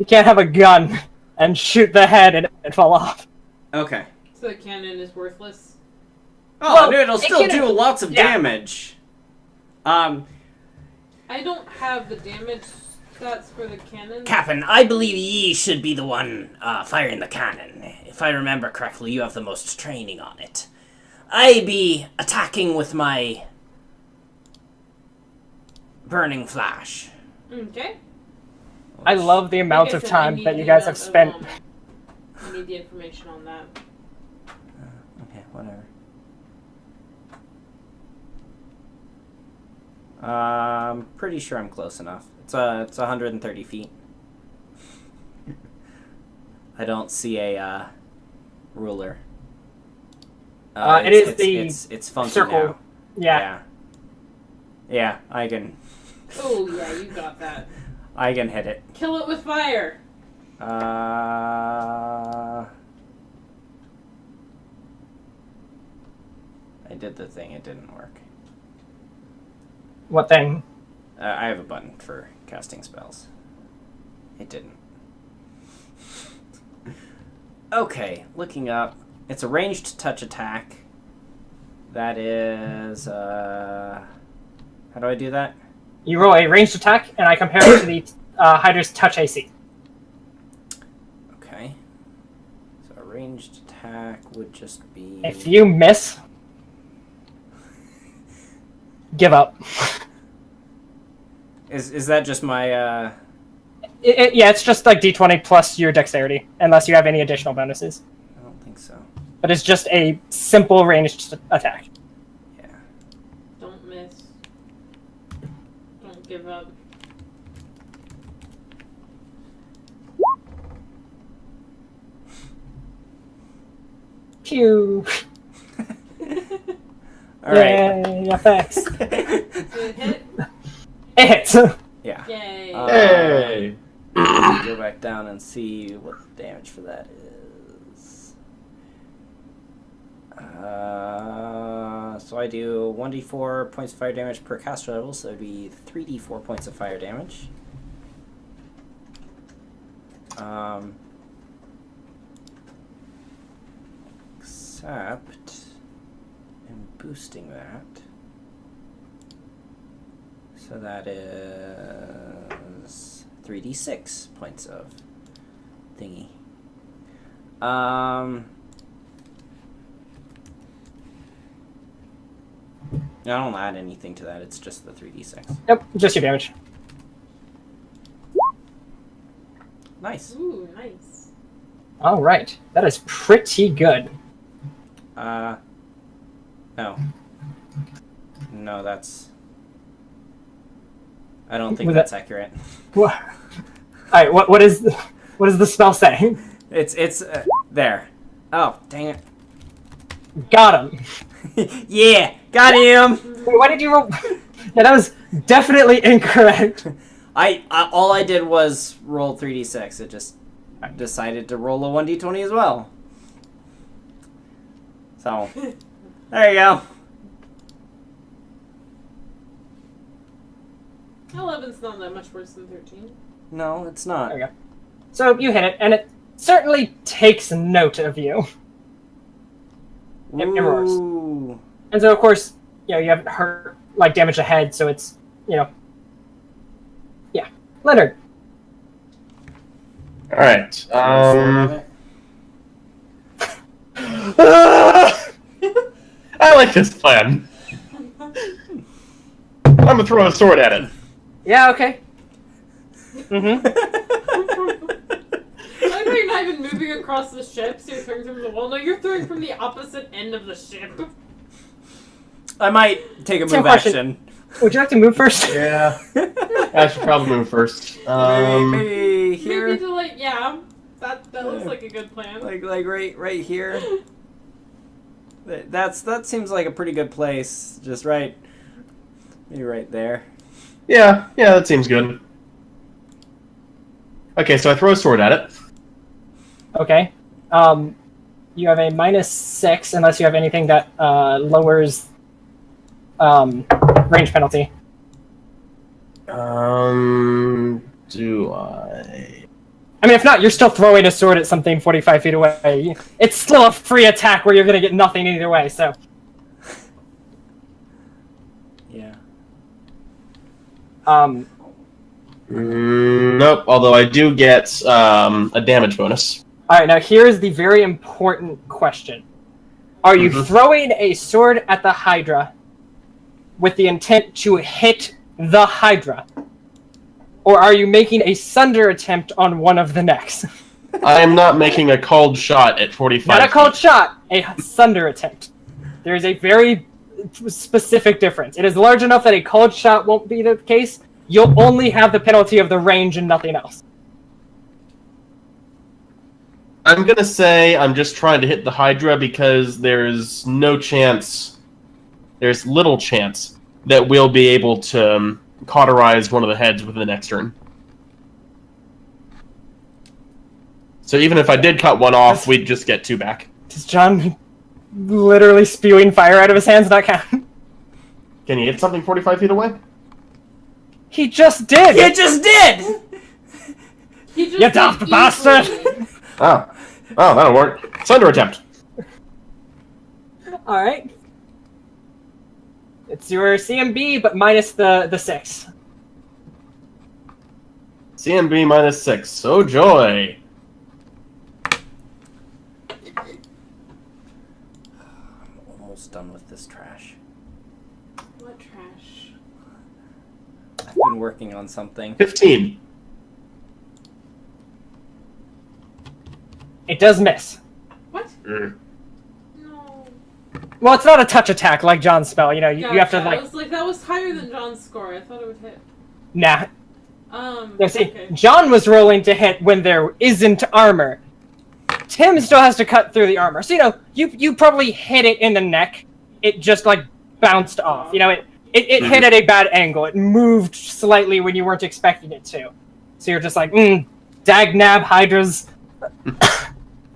have a gun and shoot the head and it fall off. Okay. So the cannon is worthless? Oh, Well, no, it'll still do lots of damage. I don't have the damage stats for the cannon. Captain, I believe ye should be the one firing the cannon. If I remember correctly, you have the most training on it. I be attacking with my burning flash. Okay. I love the amount of time that you guys have spent. I need the information on that. Okay, whatever. I'm pretty sure I'm close enough. It's 130 feet. I don't see a ruler. It's funky circle. now. Yeah. Yeah, I can. Oh yeah, you got that. I can hit it. Kill it with fire. I did the thing. It didn't work. What thing? I have a button for casting spells. It didn't. Okay, looking up. It's a ranged touch attack. That is, how do I do that? You roll a ranged attack, and I compare it to the Hydra's touch AC. Okay. So a ranged attack would just be... If you miss, give up. Is that just my, yeah, it's just like D20 plus your dexterity, unless you have any additional bonuses. I don't think so. But it's just a simple ranged attack. Yeah. Don't miss. Don't give up. Pew. All right. Yay, effects. Did it hit? It hits. Yeah. Yay. Hey! Go back down and see what the damage for that is. So I do 1d4 points of fire damage per caster level, so it'd be 3d4 points of fire damage. Except I'm boosting that. So that is 3d6 points of thingy. I don't add anything to that, it's just the 3d6. Yep, just your damage. Nice. Ooh, nice. All right, that is pretty good. No. No, that's... I don't think Was that's that- accurate. All right, what does the spell say? It's there. Oh, dang it. Got him. Yeah, got him! Wait, why did you roll? Yeah, that was definitely incorrect. I all I did was roll 3d6. It just decided to roll a 1d20 as well. So, there you go. 11's not that much worse than 13. No, it's not. There you go. So you hit it, and it certainly takes note of you. It roars. Ooh. And so, of course, you haven't hurt, like, damaged the head, so it's, yeah. Leonard. Alright, I like this plan. I'm gonna throw a sword at it. Yeah, okay. Mm-hmm. I like how you're not even moving across the ship, so you're throwing from the wall. No, you're throwing from the opposite end of the ship. I might take a Same move question. action. Would you like to move first? Yeah. I should probably move first. Maybe here. Maybe to yeah. That looks like a good plan. Like right here. That seems like a pretty good place. Just maybe right there. Yeah, that seems good. Okay, so I throw a sword at it. Okay. You have a -6 unless you have anything that lowers range penalty. Do I? I mean, if not, you're still throwing a sword at something 45 feet away. It's still a free attack where you're going to get nothing either way, so... Yeah. Nope, although I do get a damage bonus. Alright, now here's the very important question. Are you throwing a sword at the Hydra with the intent to hit the Hydra? Or are you making a sunder attempt on one of the necks? I am not making a called shot at 45 Not a called feet. shot, a sunder attempt. There is a very specific difference. It is large enough that a called shot won't be the case. You'll only have the penalty of the range and nothing else. I'm gonna say I'm just trying to hit the Hydra because there's little chance that we'll be able to cauterize one of the heads within the next turn. So even if I did cut one off, we'd just get two back. Does John literally spewing fire out of his hands not count? Can you hit something 45 feet away? He just did! You just did! He just You daft did bastard! easily. Oh, that'll work. Sunder attempt. Alright. It's your CMB, but minus the 6. CMB -6. Oh joy. I'm almost done with this trash. What trash? I've been working on something. 15. It does miss. What? Mm. No. Well, it's not a touch attack like John's spell. You know, you have to Gotcha. like. I was like, that was higher than John's score. I thought it would hit. Nah. No, see, Okay. John was rolling to hit when there isn't armor. Tim still has to cut through the armor. So, you know, you probably hit it in the neck. It just, like, bounced off. You know, it hit at a bad angle. It moved slightly when you weren't expecting it to. So you're just like, dag-nab hydras.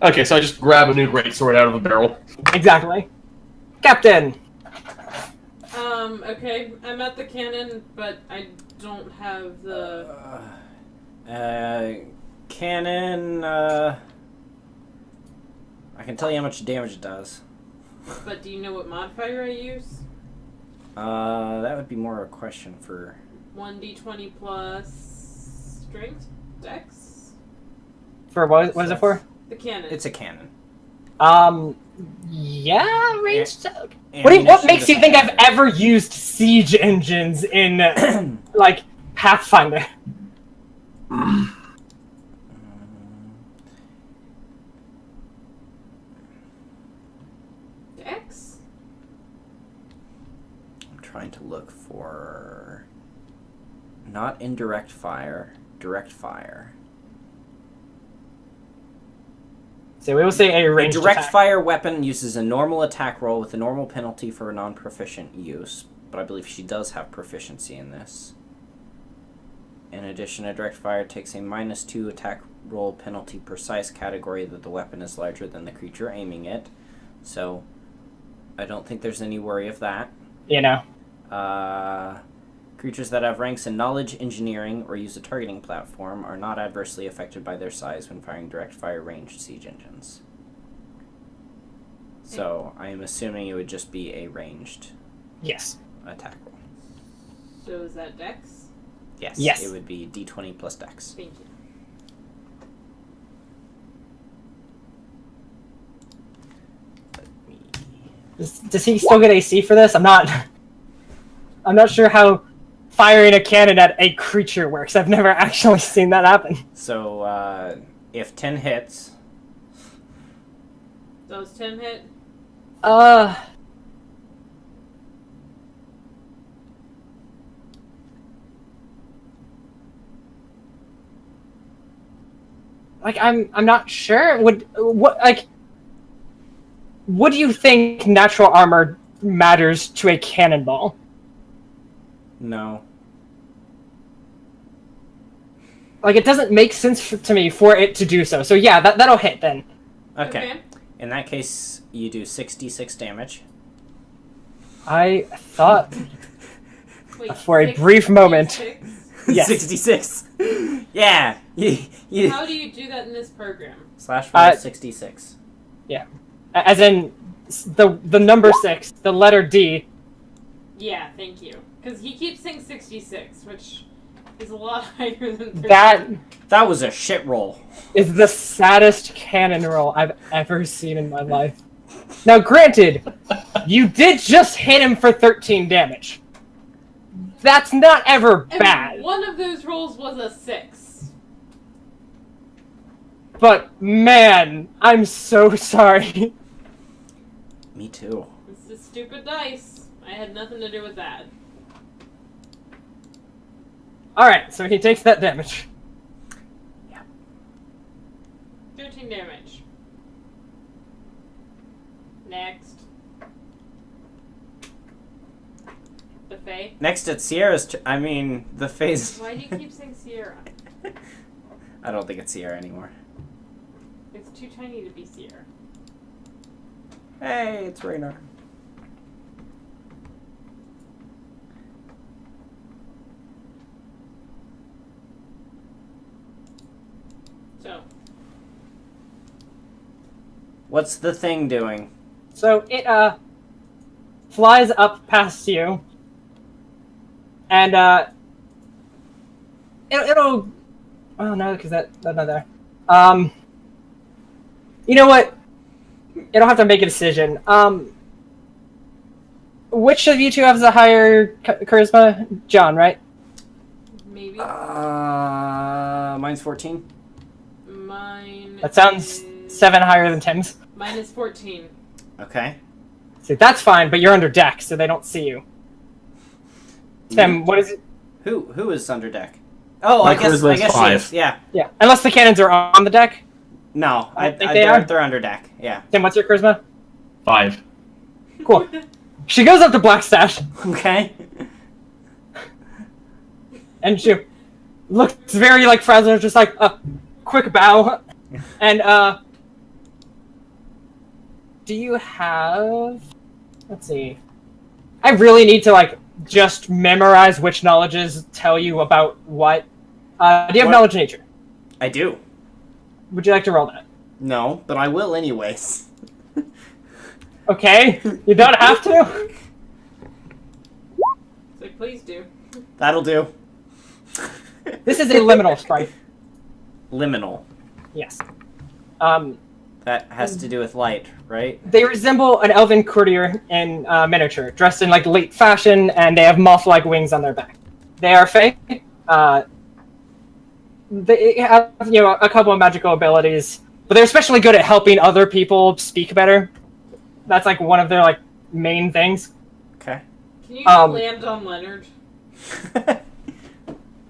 Okay, so I just grab a new greatsword out of the barrel. Exactly. Captain! Okay. I'm at the cannon, but I don't have the... Cannon, I can tell you how much damage it does. But do you know what modifier I use? That would be more a question for... 1d20 plus... strength? Dex? For what is it for? The cannon. It's a cannon. Yeah, ranged. What makes you think I've ever used siege engines in, like, Pathfinder? Dex? I'm trying to look for... Not indirect fire, direct fire. So we will say a A ranged direct attack. fire weapon uses a normal attack roll with a normal penalty for non-proficient use, but I believe she does have proficiency in this. In addition, a direct fire takes a -2 attack roll penalty per size category that the weapon is larger than the creature aiming it. So, I don't think there's any worry of that. You know. Creatures that have ranks in knowledge, engineering, or use a targeting platform are not adversely affected by their size when firing direct fire ranged siege engines. So, I am assuming it would just be a ranged Yes. attack roll. So is that Dex? Yes, Yes. it would be d20 plus dex. Thank you. Does he still get AC for this? I'm not sure how firing a cannon at a creature works. I've never actually seen that happen. So, if 10 hits, Does 10 hit? Like I'm not sure. What do you think natural armor matters to a cannonball? no. Like it doesn't make sense to me for it to do so. So yeah, that'll hit then. Okay. In that case, you do 66 damage. I thought Wait, for a brief moment. 66? Yes. 66! Yeah! You How do you do that in this program? slash roll 66. As in the number 6, the letter D. Yeah, thank you. Because he keeps saying 66, which is a lot higher than 30. That was a shit roll. Is the saddest cannon roll I've ever seen in my life. Now, granted, you did just hit him for 13 damage. That's not ever And bad. one of those rolls was a 6. But, man, I'm so sorry. Me too. This is stupid dice. I had nothing to do with that. Alright, so he takes that damage. 13 damage. Next. The Fae. Next at Sierra's the phase. Why do you keep saying Sierra? I don't think it's Sierra anymore. It's too tiny to be Sierra. Hey, it's Raynor. So, What's the thing doing? So it flies up past you, and it'll. Oh no, because that's not there. You know what? You don't have to make a decision. Which of you two has the higher charisma? John, right? maybe. Mine's 14. Mine. That sounds is... 7 higher than Tim's. Mine is 14. Okay. See, that's fine, but you're under deck, so they don't see you. Tim, what is it? Who is under deck? Oh, My I guess charisma is she 5. is. Yeah. Yeah, unless the cannons are on the deck. No, I think they are. they're under deck. Yeah. Tim, what's your charisma? 5. Cool. She goes up to Blackstash, Okay. and she looks very, like, frazzled, just like, a quick bow. And, do you have... Let's see. I really need to, like, just memorize which knowledges tell you about what. Do you have knowledge nature? I do. Would you like to roll that? No, but I will anyways. Okay, you don't have to. So please do. That'll do. This is a liminal sprite. Liminal. Yes. That has to do with light, right? They resemble an elven courtier in miniature, dressed in like late fashion, and they have moth-like wings on their back. They are fey. They have, a couple of magical abilities, but they're especially good at helping other people speak better. That's like one of their like main things. Okay. Can you land on Leonard?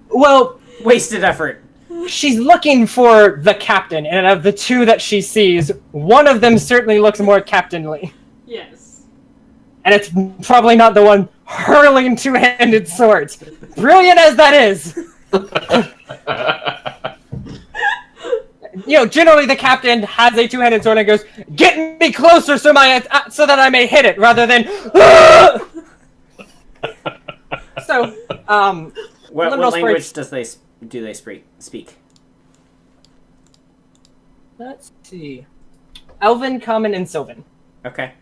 Well, Wasted effort. she's looking for the captain, and of the two that she sees, one of them certainly looks more captainly. Yes. And it's probably not the one hurling two-handed swords. Brilliant as that is! Generally the captain has a two-handed sword and goes, "Get me closer so that I may hit it," rather than, "Ah!" So, What liminal language sprites- do they speak? Let's see. Elven, Common, and Sylvan. Okay.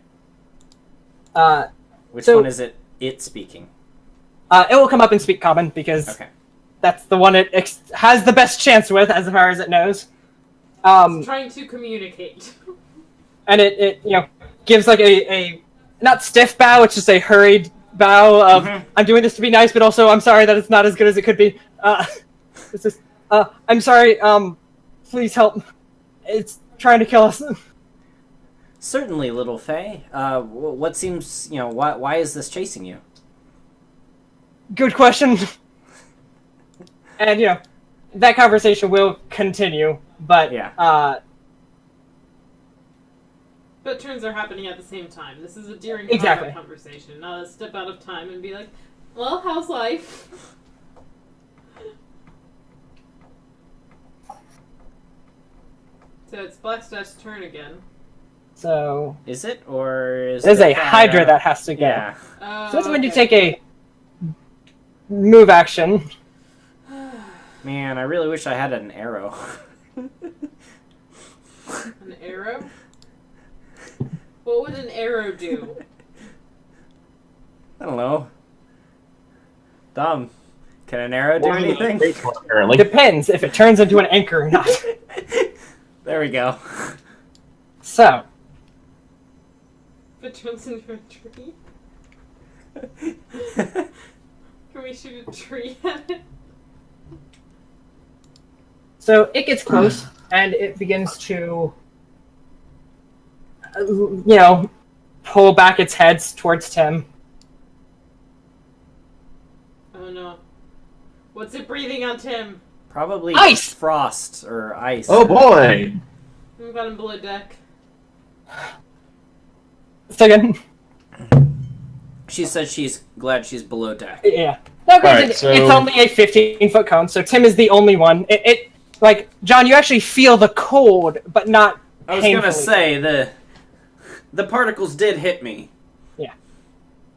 Which So- one is it speaking? It will come up and speak Common, because Okay. that's the one it has the best chance with, as far as it knows. Trying to communicate. And it gives like a not stiff bow, it's just a hurried bow of, I'm doing this to be nice, but also I'm sorry that it's not as good as it could be. It's just, I'm sorry, please help. It's trying to kill us. Certainly, little Faye. What seems, why is this chasing you? Good question. And, that conversation will continue, but, Yeah. But turns are happening at the same time. This is a during Exactly. combat conversation, not a step out of time and be like, well, how's life? So it's Blackstash's turn again. so Is it, or is there's it a Hydra that has to go. Yeah. So that's when you take a move action. Man, I really wish I had an arrow. An arrow? What would an arrow do? I don't know. Dom, can an arrow do anything? Apparently. Depends if it turns into an anchor or not. There we go. So, If it turns into a tree? Can we shoot a tree at it? so it gets close, and it begins to, pull back its head towards Tim. Oh no. What's it breathing on Tim? Probably Ice! frost or ice. Oh boy! We've got him below deck. Second. She says she's glad she's below deck. Yeah. No, Alright, it's so- only a 15-foot cone, so Tim is the only one. John, you actually feel the cold, but not I was gonna painfully. say the particles did hit me.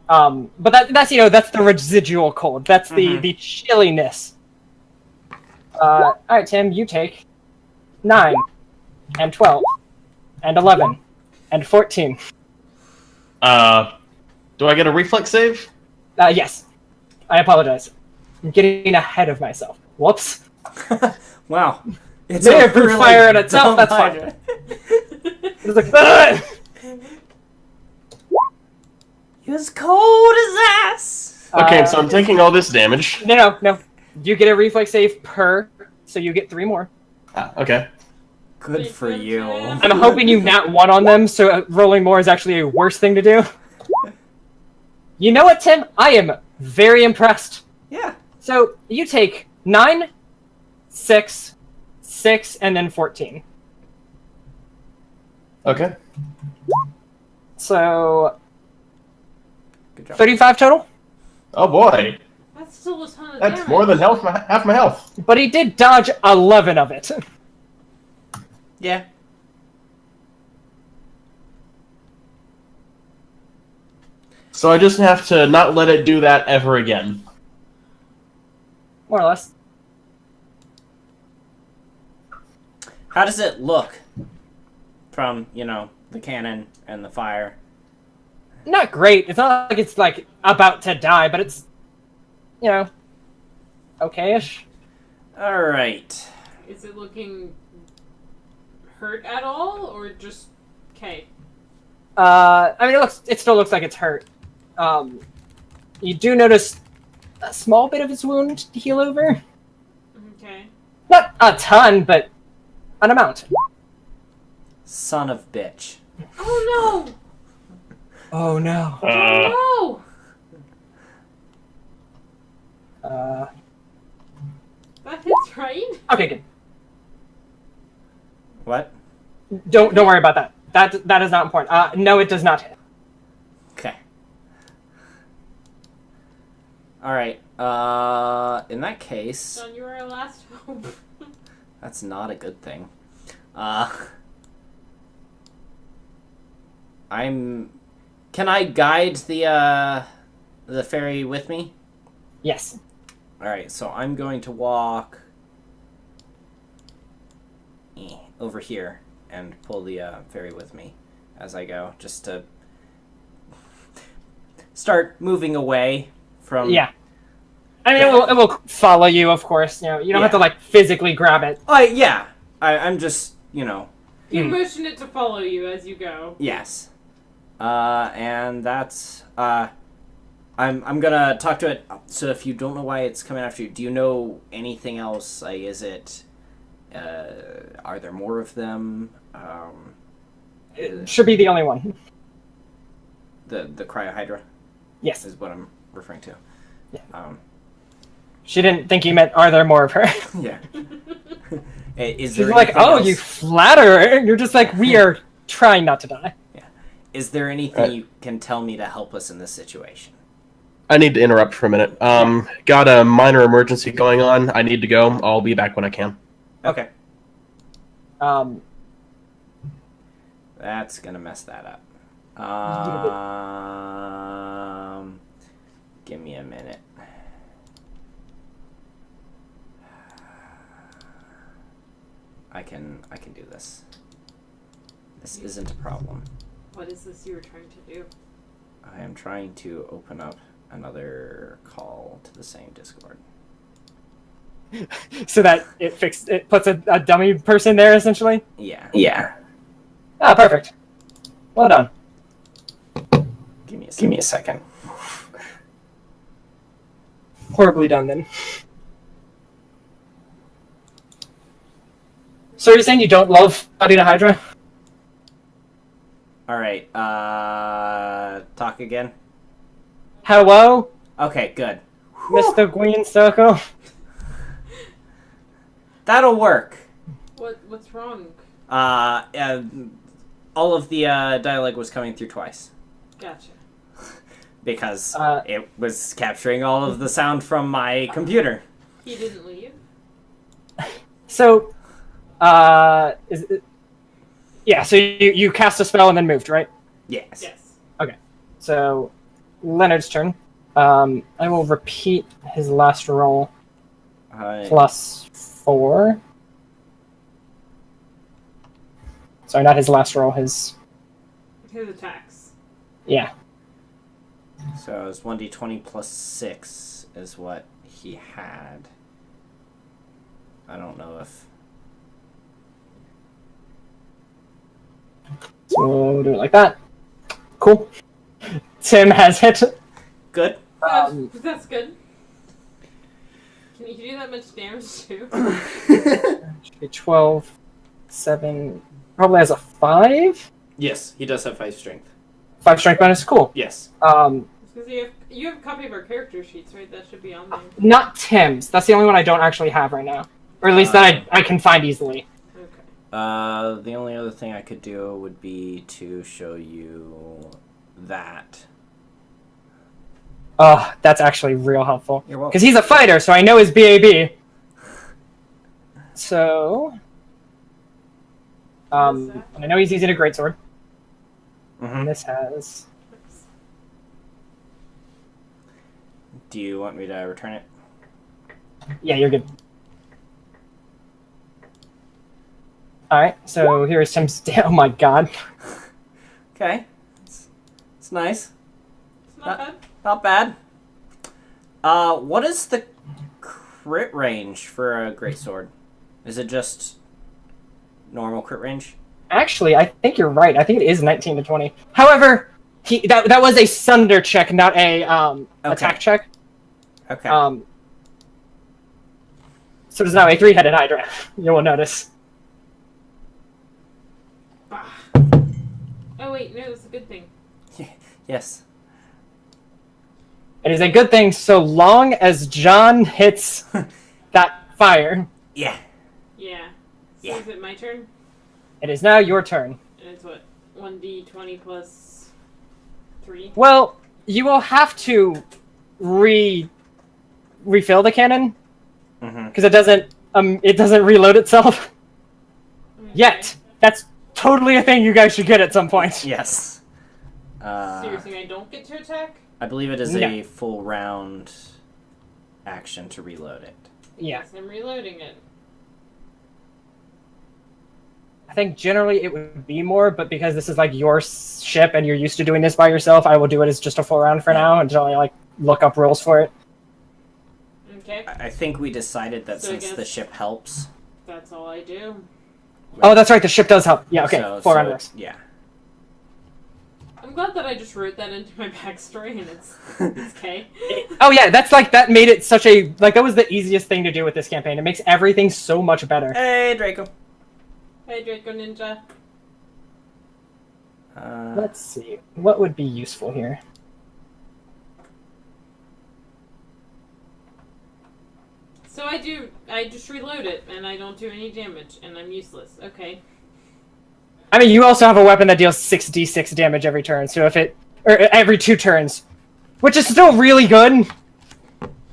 But that's the residual cold. That's the chilliness. Alright, Tim, you take 9, and 12, and 11, and 14. Do I get a reflex save? Yes. I apologize. I'm getting ahead of myself. Whoops. Wow. It's May a have brute really fire at itself, dumb that's fine. Hydra. It's like, "Ah!" You're as cold as ass. Okay, so I'm taking all this damage. No. You get a reflex save per, so you get 3 more. Okay. Good for you. I'm hoping you nat 1 on them, so rolling more is actually a worse thing to do. You know what, Tim? I am very impressed. Yeah. So you take 9, 6, 6, and then 14. Okay. So Good job. 35 total. Oh boy, That's still a ton of that's damage. more than half my health. But he did dodge 11 of it. Yeah. So I just have to not let it do that ever again. More or less. How does it look from, the cannon and the fire? Not great. It's not like it's like about to die, but it's, okay-ish. All right. Is it looking hurt at all, or just okay? I mean, it still looks like it's hurt. You do notice a small bit of his wound to heal over. Okay. Not a ton, but an amount. Son of bitch. Oh no! Oh no. Oh no! That hits, right? Okay, good. What? Don't worry about that. That is not important. No, it does not hit. Okay. All right. In that case, John, you are our last hope. that's not a good thing. Can I guide the fairy with me? Yes. All right. So I'm going to walk over here and pull the fairy with me as I go, just to start moving away from. Yeah. I mean, it will follow you, of course. You don't have to like physically grab it. Yeah. I'm just You motion it to follow you as you go. Yes. And that's I'm gonna talk to it. So if you don't know why it's coming after you, do you know anything else? Like, is it? Are there more of them? It should be the only one. The cryohydra Yes. is what I'm referring to. Yeah. She didn't think you meant, are there more of her? Yeah. Is She's there like, anything oh, else? you flatterer. You're just like, we are trying not to die. Yeah. Is there anything you can tell me to help us in this situation? I need to interrupt for a minute. Got a minor emergency going on. I need to go. I'll be back when I can. Okay. Um, That's gonna mess that up. Give me a minute. I can do this. This isn't a problem. What is this you were trying to do? I am trying to open up another call to the same Discord. so that it puts a dummy person there, essentially? Yeah. Yeah. Ah, perfect. Well done. Give me a second. Horribly done, then. So you're saying you don't love Polyhedral? Alright, talk again? Hello, Okay, good. Mr. Green Circle? That'll work. What's wrong? All of the dialogue was coming through twice. Gotcha. Because it was capturing all of the sound from my computer. He didn't leave. So, so you cast a spell and then moved, right? Yes. Yes. Okay. So, Leonard's turn. I will repeat his last roll. Plus 4. Sorry, not his last roll, his attacks. Yeah. So it's 1d20 plus 6 is what he had. I don't know if... So we'll do it like that. Cool. Tim has hit. Good. That's good. Can you do that much damage too? Should be 12, 7, probably has a 5? Yes, he does have 5 strength. 5 strength bonus, cool. Yes. So Because you have a copy of our character sheets, right? That should be on there. Not Tim's. That's the only one I don't actually have right now. Or at least that I can find easily. Okay. The only other thing I could do would be to show you that. Oh, that's actually real helpful. You're welcome. Because he's a fighter, so I know his BAB. So... and I know he's using a greatsword. And this has... Do you want me to return it? Yeah, you're good. Alright, so here's Tim's... Oh my god. Okay. It's nice. It's not bad. Not bad. What is the crit range for a greatsword? Is it just normal crit range? Actually, I think you're right. I think it is 19 to 20. However, that was a sunder check, not a attack check. Okay. So it is now a 3-headed Hydra. You will notice. Oh wait, no, that's a good thing. Yes. It is a good thing so long as John hits that fire. Yeah. Yeah. So Yeah. is it my turn? It is now your turn. And it's what? 1d20 plus 3? Well, you will have to refill the cannon because it doesn't reload itself yet. That's totally a thing you guys should get at some point. Yes. Seriously, I don't get to attack? I believe it is No. a full round action to reload it. Yeah. Yes, I'm reloading it. I think generally it would be more, but because this is like your ship and you're used to doing this by yourself, I will do it as just a full round for now until I look up rules for it. Okay. I think we decided that So I since the guess- ship helps. That's all I do. Oh, that's right. The ship does help. Yeah. Okay. Full round works. Yeah. I'm glad that I just wrote that into my backstory and it's okay. Oh yeah, that made it such a that was the easiest thing to do with this campaign. It makes everything so much better. Hey, Draco. Hey, Draco Ninja. Let's see. What would be useful here? So I just reload it and I don't do any damage and I'm useless. Okay. I mean, you also have a weapon that deals 6d6 damage every turn, so every 2 turns, which is still really good.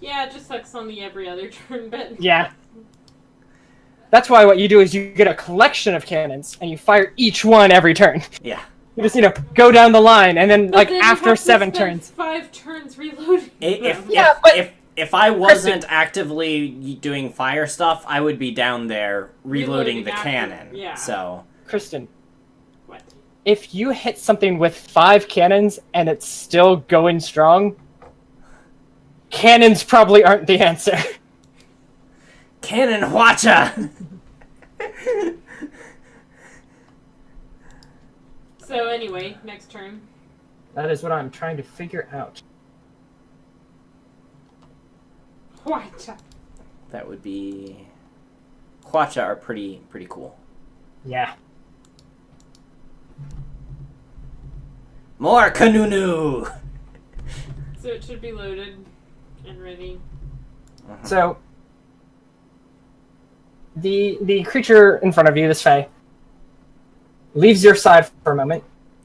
Yeah, it just sucks on the every other turn bit. Yeah. That's why what you do is you get a collection of cannons and you fire each one every turn. Yeah. You just go down the line and then But then you after have to 7 spend turns. 5 turns reloading. If I wasn't actively doing fire stuff, I would be down there reloading the after- cannon. yeah. So Kristen, What? if you hit something with 5 cannons and it's still going strong, cannons probably aren't the answer. cannon watcha. So anyway, next turn. That is what I'm trying to figure out. What? That would be. Quacha are pretty cool. Yeah. More Kanunu! So it should be loaded and ready. So, the creature in front of you, this Fae, leaves your side for a moment,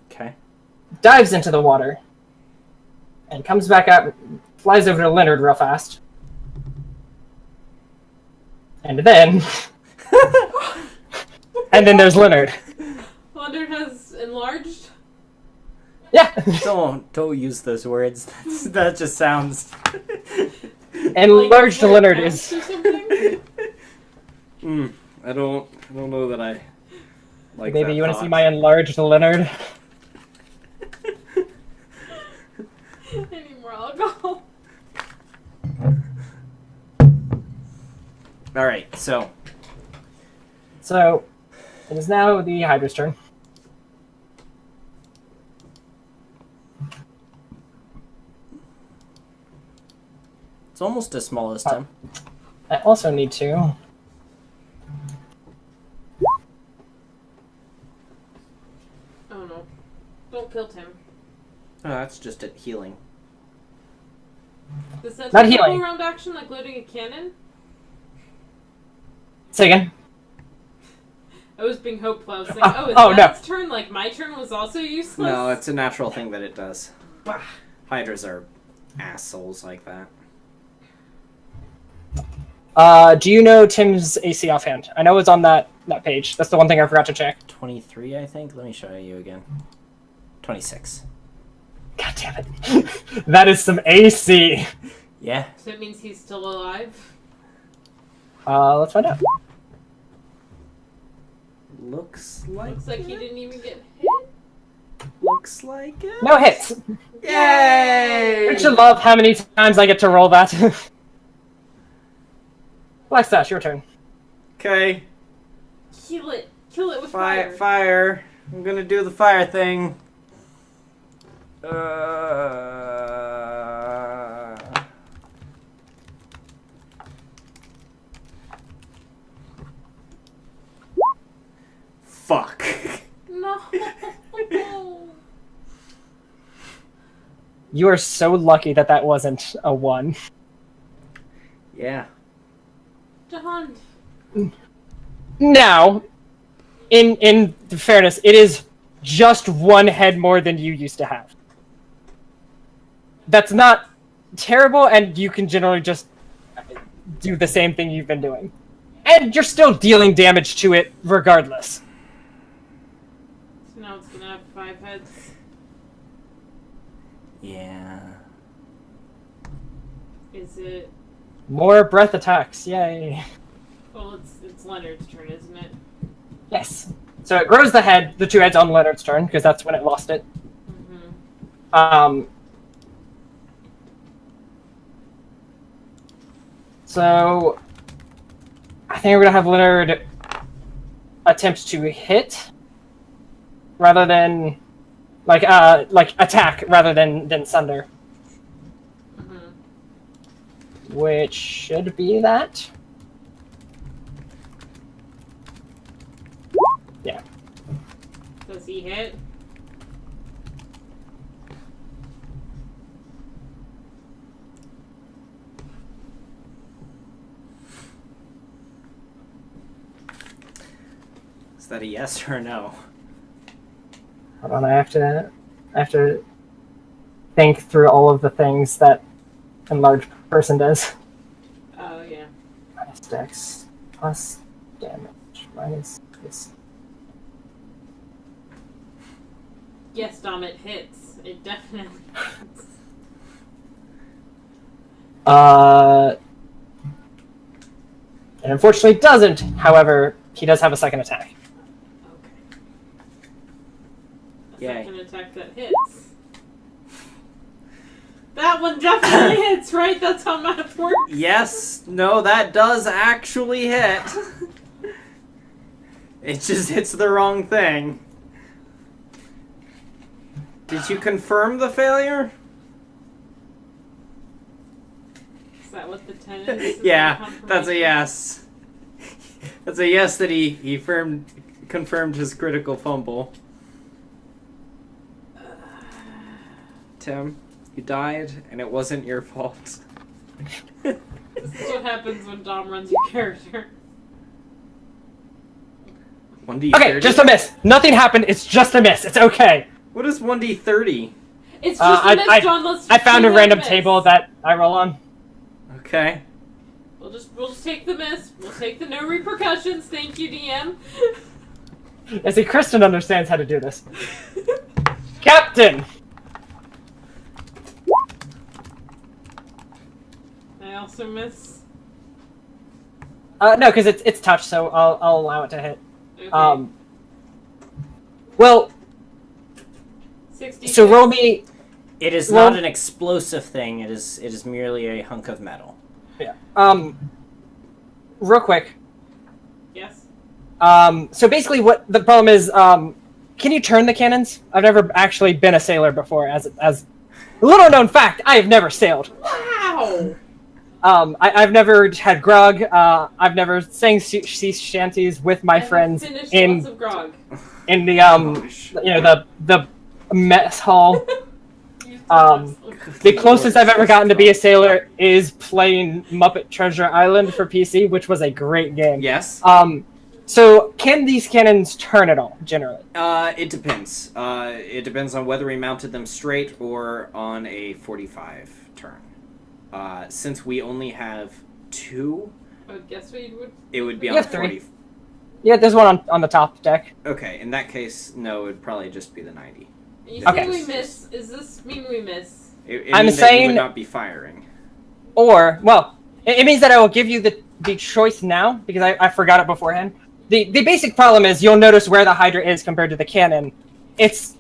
Okay. dives into the water, and comes back up, flies over to Leonard real fast. And then... and then there's Leonard. Leonard has enlarged. Yeah! Don't use those words. That just sounds. Enlarged Like, Leonard mass is... or something? I don't know that I like Maybe that you want to thought. see my enlarged Leonard? I need more alcohol. Alright, so. So, it is now the Hydra's turn. It's almost as small as Tim. I also need to... Oh no. Don't kill Tim. Oh, that's just it healing. Does that Not take a healing. full round action like loading a cannon? Say again. I was being hopeful. I was thinking, is oh, no. that its turn? Like, my turn was also useless? No, it's a natural thing that it does. Hydras are assholes like that. Do you know Tim's AC offhand? I know it's on that page. That's the one thing I forgot to check. 23, I think. Let me show you again. 26. God damn it. That is some AC. Yeah. So it means he's still alive? Let's find out. Looks Looks like he didn't even get hit. Looks like it. No hits. Yay! Don't you love how many times I get to roll that? Black Sash, your turn. Okay. Kill it. Kill it with fire. Fire. I'm gonna do the fire thing. Fuck. No. You are so lucky that wasn't a 1. Yeah. John. Now, in fairness, it is just 1 head more than you used to have. That's not terrible, and you can generally just do the same thing you've been doing. And you're still dealing damage to it regardless. So now it's gonna have 5 heads. Yeah. Is it... More breath attacks, yay. Well, it's Leonard's turn, isn't it? Yes. So it grows the 2 heads on Leonard's turn, because that's when it lost it. Mm-hmm. So I think we're gonna have Leonard attempt to hit rather than like attack rather than sunder. Mm-hmm. Which should be that. Yeah. Does he hit? Is that a yes or a no? Hold on, I have to think through all of the things that enlarged person does. Oh, yeah. Minus dex plus damage minus this. Yes, Dom, it hits. It definitely hits. It unfortunately doesn't. However, he does have a second attack. Okay. A Yay. second attack that hits. That one definitely hits, right? That's how math works. Yes. No, that does actually hit. It just hits the wrong thing. Did you confirm the failure? Is that what the 10 is? Is Yeah, that that's a yes. That's a yes that he confirmed his critical fumble. Tim, you died, and it wasn't your fault. This is what happens when Dom runs your character. 1d30? Okay, just a miss. Nothing happened. It's just a miss. It's okay. What is 1d30? It's just a miss, I John. Let's I found do a that random miss. table that I roll on. Okay. We'll just take the miss. We'll take the no repercussions. Thank you, DM. I see Kristen understands how to do this. Captain! I also miss. No, because it's touch, so I'll allow it to hit. Okay. Well, 60. so roll me. It is Well- not an explosive thing. It is merely a hunk of metal. Yeah. Real quick. Yes. So basically, what the problem is, can you turn the cannons? I've never actually been a sailor before. As little known fact, I have never sailed. Wow. I've never had grog. I've never sang sea shanties with my friends Finished in lots of grog. the the mess hall. The closest I've ever gotten to be a sailor is playing Muppet Treasure Island for PC, which was a great game. Yes. So can these cannons turn at all, generally? It depends. It depends on whether we mounted them straight or on a 45 turn. Since we only have 2, I would guess we would. it would be You on have 40. 3. Yeah, there's one on the top deck. Okay, in that case, no, it would probably just be the 90. You Okay. say we miss. Does this mean we miss? It I'm means that you saying- would not be firing. Or, well, it means that I will give you the choice now, because I forgot it beforehand. The basic problem is you'll notice where the Hydra is compared to the cannon. It's,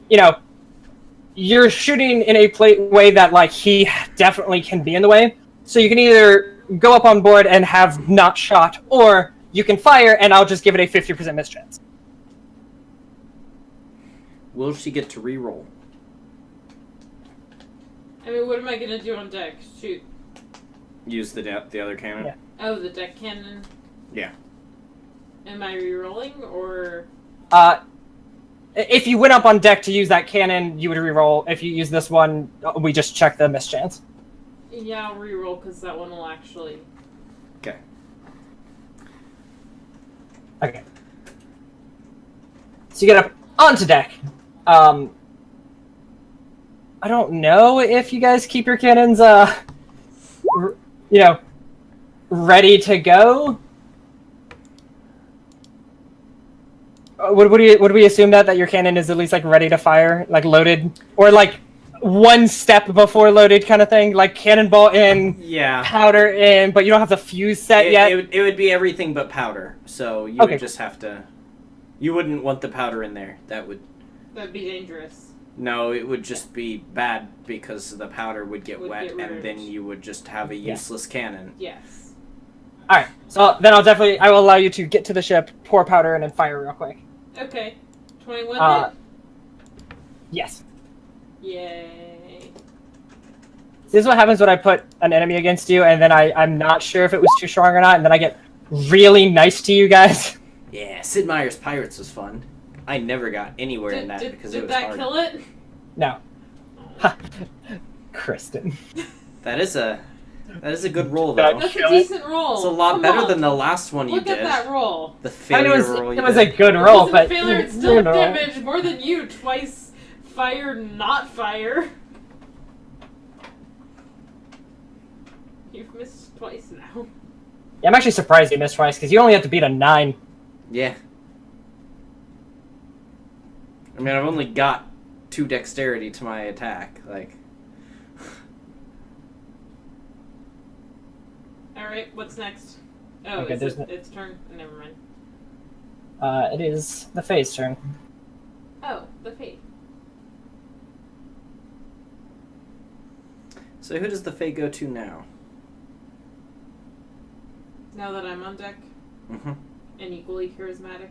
you're shooting in a way that, like, he definitely can be in the way. So you can either go up on board and have not shot, or you can fire and I'll just give it a 50% mischance. Will she get to re-roll? I mean, what am I gonna do on deck? Shoot. Use the other cannon? Yeah. Oh, the deck cannon. Yeah. Am I re-rolling or? If you went up on deck to use that cannon, you would re-roll. If you use this one, we just check the mischance. Yeah, I'll re-roll because that one will actually. Okay. Okay. So you get up onto deck. I don't know if you guys keep your cannons, ready to go. Would we assume that your cannon is at least, like, ready to fire, like, loaded? Or, like, one step before loaded kind of thing? Like, cannonball in, Yeah. powder in, but you don't have the fuse set yet? It would be everything but powder. So you Okay. would just have to... You wouldn't want the powder in there. That'd be dangerous. No, it would just be bad because the powder would get Would wet get and ruined. then you would just have a useless cannon. Yes. Alright, so then I will allow you to get to the ship, pour powder in, and fire real quick. Okay. 21 Uh, hit. Yes. Yay. This is what happens when I put an enemy against you, and then I'm not sure if it was too strong or not, and then I get really nice to you guys. Yeah, Sid Meier's Pirates was fun. I never got anywhere in that because it did was that hard. kill it? No. Kristen. That is a good roll though. That's a Kill it. decent roll. It's a lot Come better on. than the last one you Look did. at that roll. The I failure mean, roll you it was did. a good It roll, wasn't but a failure. It's still know. damage more than you. Twice fire, not fire. You've missed twice now. Yeah, I'm actually surprised you missed twice, because you only have to beat a 9. Yeah. I mean, I've only got 2 dexterity to my attack. Like, Alright, what's next? Oh, Okay, is there's its turn? Never mind. It is the Fae's turn. Oh, the fate. so who does the Fae go to now? Now that I'm on deck Mm-hmm. and equally charismatic.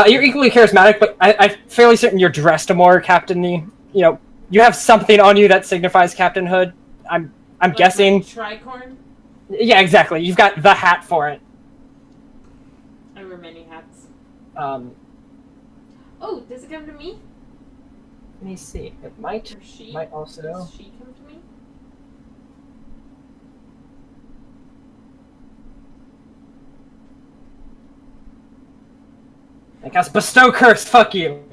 You're equally charismatic, but I'm fairly certain you're dressed more captain-y. You have something on you that signifies captainhood. I'm Like guessing. my tricorn? Yeah, exactly. You've got the hat for it. I wear many hats. Um, Oh, does it come to me? let me see. It might. Or she? Might also. Does she come to me? I guess bestow curse. Fuck you.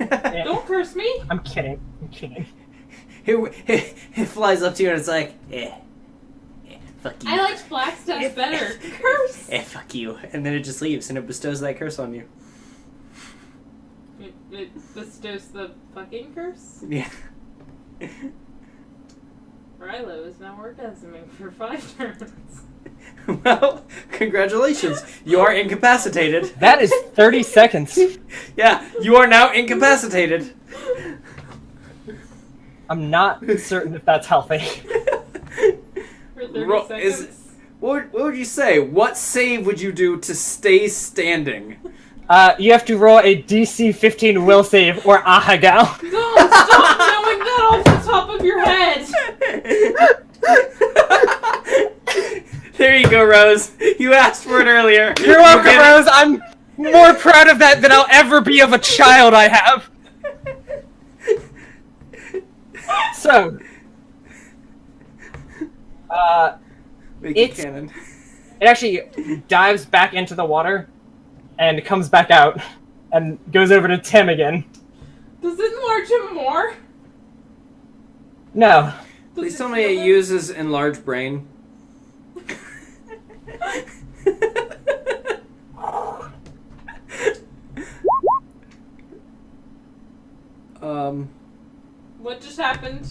Yeah, Don't curse me! I'm kidding. I'm kidding. It flies up to you and it's like, fuck you. I liked Blackstuff better. Curse! Fuck you. And then it just leaves and it bestows that curse on you. It bestows the fucking curse? Yeah. Rilo is now orgasming for 5 turns. Well, congratulations. You are incapacitated. That is 30 seconds. Yeah, you are now incapacitated. I'm not certain if that's healthy. For 30 Ro- seconds. is- What would you say? What save would you do to stay standing? You have to roll a DC 15 will save or Ahagao. No, stop knowing that off the top of your head! There you go, Rose. You asked for it earlier. You're welcome, You get it. Rose. I'm more proud of that than I'll ever be of a child I have. So, Make It's- it canon. it actually dives back into the water and comes back out and goes over to Tim again. Does it enlarge him more? No. Please Does tell it me heal it him? uses enlarged brain. What just happened?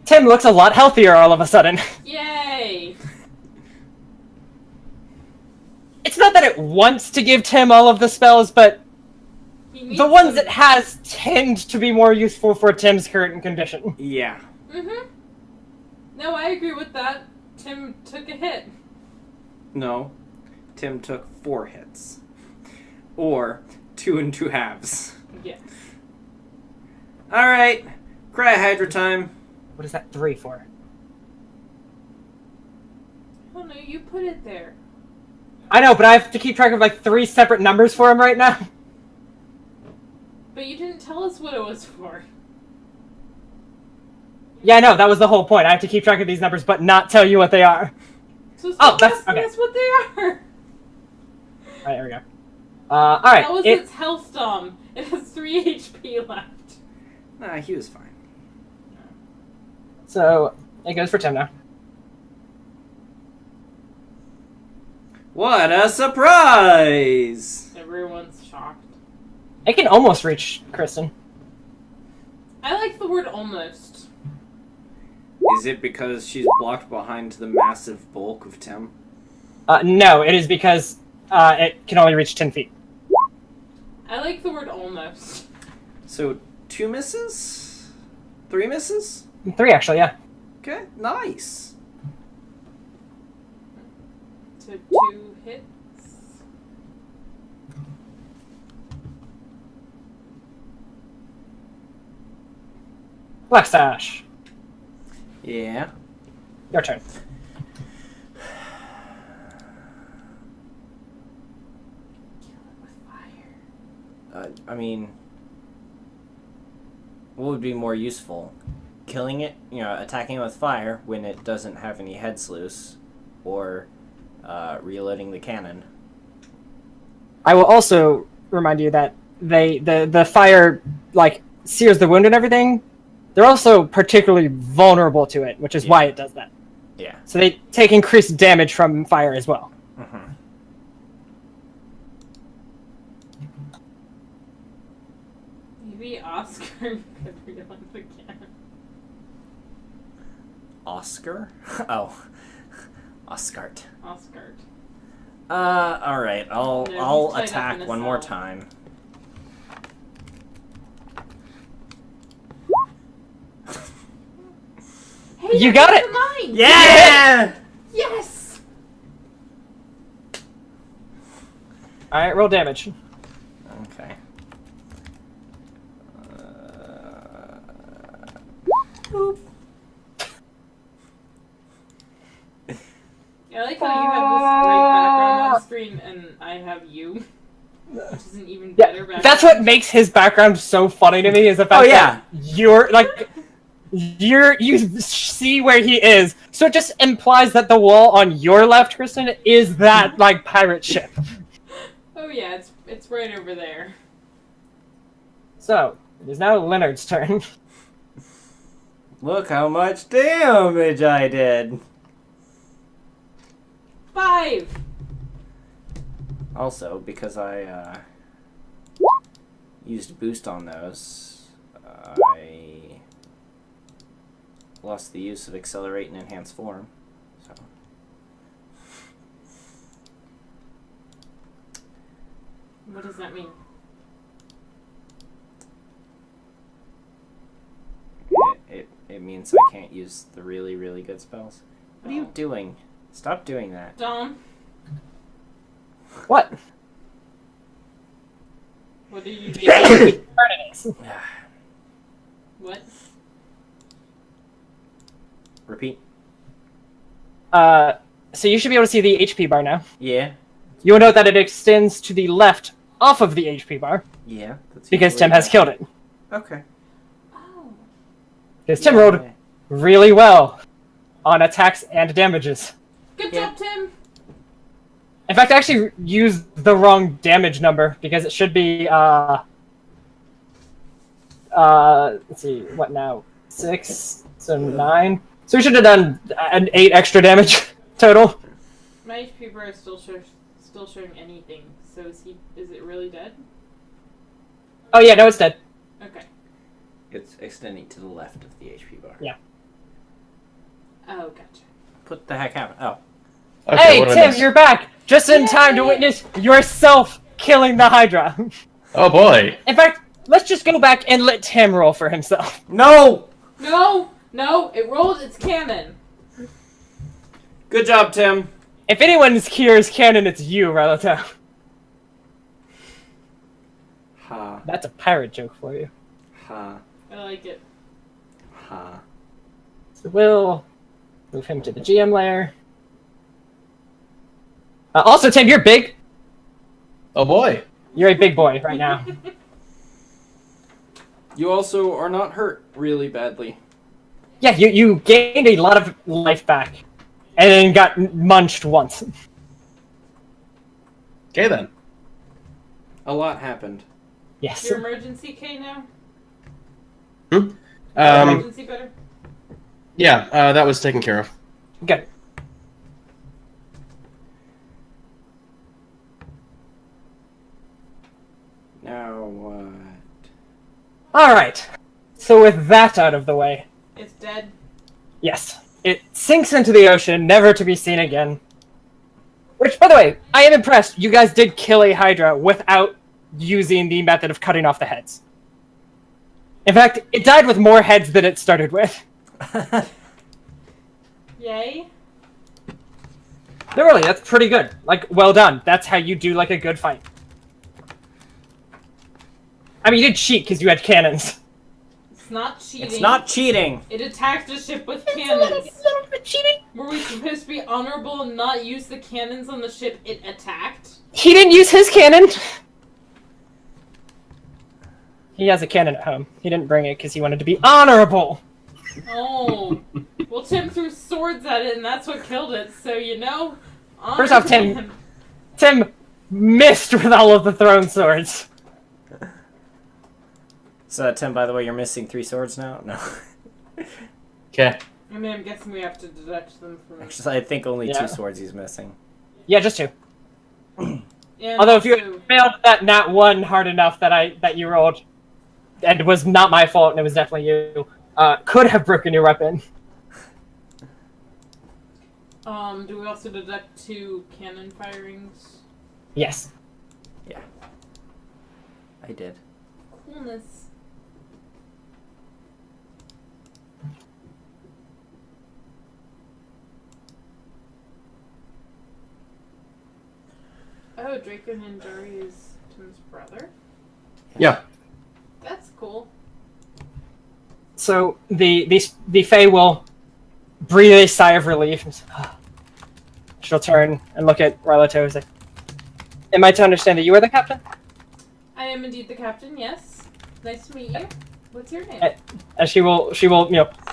Tim looks a lot healthier all of a sudden. Yay! It's not that it wants to give Tim all of the spells, but He needs the ones some- it has tend to be more useful for Tim's current condition. Yeah. Mhm. No, I agree with that. Tim took a hit. No. Tim took 4 hits. Or 2 and 2 halves. Yes. Alright. Cryhydra time. What is that 3 for? Oh no, you put it there. I know, but I have to keep track of like 3 separate numbers for him right now. But you didn't tell us what it was for. Yeah, I know, that was the whole point. I have to keep track of these numbers, but not tell you what they are. So Oh, stop that's- asking okay. us what they are. Alright, there we go. Alright. That was its health dom. It has 3 HP left. Nah, he was fine. So, it goes for Tim now. What a surprise! Everyone's shocked. It can almost reach Kristen. I like the word almost. Is it because she's blocked behind the massive bulk of Tim? No, it is because it can only reach 10 feet. I like the word almost. So, 2 misses? 3 misses? 3, actually, yeah. Okay, nice. So 2 hits. Blackstash, Yeah. your turn. I mean, what would be more useful? Killing it, attacking it with fire when it doesn't have any head sluice, or reloading the cannon. I will also remind you that the fire like sears the wound and everything. They're also particularly vulnerable to it, which is why it does that. Yeah. So they take increased damage from fire as well. Mm-hmm. Maybe Oscar could reload the cannon. Oscar? Oh. Oscart. Oscar. Alright, No, he's I'll tied up attack in a one more cell. time. Hey, You that got was it! the mine! Yeah! Yes! Alright, roll damage. Okay. I like how you have this great background on screen and I have you. Which is an even Yeah, better background. that's what makes his background so funny to me is the fact that you're like you see where he is, so it just implies that the wall on your left, Kristen, is that like pirate ship. Oh yeah, it's right over there. So it is now Leonard's turn. Look how much damage I did! 5! Also, because I used boost on those, I lost the use of accelerate and enhance form. So What does that mean? it means I can't use the really, really good spells. What are you Oh. doing? Stop doing that. Dom, What? what do you do? Turn it is. What? Repeat. So you should be able to see the HP bar now. Yeah. You will note that it extends to the left off of the HP bar Yeah. That's because usually Tim has that. killed it. Okay. Oh. Because Tim rolled really well on attacks and damages. Good Yeah. job, Tim. In fact, I actually used the wrong damage number because it should be let's see, what now? 6, so 9. So we should have done an 8 extra damage total. My HP bar is still showing anything. So is it really dead? Oh yeah, no, it's dead. Okay. It's extending to the left of the HP bar. Yeah. Oh, gotcha. What the heck happened? Oh. Okay, Hey, what did I Tim, miss? you're back! Just in time to Yay! witness yourself killing the Hydra. Oh boy. In fact, let's just go back and let Tim roll for himself. No! No, it rolled. It's canon. Good job, Tim. If anyone's here is canon, it's you, Relato. Ha. That's a pirate joke for you. Ha. I like it. Ha. So we'll move him to the GM layer. Also, Tim, you're big. Oh boy. You're a big boy right now. You also are not hurt really badly. Yeah, you gained a lot of life back. And then got munched once. Okay then. A lot happened. Yes. Your emergency K now? Emergency better? Yeah, that was taken care of. Good. Now what? Alright. So with that out of the way, It's dead. yes. It sinks into the ocean, never to be seen again. Which, by the way, I am impressed. You guys did kill a Hydra without using the method of cutting off the heads. In fact, it died with more heads than it started with. Yay. No, really, that's pretty good. Like, well done. That's how you do, like, a good fight. I mean, you did cheat because you had cannons. It's not cheating. It's not cheating. It attacked a ship with cannons. little bit cheating. Were we supposed to be honorable and not use the cannons on the ship it attacked? He didn't use his cannon. He has a cannon at home. He didn't bring it because he wanted to be honorable. Oh. Well, Tim threw swords at it and that's what killed it, so you know. honor First off, Tim- him. Tim missed with all of the thrown swords. So, Tim, by the way, you're missing 3 swords now? No. Okay. I mean, I'm guessing we have to deduct them from... Actually, I think only Yeah. 2 swords he's missing. Yeah, just 2. And Although if you also- failed that nat 1 hard enough that you rolled, and it was not my fault and it was definitely you, could have broken your weapon. do we also deduct 2 cannon firings? Yes. I did. Coolness. Oh, Draco Ninjari is Tim's brother? Yeah. That's cool. So the Fae will breathe a sigh of relief. She'll turn and look at Relato and say, "Am I to understand that you are the captain?" I am indeed the captain, yes. Nice to meet you. What's your name? As she will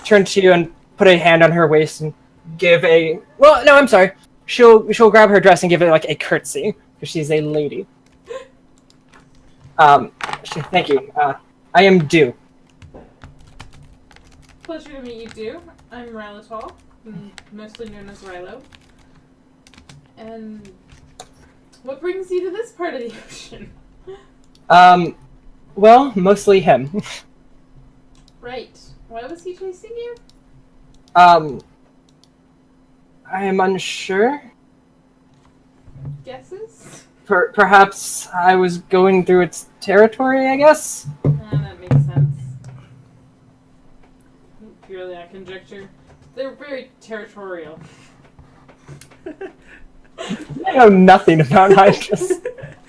turn to you and put a hand on her waist and give a I'm sorry. She'll grab her dress and give it like a curtsy because she's a lady. Thank you. I am Dew. Pleasure to meet you, Dew. I'm Rylatol, mostly known as Rilo. And what brings you to this part of the ocean? Well, mostly him. Right. Why was he chasing you? I am unsure. Guesses? Perhaps I was going through its territory, I guess? That makes sense. Purely on conjecture. They're very territorial. I know nothing about Hydras.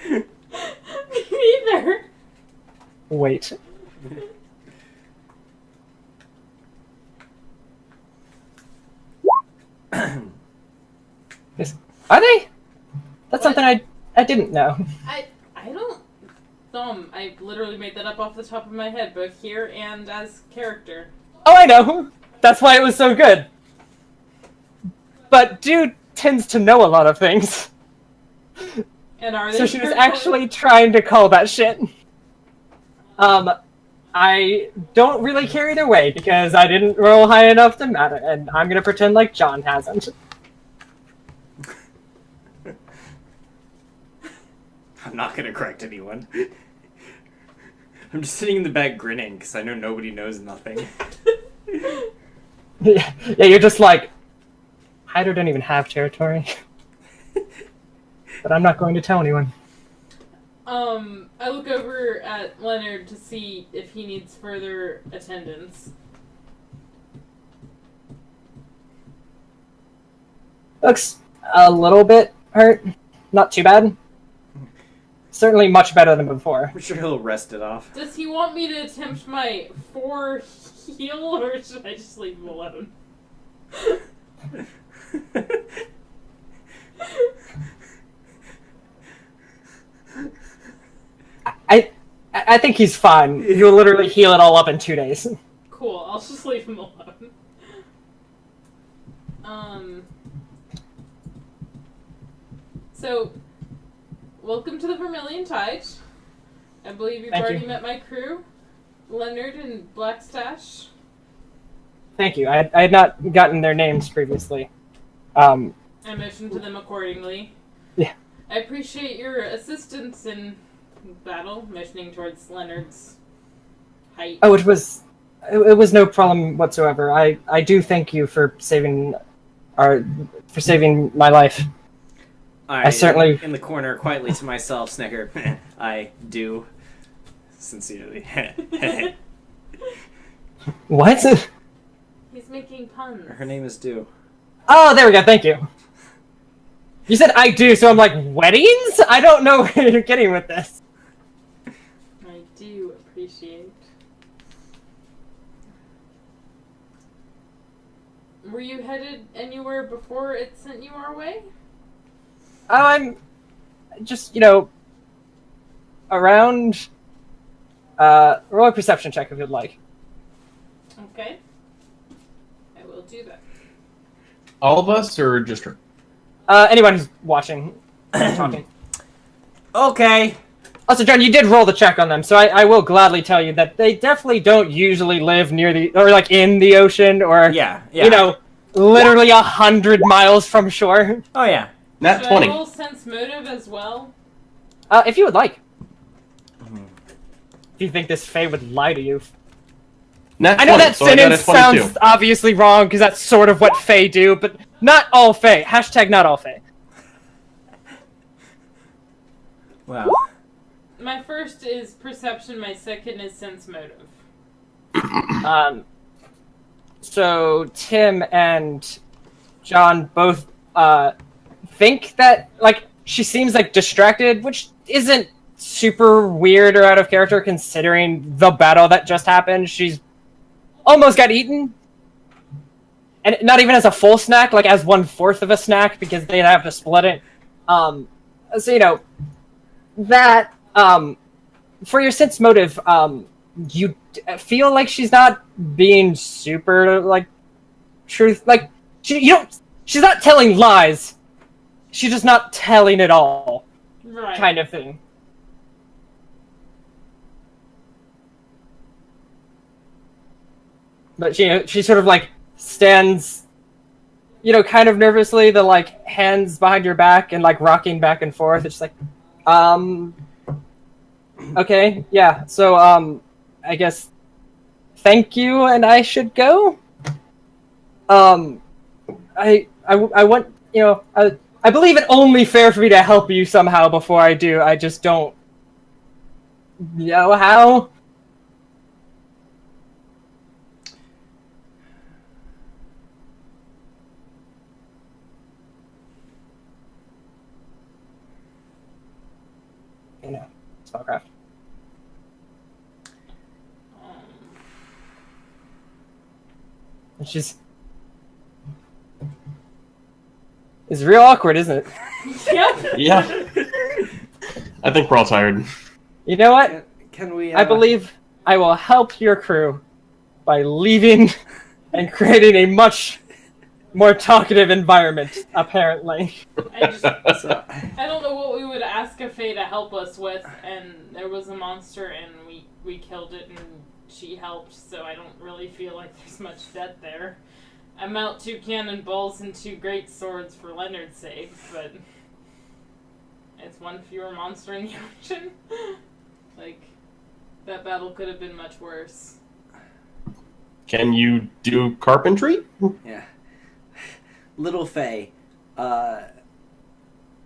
Me neither. Wait. Are they? That's What? something I didn't know. I don't... I literally made that up off the top of my head, both here and as character. Oh, I know. That's why it was so good. But dude tends to know a lot of things. And are they So she was purple? actually trying to call that shit. I don't really care either way because I didn't roll high enough to matter, and I'm gonna pretend like John hasn't. I'm not gonna correct anyone. I'm just sitting in the back grinning because I know nobody knows nothing. Yeah, you're just like, Hyder don't even have territory. But I'm not going to tell anyone. I look over at Leonard to see if he needs further attendance. Looks a little bit hurt. Not too bad. Certainly much better than before. I'm sure he'll rest it off. Does he want me to attempt my 4 heal, or should I just leave him alone? I think he's fine. You'll literally heal it all up in 2 days. Cool, I'll just leave him alone. So, welcome to the Vermilion Tide. I believe you've Thank already you. met my crew, Leonard and Blackstash. Thank you. I had not gotten their names previously. I motioned to them accordingly. Yeah. I appreciate your assistance in battle, motioning towards Leonard's height. Oh, it was no problem whatsoever. I do thank you for saving my life. I certainly- in the corner, quietly to myself, snicker. I do. Sincerely. What? He's making puns. Her name is Do. Oh, there we go. Thank you. You said I do, so I'm like, weddings? I don't know where you're getting with this. I do appreciate. Were you headed anywhere before it sent you our way? I'm just, around. Roll a perception check if you'd like. Okay. I will do that. All of us, or just her? Anyone who's watching, talking. Okay. Also, John, you did roll the check on them, so I will gladly tell you that they definitely don't usually live near in the ocean, or Yeah. literally 100 miles from shore. Oh yeah. Nat Should 20. I roll sense motive as well? If you would like. If you think this Fae would lie to you. Nat 20, I know that so I got a sentence 22. sounds obviously wrong, because that's sort of what Fae do, but not all Fae. Hashtag not all Fae. Wow. My first is perception, my second is sense motive. So Tim and John both think that she seems distracted, which isn't super weird or out of character considering the battle that just happened. She's almost got eaten, and not even as a full snack, as 1/4 of a snack because they'd have to split it. So that for your sense motive, you feel like she's not being super truth. She's not telling lies. She's just not telling it all, Right. kind of thing. But she sort of stands, kind of nervously, the hands behind your back and rocking back and forth. It's okay, yeah. So I guess thank you, and I should go. I want, I believe it only fair for me to help you somehow before I do. I just don't know how. Spellcraft. It's real awkward, isn't it? Yep. Yeah. I think we're all tired. You know what? Can we? I believe I will help your crew by leaving and creating a much more talkative environment, apparently. I don't know what we would ask a Fae to help us with, and there was a monster, and we killed it, and she helped, so I don't really feel like there's much debt there. I'm out 2 cannonballs and 2 great swords for Leonard's sake, but it's 1 fewer monster in the ocean. Like, that battle could have been much worse. Can you do carpentry? Yeah. Little Faye,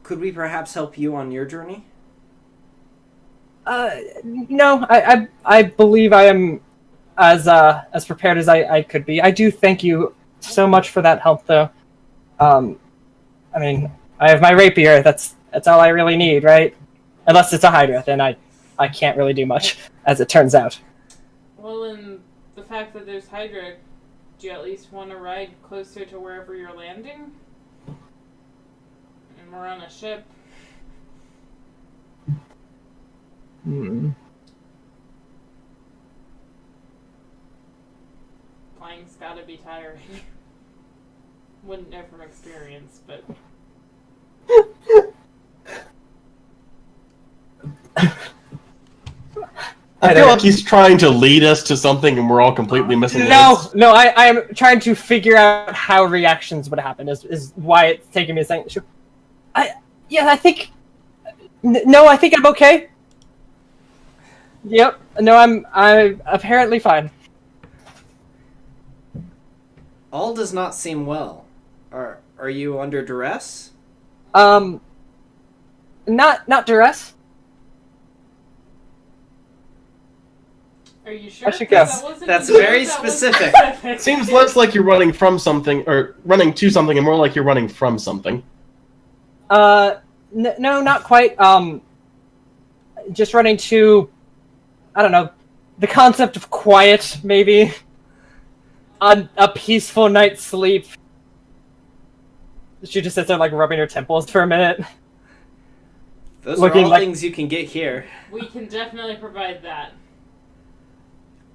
could we perhaps help you on your journey? No, I believe I am as prepared as I could be. I do thank you so much for that help, though. I mean, I have my rapier. That's all I really need, right? Unless it's a Hydra, then I can't really do much, as it turns out. Well, and the fact that there's Hydra, do you at least want to ride closer to wherever you're landing? And we're on a ship. Flying's gotta be tiring. Wouldn't know from experience, but... I feel like he's trying to lead us to something and we're all completely missing the No, I am trying to figure out how reactions would happen, is why it's taking me a second. I think I'm okay. Yep, no, I'm apparently fine. All does not seem well. Are you under duress? Not duress. Are you sure? I should guess. That's very specific. Seems less like you're running from something, or running to something, and more like you're running from something. No, not quite. Just running to, I don't know, the concept of quiet, maybe. A peaceful night's sleep. She just sits there, like, rubbing her temples for a minute. Those are all things you can get here. We can definitely provide that.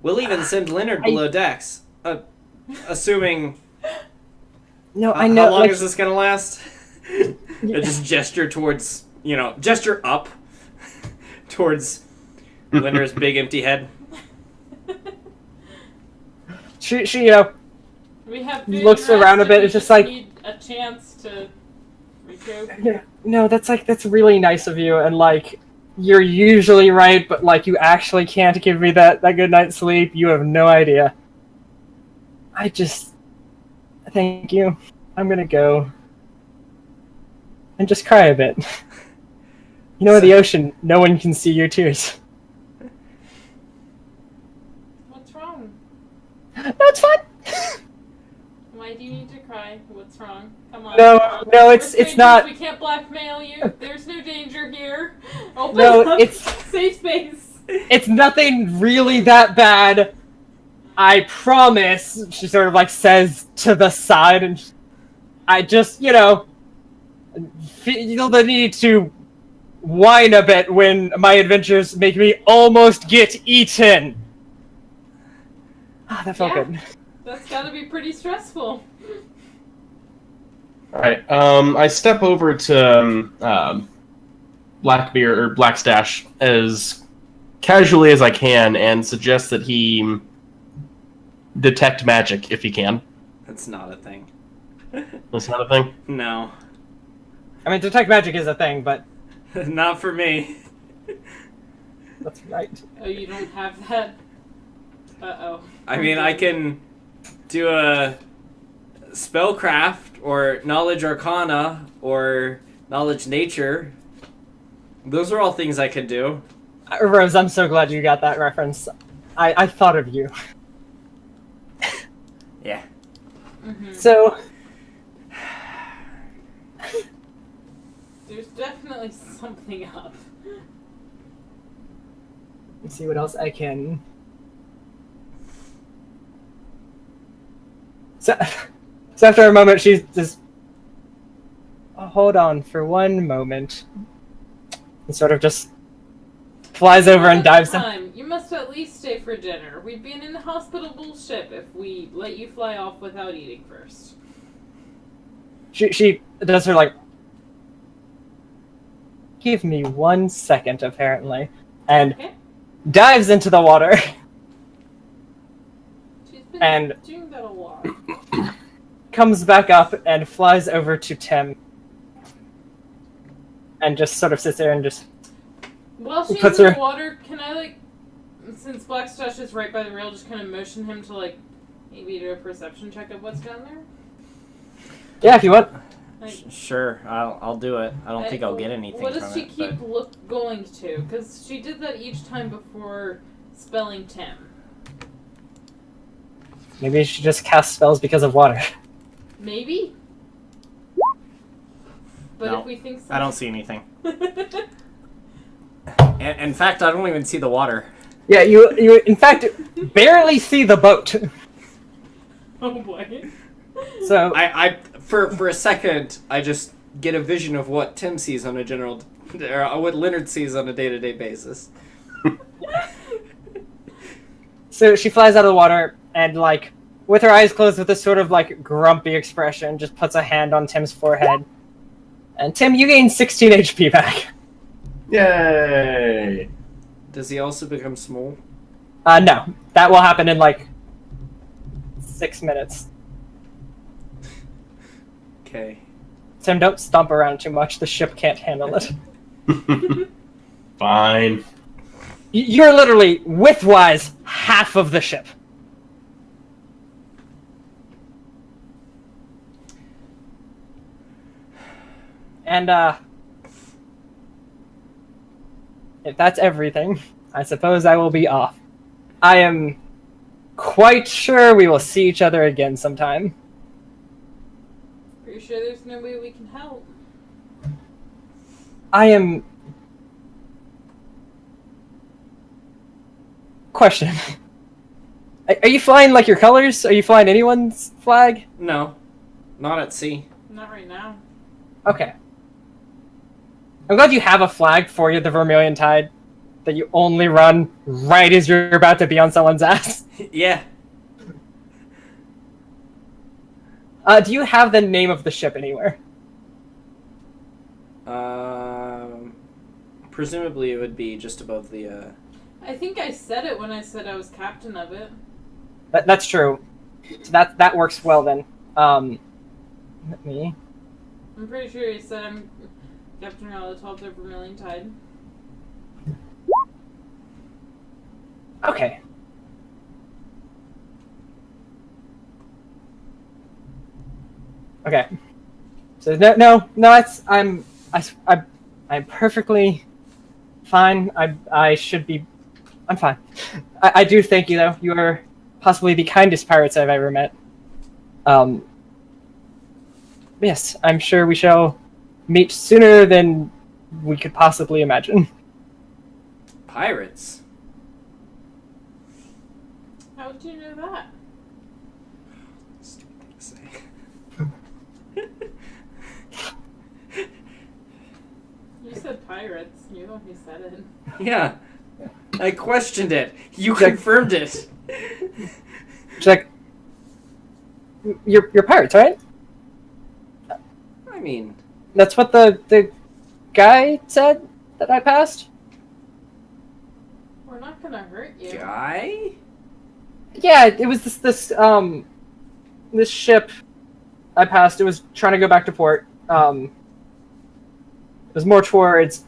We'll even send Leonard below decks. Assuming... No, I know. How long is this gonna last? Just gesture towards, gesture up towards Leonard's big empty head. She we have looks around a bit. It's just like, need a chance to recoup. No, that's really nice of you, and like, you're usually right, but like, you actually can't give me that good night's sleep. You have no idea. Thank you. I'm gonna go and just cry a bit. In the ocean, no one can see your tears. What's wrong? No, it's fine. Why do you need to cry? What's wrong? Come on. No, it's not. We can't blackmail you. There's no danger here. Open No, up. it's Safe space. It's nothing really that bad. I promise. She sort of like says to the side, and I just, feel the need to whine a bit when my adventures make me almost get eaten. That felt good. That's gotta be pretty stressful. Alright, I step over to Blackbeard, or Blackstash, as casually as I can, and suggest that he detect magic, if he can. That's not a thing. That's not a thing? No. I mean, detect magic is a thing, but... Not for me. That's right. Oh, you don't have that? Uh-oh. I mean, I can do a spellcraft, or knowledge arcana, or knowledge nature. Those are all things I could do. Rose, I'm so glad you got that reference. I thought of you. Yeah. Mm-hmm. So... There's definitely something up. Let's see what else I can... So after a moment, she's just... hold on for one moment. And sort of just flies over and dives in. Time. You must at least stay for dinner. We'd be an inhospitable ship if we let you fly off without eating first. She does her like, give me 1 second apparently, and Okay. dives into the water. She's been And doing that a lot. comes back up and flies over to Tim. And just sort of sits there and just... While she's puts in her- the water, can I, like, since Blackstash is right by the rail, just kind of motion him to, like, maybe do a perception check of what's down there? Yeah, if you want. Like, Sure, I'll do it. I don't think I'll get anything what from does she it. keep But... going to? Because she did that each time before spelling Tim. Maybe she just casts spells because of water. Maybe? But No, if we think so... I don't see anything. In fact, I don't even see the water. Yeah, you in fact barely see the boat. Oh boy. So I for a second, I just get a vision of what Tim sees on a general, or what Leonard sees on a day-to-day basis. so she flies out of the water and like with her eyes closed with this sort of like grumpy expression, just puts a hand on Tim's forehead. And Tim, you gain 16 HP back. Yay! Does he also become small? No, that will happen in like 6 minutes. Okay. Tim, don't stomp around too much. The ship can't handle it. Fine. You're literally, width-wise, half of the ship. And, if that's everything, I suppose I will be off. I am quite sure we will see each other again sometime. Pretty sure there's no way we can help. I am... Question. Are you flying like your colors? Are you flying anyone's flag? No, not at sea. Not right now. Okay. I'm glad you have a flag for the Vermilion Tide that you only run right as you're about to be on someone's ass. Yeah. Do you have the name of the ship anywhere? Presumably it would be just above the. I think I said it when I said I was captain of it. That's true. So that works well then. Let me... I'm pretty sure he said I'm captain of the 12th of Vermilion Tide. Okay. Okay. So no. It's I'm perfectly fine. I should be. I'm fine. I do thank you though. You are possibly the kindest pirates I've ever met. Yes, I'm sure we shall meet sooner than we could possibly imagine. Pirates? How did you know that? Stupid thing to say. You said pirates. You're the one who said it. Yeah. I questioned it. You Check. confirmed it. She's like, you're pirates, right? I mean, That's what the guy said that I passed? We're not gonna hurt you. guy? Yeah, it was this ship I passed. It was trying to go back to port. It was more towards...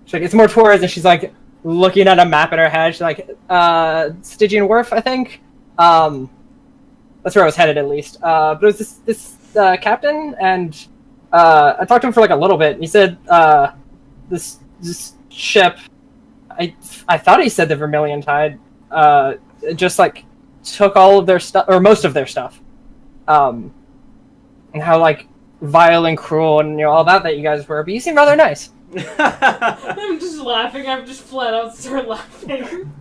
She's like, it's more towards, and she's like looking at a map in her head. She's like, Stygian Wharf, I think. That's where I was headed, at least. But it was this captain, and I talked to him for like a little bit. And he said this ship, I thought he said the Vermilion Tide, just like took all of their stuff, or most of their stuff, and how like vile and cruel and all that you guys were. But you seem rather nice. I'm just laughing. I've just flat out started laughing.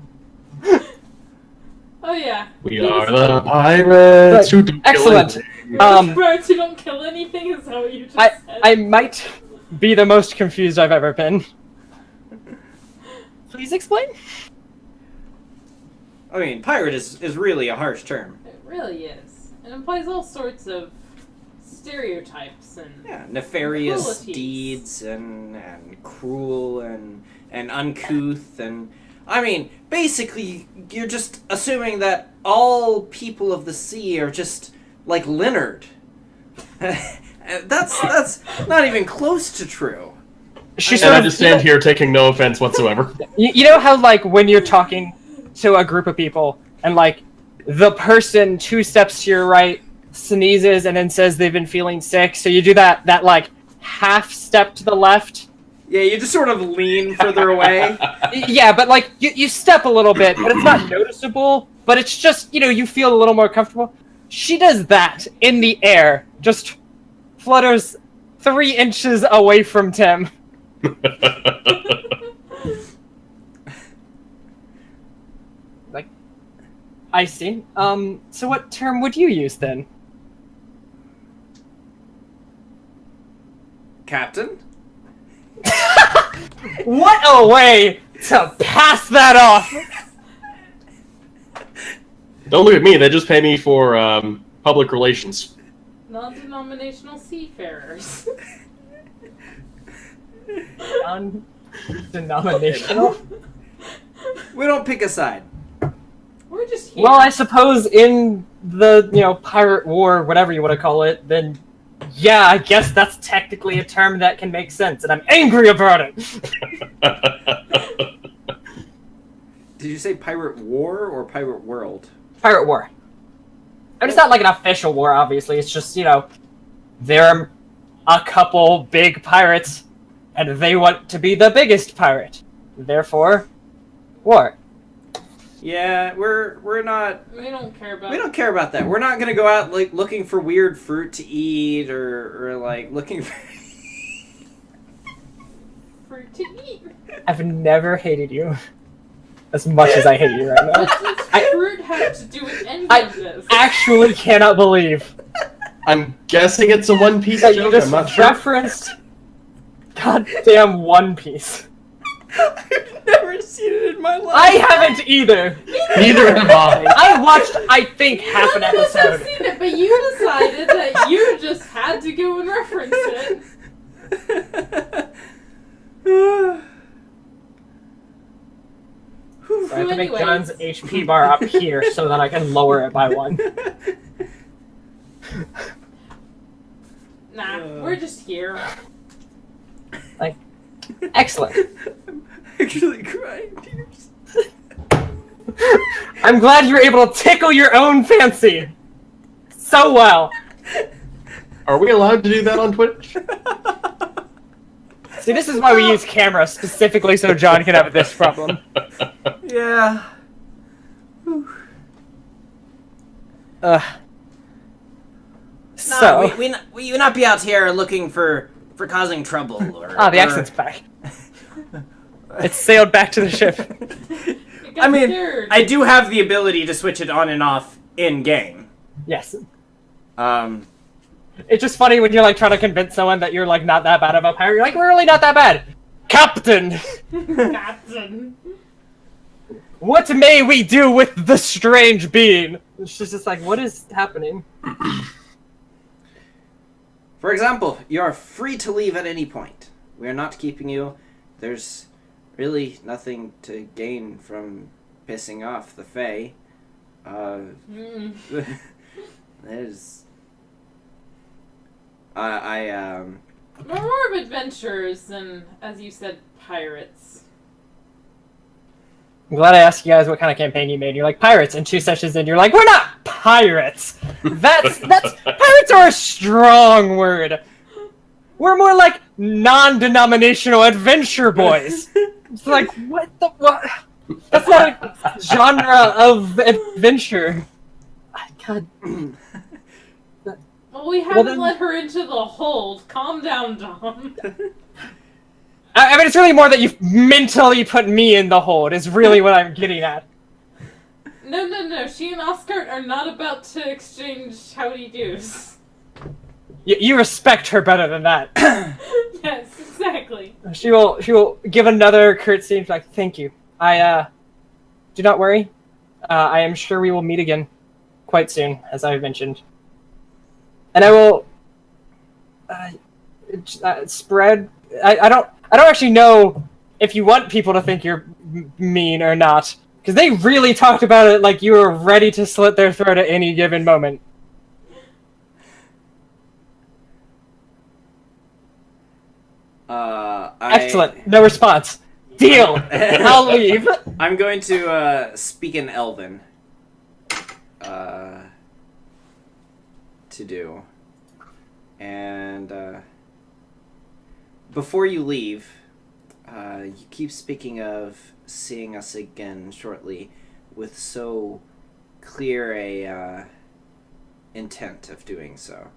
Oh yeah. We are the pirates who do Excellent. Pirates who don't kill anything is that what you just said? I might be the most confused I've ever been. Please explain? I mean, pirate is really a harsh term. It really is. It implies all sorts of stereotypes and Yeah, nefarious cruelties. deeds and cruel and uncouth and I mean, basically, you're just assuming that all people of the sea are just like Leonard. that's not even close to true. And I just stand here taking no offense whatsoever. You know how, like, when you're talking to a group of people, and, like, the person 2 steps to your right sneezes and then says they've been feeling sick, so you do that like, half step to the left? Yeah, you just sort of lean further away. Yeah, but, like, you step a little bit, but it's not noticeable, but it's just, you feel a little more comfortable. She does that in the air, just flutters 3 inches away from Tim. Like, I see. So what term would you use then? Captain? What a way to pass that off! Don't look at me, they just pay me for public relations. non-denominational seafarers. Non-denominational? We don't pick a side. We're just here. Well, I suppose in the, pirate war, whatever you want to call it, then yeah, I guess that's technically a term that can make sense, and I'm angry about it! Did you say pirate war or pirate world? Pirate war. I mean, it's not like an official war, obviously, it's just, there are a couple big pirates, and they want to be the biggest pirate. Therefore, war. Yeah, we're not. We don't care about. We don't care about that. We're not gonna go out like looking for weird fruit to eat or like looking for fruit to eat. I've never hated you as much as I hate you right now. What does fruit have to do with any of this? Actually cannot believe I'm guessing it's a One Piece that you joke, just I'm not sure. referenced goddamn One Piece. I've never seen it in my life. I haven't either. Neither have I. I watched, I think, half an I've episode. seen it, but you decided that you just had to go and reference it. So I have to make anyways. John's HP bar up here so that I can lower it by 1. Nah, we're just here. Excellent. I'm actually crying tears. I'm glad you're able to tickle your own fancy so well. Are we allowed to do that on Twitch? See, this is why we use cameras specifically so John can have this problem. Yeah. So, we not be out here looking for causing trouble or. the accent's back. It's sailed back to the ship. It got I mean, scared. I do have the ability to switch it on and off in game. Yes. It's just funny when you're like trying to convince someone that you're like not that bad of a pirate. You're like, we're really not that bad. Captain! Captain. What may we do with the strange being? She's just like, what is happening? For example, you are free to leave at any point. We are not keeping you. There's really nothing to gain from pissing off the Fae. There's... More of adventures than, as you said, pirates. I'm glad I asked you guys what kind of campaign you made. You're like, pirates, and 2 sessions in, you're like, we're not pirates! That's, pirates are a strong word! We're more like non-denominational adventure boys! It's like, what? That's not a genre of adventure. God. Well, we haven't then- let her into the hold. Calm down, Dom. I mean, it's really more that you've mentally put me in the hold, is really what I'm getting at. No. She and Oscar are not about to exchange howdy doos. You respect her better than that. Yes. Exactly. She will give another curtsy and be like, "Thank you. Do not worry. I am sure we will meet again quite soon, as I've mentioned. And I will spread. I don't actually know if you want people to think you're mean or not, because they really talked about it like you were ready to slit their throat at any given moment. Excellent. No response. Deal. I'll leave. I'm going to speak in Elven. To do. And before you leave, you keep speaking of seeing us again shortly with so clear a intent of doing so.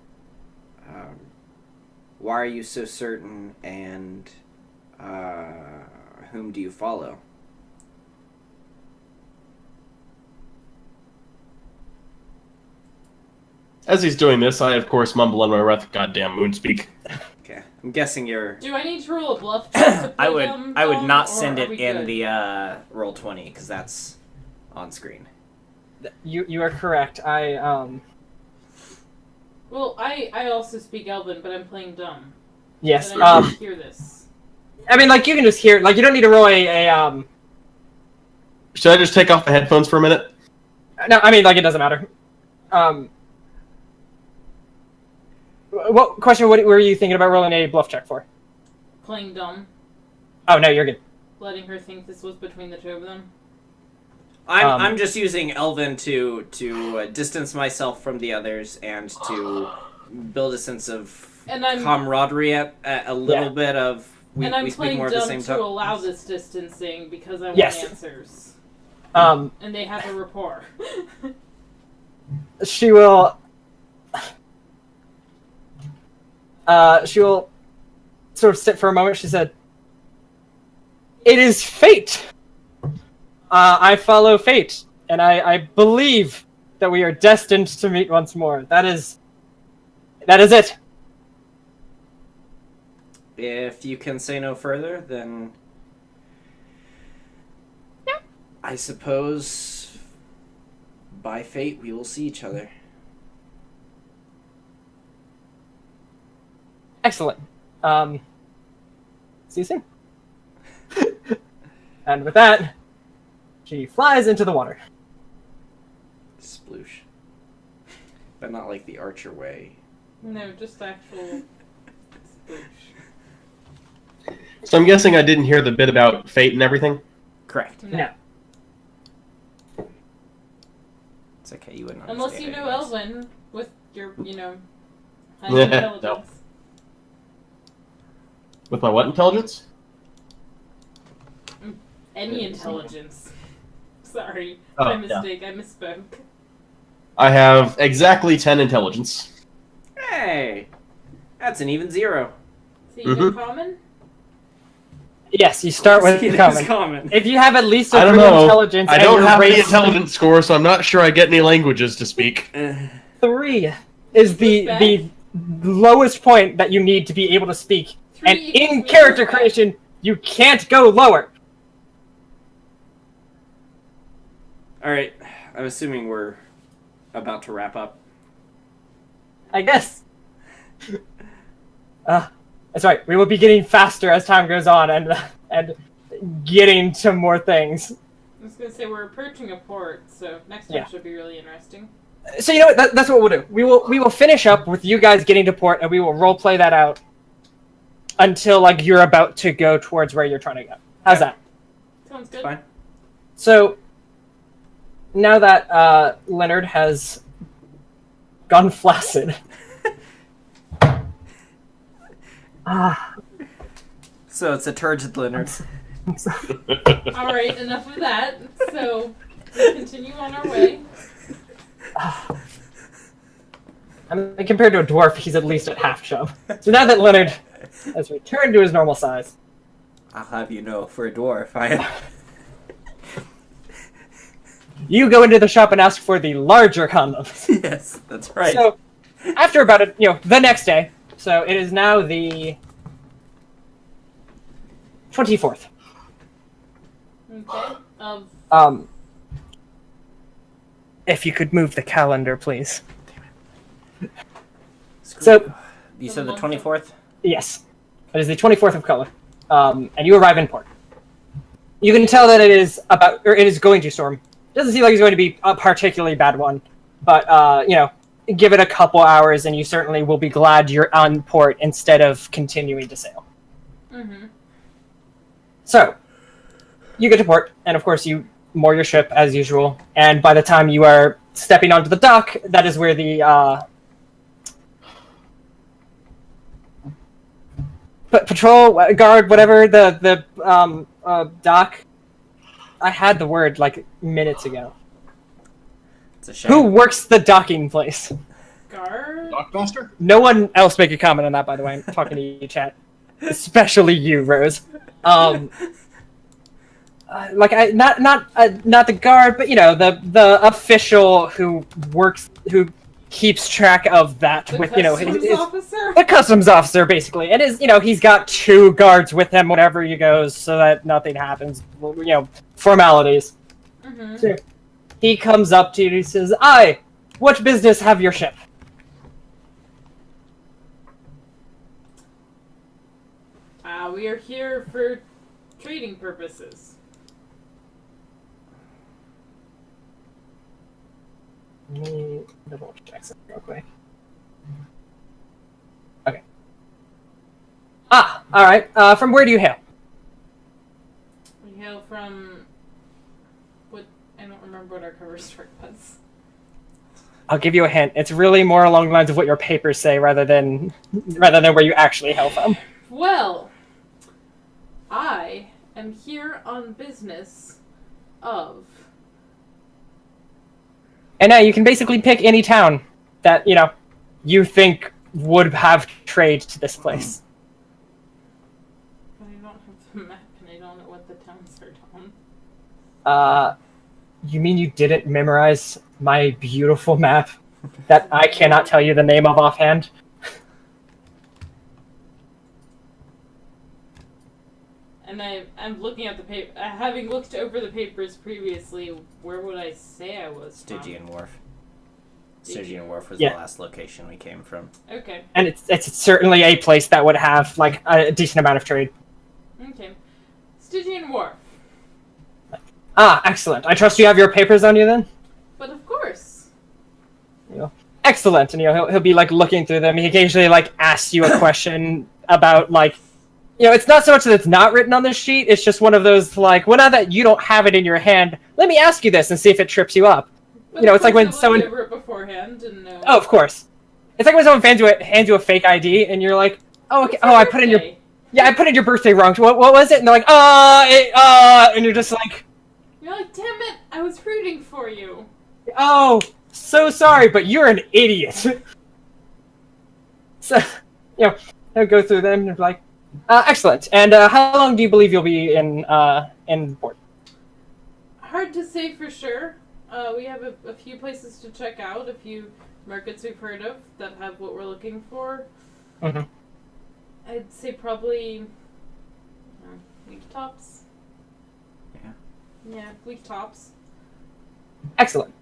Why are you so certain, and whom do you follow? As he's doing this, I of course mumble under my breath, "Goddamn moonspeak." Okay, I'm guessing you're. Do I need to roll a bluff check to play I would dumb, not or send are it we in good? the roll 20 because that's on screen. You are correct. Well, I also speak Elven, but I'm playing dumb. Yes. But I didn't hear this. I mean, like, you can just hear, like, you don't need to roll a Should I just take off the headphones for a minute? no, I mean, like, it doesn't matter. What were you thinking about rolling a bluff check for? Playing dumb, Oh, no, you're good. letting her think this was between the two of them. I'm just using Elven to distance myself from the others and to build a sense of camaraderie at a little bit of we I'm speak playing more at the dumb same to time. allow this distancing because I want Yes. answers. And they have a rapport. she will sort of sit for a moment. She said, "It is fate. I follow fate, and I believe that we are destined to meet once more. That is it." If you can say no further, then I suppose by fate we will see each other. Excellent. See you soon. And with that, she flies into the water. Sploosh. But not like the Archer way. No, just actual sploosh. So I'm guessing I didn't hear the bit about fate and everything? Correct. No. It's okay, you wouldn't Unless understand you know anyways. Elven with your, high No. intelligence. With my what intelligence? Any intelligence. Sorry, Oh, my yeah. mistake. I misspoke. I have exactly 10 intelligence. Hey! That's an even 0. So you Mhm. know common? Yes, you start with See, common. that's common. If you have at least a I don't 3 know. intelligence, I and don't your have any race intelligence score, so I'm not sure I get any languages to speak. 3 is the lowest point that you need to be able to speak. 3 And equals in me character respect. creation, you can't go lower. Alright, I'm assuming we're about to wrap up. I guess. That's right. We will be getting faster as time goes on, and getting to more things. I was gonna say we're approaching a port, so next time Yeah. should be really interesting. So you know what? That's what we'll do. We will finish up with you guys getting to port, and we will role play that out until like you're about to go towards where you're trying to go. How's that? Sounds good. Fine. So now that Leonard has gone flaccid. So it's a turgid Leonard. All right, enough of that. So we continue on our way. I mean, compared to a dwarf, he's at least at half chub. So now that Leonard has returned to his normal size, I'll have you know, for a dwarf, I am. you go into the shop and ask for the larger condoms. Yes, that's right. So after about the next day, so it is now the 24th. Okay. If you could move the calendar, please. So, you said the 24th? Yes. It is the 24th of color. And you arrive in port. You can tell that it is going to storm. Doesn't seem like it's going to be a particularly bad one. But, give it a couple hours and you certainly will be glad you're on port instead of continuing to sail. Mm-hmm. So, you get to port, and of course you moor your ship as usual, and by the time you are stepping onto the dock, that is where the patrol guard, whatever, the dock. I had the word like minutes ago. It's a shame. Who works the docking place? Guard? Dockmaster? No one else make a comment on that, by the way. I'm talking to you, chat. Especially you, Rose. Not the guard, but the official who keeps track of that The with customs officer? the customs officer basically, and he's got 2 guards with him whenever he goes, so that nothing happens. Formalities. Mm-hmm. So he comes up to you and he says, "Aye, what business have your ship?" We are here for trading purposes. Let me double check something real quick. Okay. Alright. From where do you hail? We hail from... I don't remember what our cover story was. I'll give you a hint. It's really more along the lines of what your papers say rather than where you actually hail from. Well, I am here on business of... And now you can basically pick any town that, you think would have trade to this place. But I don't have the map and I don't know what the towns are on. You mean you didn't memorize my beautiful map that I cannot tell you the name of offhand? And I'm looking at the paper. Having looked over the papers previously, where would I say I was from? Stygian Wharf. Stygian Wharf was Yeah. the last location we came from. Okay. And it's certainly a place that would have, like, a decent amount of trade. Okay. Stygian Wharf. Excellent. I trust you have your papers on you then? But of course. Excellent. And, he'll be, like, looking through them. He occasionally, like, asks you a question about, like, it's not so much that it's not written on this sheet, it's just one of those, like, well, now that you don't have it in your hand, let me ask you this and see if it trips you up. But It's like when someone... over it beforehand and know. Oh, of course. It's like when someone hands you a fake ID, and you're like, oh, okay, I put in your... Yeah, I put in your birthday wrong. What was it? And they're like, and you're just like... You're like, damn it, I was rooting for you. Oh, so sorry, but you're an idiot. So, they'll go through them and be like, excellent. And how long do you believe you'll be in port? Hard to say for sure. We have a few places to check out, a few markets we've heard of that have what we're looking for. Mm-hmm. I'd say probably week tops. Yeah, week tops. Excellent.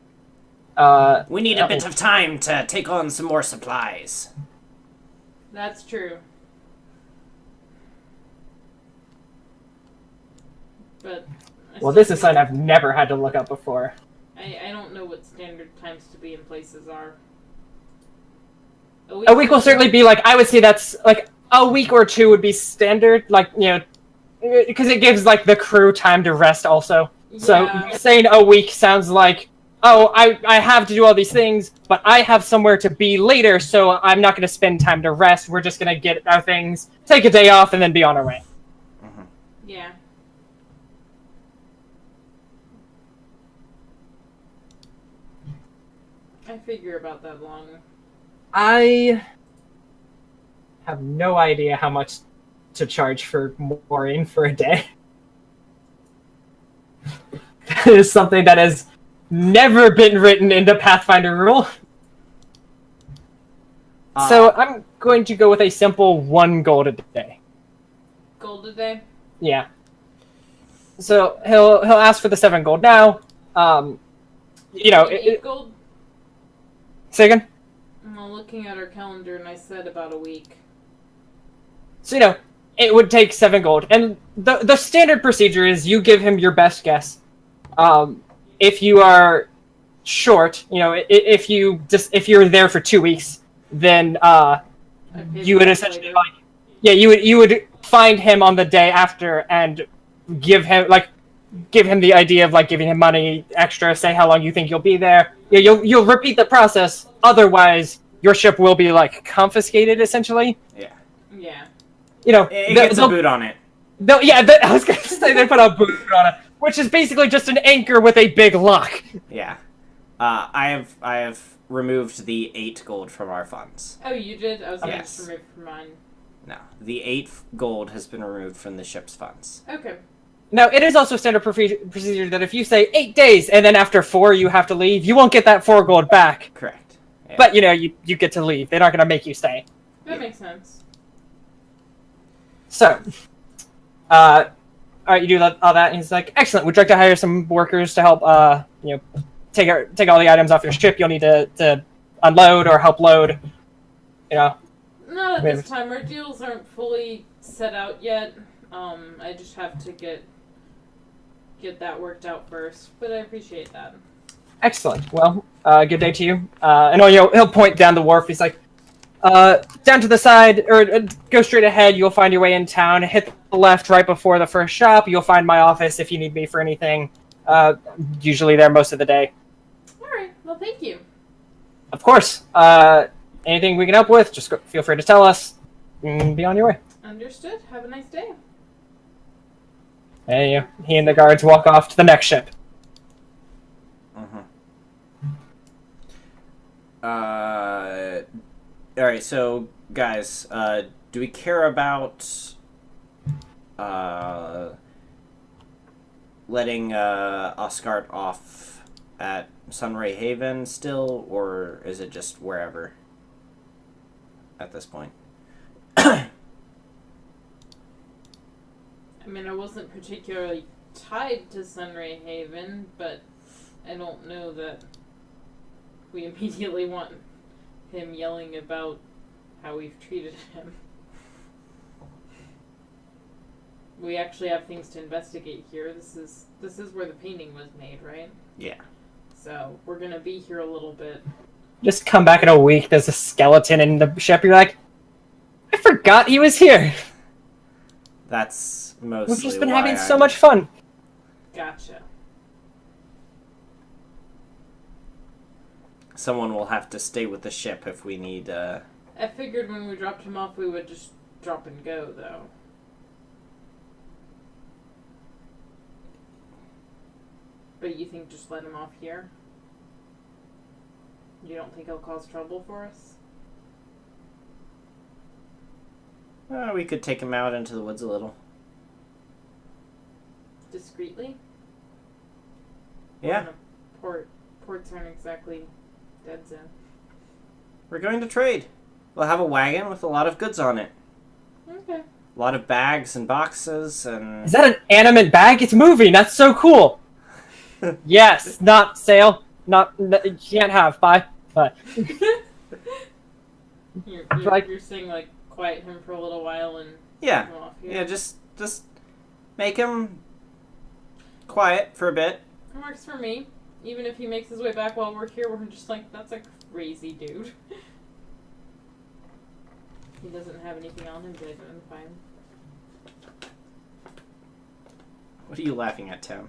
We need a bit of time to take on some more supplies. That's true. But Well, this is something I've never had to look up before. I don't know what standard times to be in places are. A week will certainly be, like, I would say that's, like, a week or 2 would be standard, like, because it gives, like, the crew time to rest also. So Yeah. saying a week sounds like, oh, I have to do all these things, but I have somewhere to be later, so I'm not going to spend time to rest. We're just going to get our things, take a day off, and then be on our way. Mm-hmm. Yeah. I figure about that long. I have no idea how much to charge for mooring for a day. That is something that has never been written into Pathfinder rule. So I'm going to go with a simple 1 gold a day. Gold a day? Yeah. So he'll ask for the 7 gold now. You know, 8 gold? say again? Well, looking at our calendar, and I said about a week. So, you know, it would take 7 gold. And the standard procedure is you give him your best guess. If you are short, you know, if you're there for 2 weeks, then you would essentially you would find him on the day after and give him the idea of like giving him money extra, say how long you think you'll be there. Yeah, you'll repeat the process. Otherwise, your ship will be like confiscated essentially. Yeah. Yeah. You know, It gets a boot on it. I was going to say they put a boot on it, which is basically just an anchor with a big lock. Yeah. I have removed the 8 gold from our funds. Oh, you did? I was going to Yes. just remove from mine. No. The 8 gold has been removed from the ship's funds. Okay. Now, it is also standard procedure that if you say 8 days and then after 4 you have to leave, you won't get that 4 gold back. Correct. Yeah. But, you know, you get to leave. They're not going to make you stay. That makes sense. So, alright, you do all that, and he's like, excellent, would you like to hire some workers to help, you know, take all the items off your ship you'll need to unload or help load, you know? Not at this time. Our deals aren't fully set out yet. I just have to get that worked out first, but I appreciate that. Excellent. Well, good day to you. And he'll point down the wharf. He's like, down to the side, or go straight ahead. You'll find your way in town. Hit the left right before the first shop. You'll find my office if you need me for anything. Usually there most of the day. All right. Well, thank you. Of course. Anything we can help with, just feel free to tell us. And be on your way. Understood. Have a nice day. And he and the guards walk off to the next ship. Alright, so, guys, do we care about, letting, Oscart off at Sunray Haven still, or is it just wherever at this point? I mean, I wasn't particularly tied to Sunray Haven, but I don't know that we immediately want him yelling about how we've treated him. We actually have things to investigate here. This is where the painting was made, right? Yeah. So we're gonna be here a little bit. Just come back in a week. There's a skeleton in the ship. You're like, I forgot he was here. That's mostly We've just been why having so I'm- much fun. Gotcha. Someone will have to stay with the ship if we need, I figured when we dropped him off, we would just drop and go, though. But you think just let him off here? You don't think he'll cause trouble for us? we could take him out into the woods a little. Discreetly? Yeah. Ports aren't exactly dead zone. We're going to trade. We'll have a wagon with a lot of goods on it. Okay. A lot of bags and boxes and... Is that an animate bag? It's moving. That's so cool. Yes, not sale. You can't have. Bye. Bye. You're saying, like, quiet him for a little while and Yeah. him off here? Yeah, just make him quiet for a bit. It works for me. Even if he makes his way back while we're here, we're just like, that's a crazy dude. He doesn't have anything on him to identify him. What are you laughing at, Tim?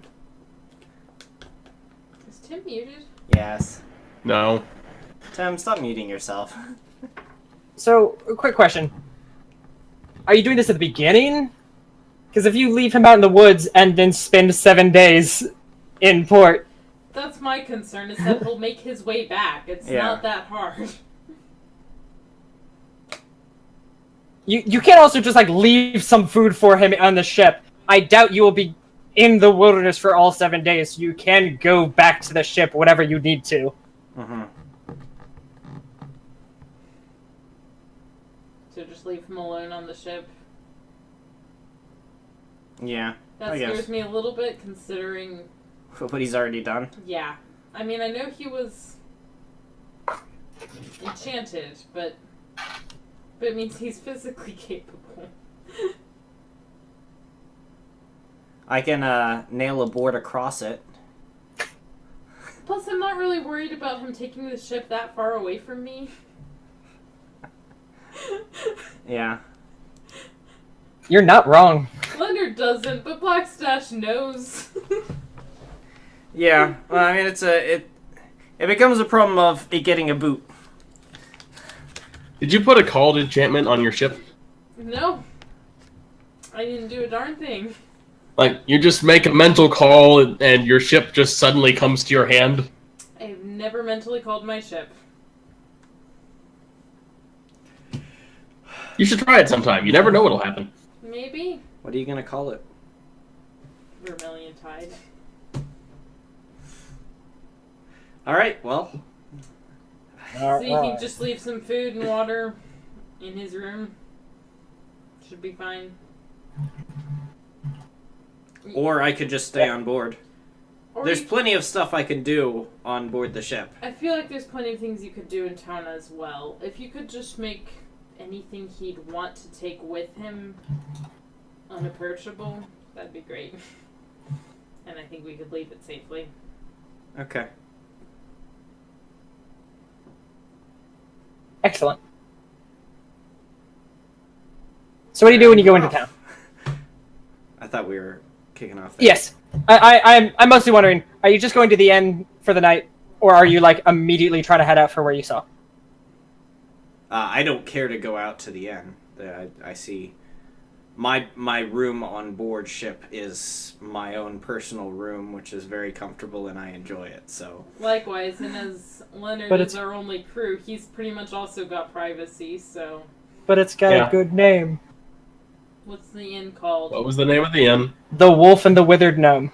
Is Tim muted? Yes. No. Tim, stop muting yourself. So, a quick question. Are you doing this at the beginning? Because if you leave him out in the woods and then spend 7 days in port... That's my concern, is that he'll make his way back. It's not that hard. You can't also just, like, leave some food for him on the ship. I doubt you will be in the wilderness for all 7 days. You can go back to the ship whenever you need to. Mm-hmm. So just leave him alone on the ship. Yeah. That I guess. scares me a little bit, considering. What he's already done. Yeah. I mean, I know he was enchanted, but it means he's physically capable. I can nail a board across it. Plus, I'm not really worried about him taking the ship that far away from me. Yeah. You're not wrong. Leonard doesn't, but Blackstash knows. Yeah. Well, I mean, it becomes a problem of it getting a boot. Did you put a called enchantment on your ship? No. I didn't do a darn thing. Like, you just make a mental call and your ship just suddenly comes to your hand? I've never mentally called my ship. You should try it sometime. You never know what'll happen. Maybe. What are you gonna call it? Vermilion Tide. Alright, well. So you can just leave some food and water in his room. Should be fine. Or I could just stay on board. Or There's you- plenty of stuff I can do on board the ship. I feel like there's plenty of things you could do in town as well. If you could just make anything he'd want to take with him unapproachable, that'd be great. And I think we could leave it safely. Okay. Excellent. So what do you do when you go into town? I thought we were kicking off there. Yes. I'm mostly wondering, are you just going to the inn for the night, or are you, like, immediately trying to head out for where you saw? I don't care to go out to the end. I see. My room on board ship is my own personal room, which is very comfortable, and I enjoy it. So. Likewise, and as Leonard But is it's- our only crew, he's pretty much also got privacy, so... But it's got Yeah. a good name. What's the inn called? What was the name of the inn? The Wolf and the Withered Gnome.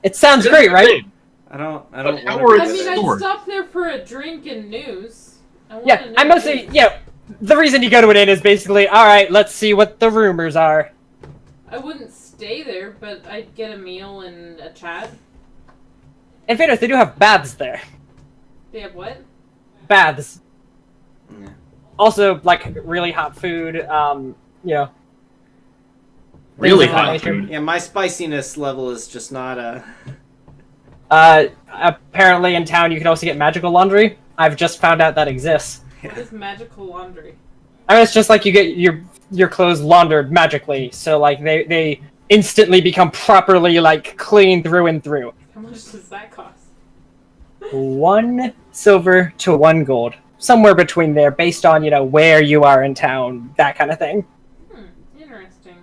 It sounds great, right? I don't. But wanna how do are I it's that. mean, I'd stored. stop there for a drink and news. I wanna Yeah, know I'm mostly, news. yeah, the reason you go to an inn is basically, alright, let's see what the rumors are. I wouldn't stay there, but I'd get a meal and a chat. In fairness, they do have baths there. They have what? Baths. Yeah. Also, like, really hot food, you know. Really things of that hot nature. food. Yeah, my spiciness level is just not Apparently in town you can also get magical laundry. I've just found out that exists. What is magical laundry? I mean, it's just like you get your clothes laundered magically, so like they instantly become properly like clean through and through. How much does that cost? 1 silver to 1 gold, somewhere between there, based on where you are in town, that kind of thing, Interesting.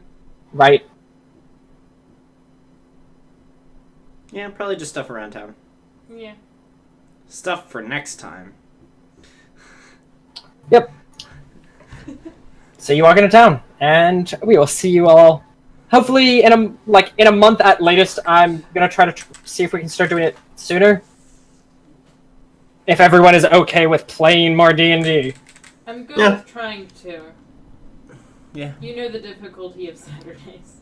right? Yeah, probably just stuff around town. Yeah. Stuff for next time. Yep. So you walk into town, and we will see you all. Hopefully, in a month at latest. I'm gonna try to see if we can start doing it sooner. If everyone is okay with playing more D&D. I'm good Yeah. with trying to. Yeah. You know the difficulty of Saturdays.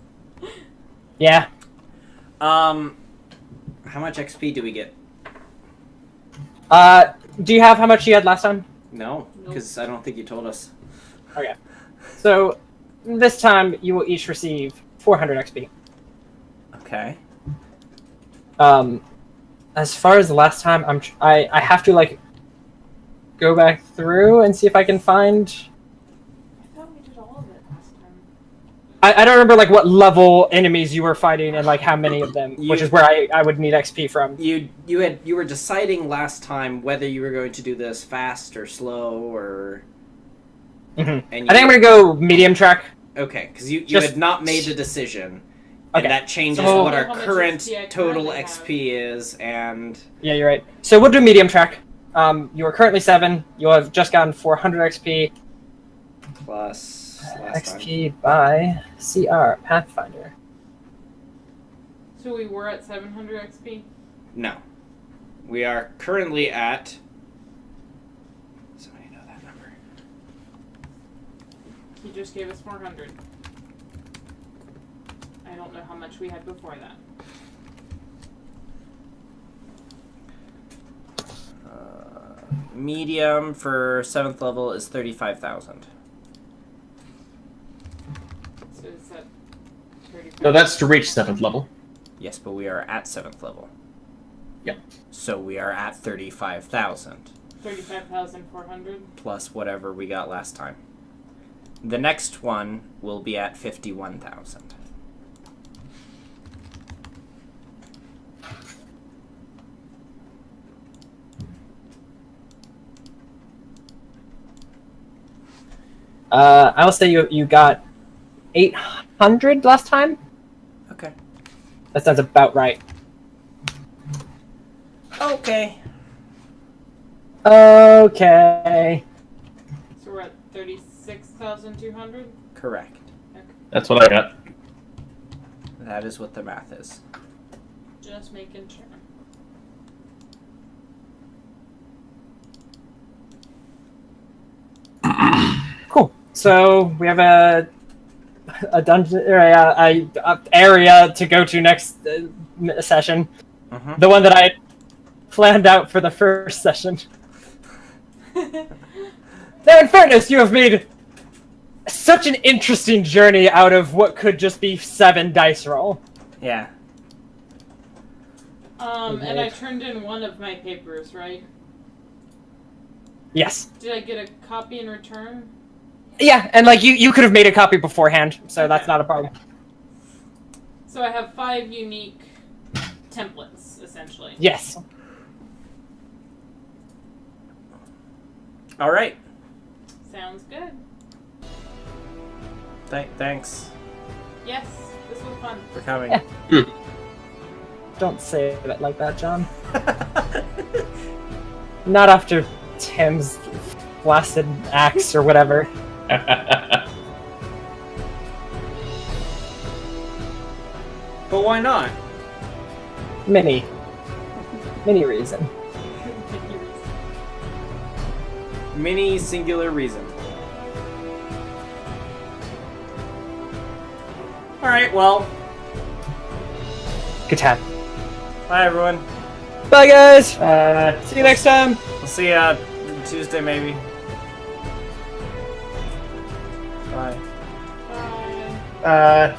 Yeah. How much XP do we get? Do you have how much you had last time? No, Nope. because I don't think you told us. Okay. So this time you will each receive 400 XP. Okay. As far as the last time, I have to like go back through and see if I can find. I thought we did all of it last time. I don't remember like what level enemies you were fighting and like how many of them, which is where I would need XP from. You were deciding last time whether you were going to do this fast or slow or. Mhm. And I think I'm gonna go medium track. Okay, because you Just- had not made a decision. Okay. And that changes So- what our How much current XP I total currently XP is, and Yeah, you're right. So we'll do medium track. You are currently 7. You'll have just gotten 400 XP. plus last time. XP by CR Pathfinder. So we were at 700 XP? No. We are currently at. Somebody know that number. He just gave us 400. I don't know how much we had before that. Medium for 7th level is 35,000. So is that 35? No, that's to reach 7th level. Yes, but we are at 7th level. Yep. So we are at 35,000. 35,400. Plus whatever we got last time. The next one will be at 51,000. I'll say you got 800 last time. Okay. That sounds about right. Okay. Okay. So we're at 36,200. Correct. That's what I got. That is what the math is. Just making sure. Cool. So we have a dungeon or a area to go to next session. Mm-hmm. The one that I planned out for the first session. Now, in fairness, you have made such an interesting journey out of what could just be 7 dice roll. Yeah. And I turned in one of my papers, right? Yes. Did I get a copy in return? Yeah, and like you could have made a copy beforehand, so Okay. that's not a problem. So I have 5 unique templates, essentially. Yes. All right. Sounds good. Thanks Yes, this was fun. for coming. Yeah. Don't say it like that, John. Not after Tim's blasted axe or whatever. But why not? Mini reason. Mini singular reason. All right. Well. Good time. Bye, everyone. Bye, guys. See you next time. We'll see ya Tuesday, maybe. Bye. Bye.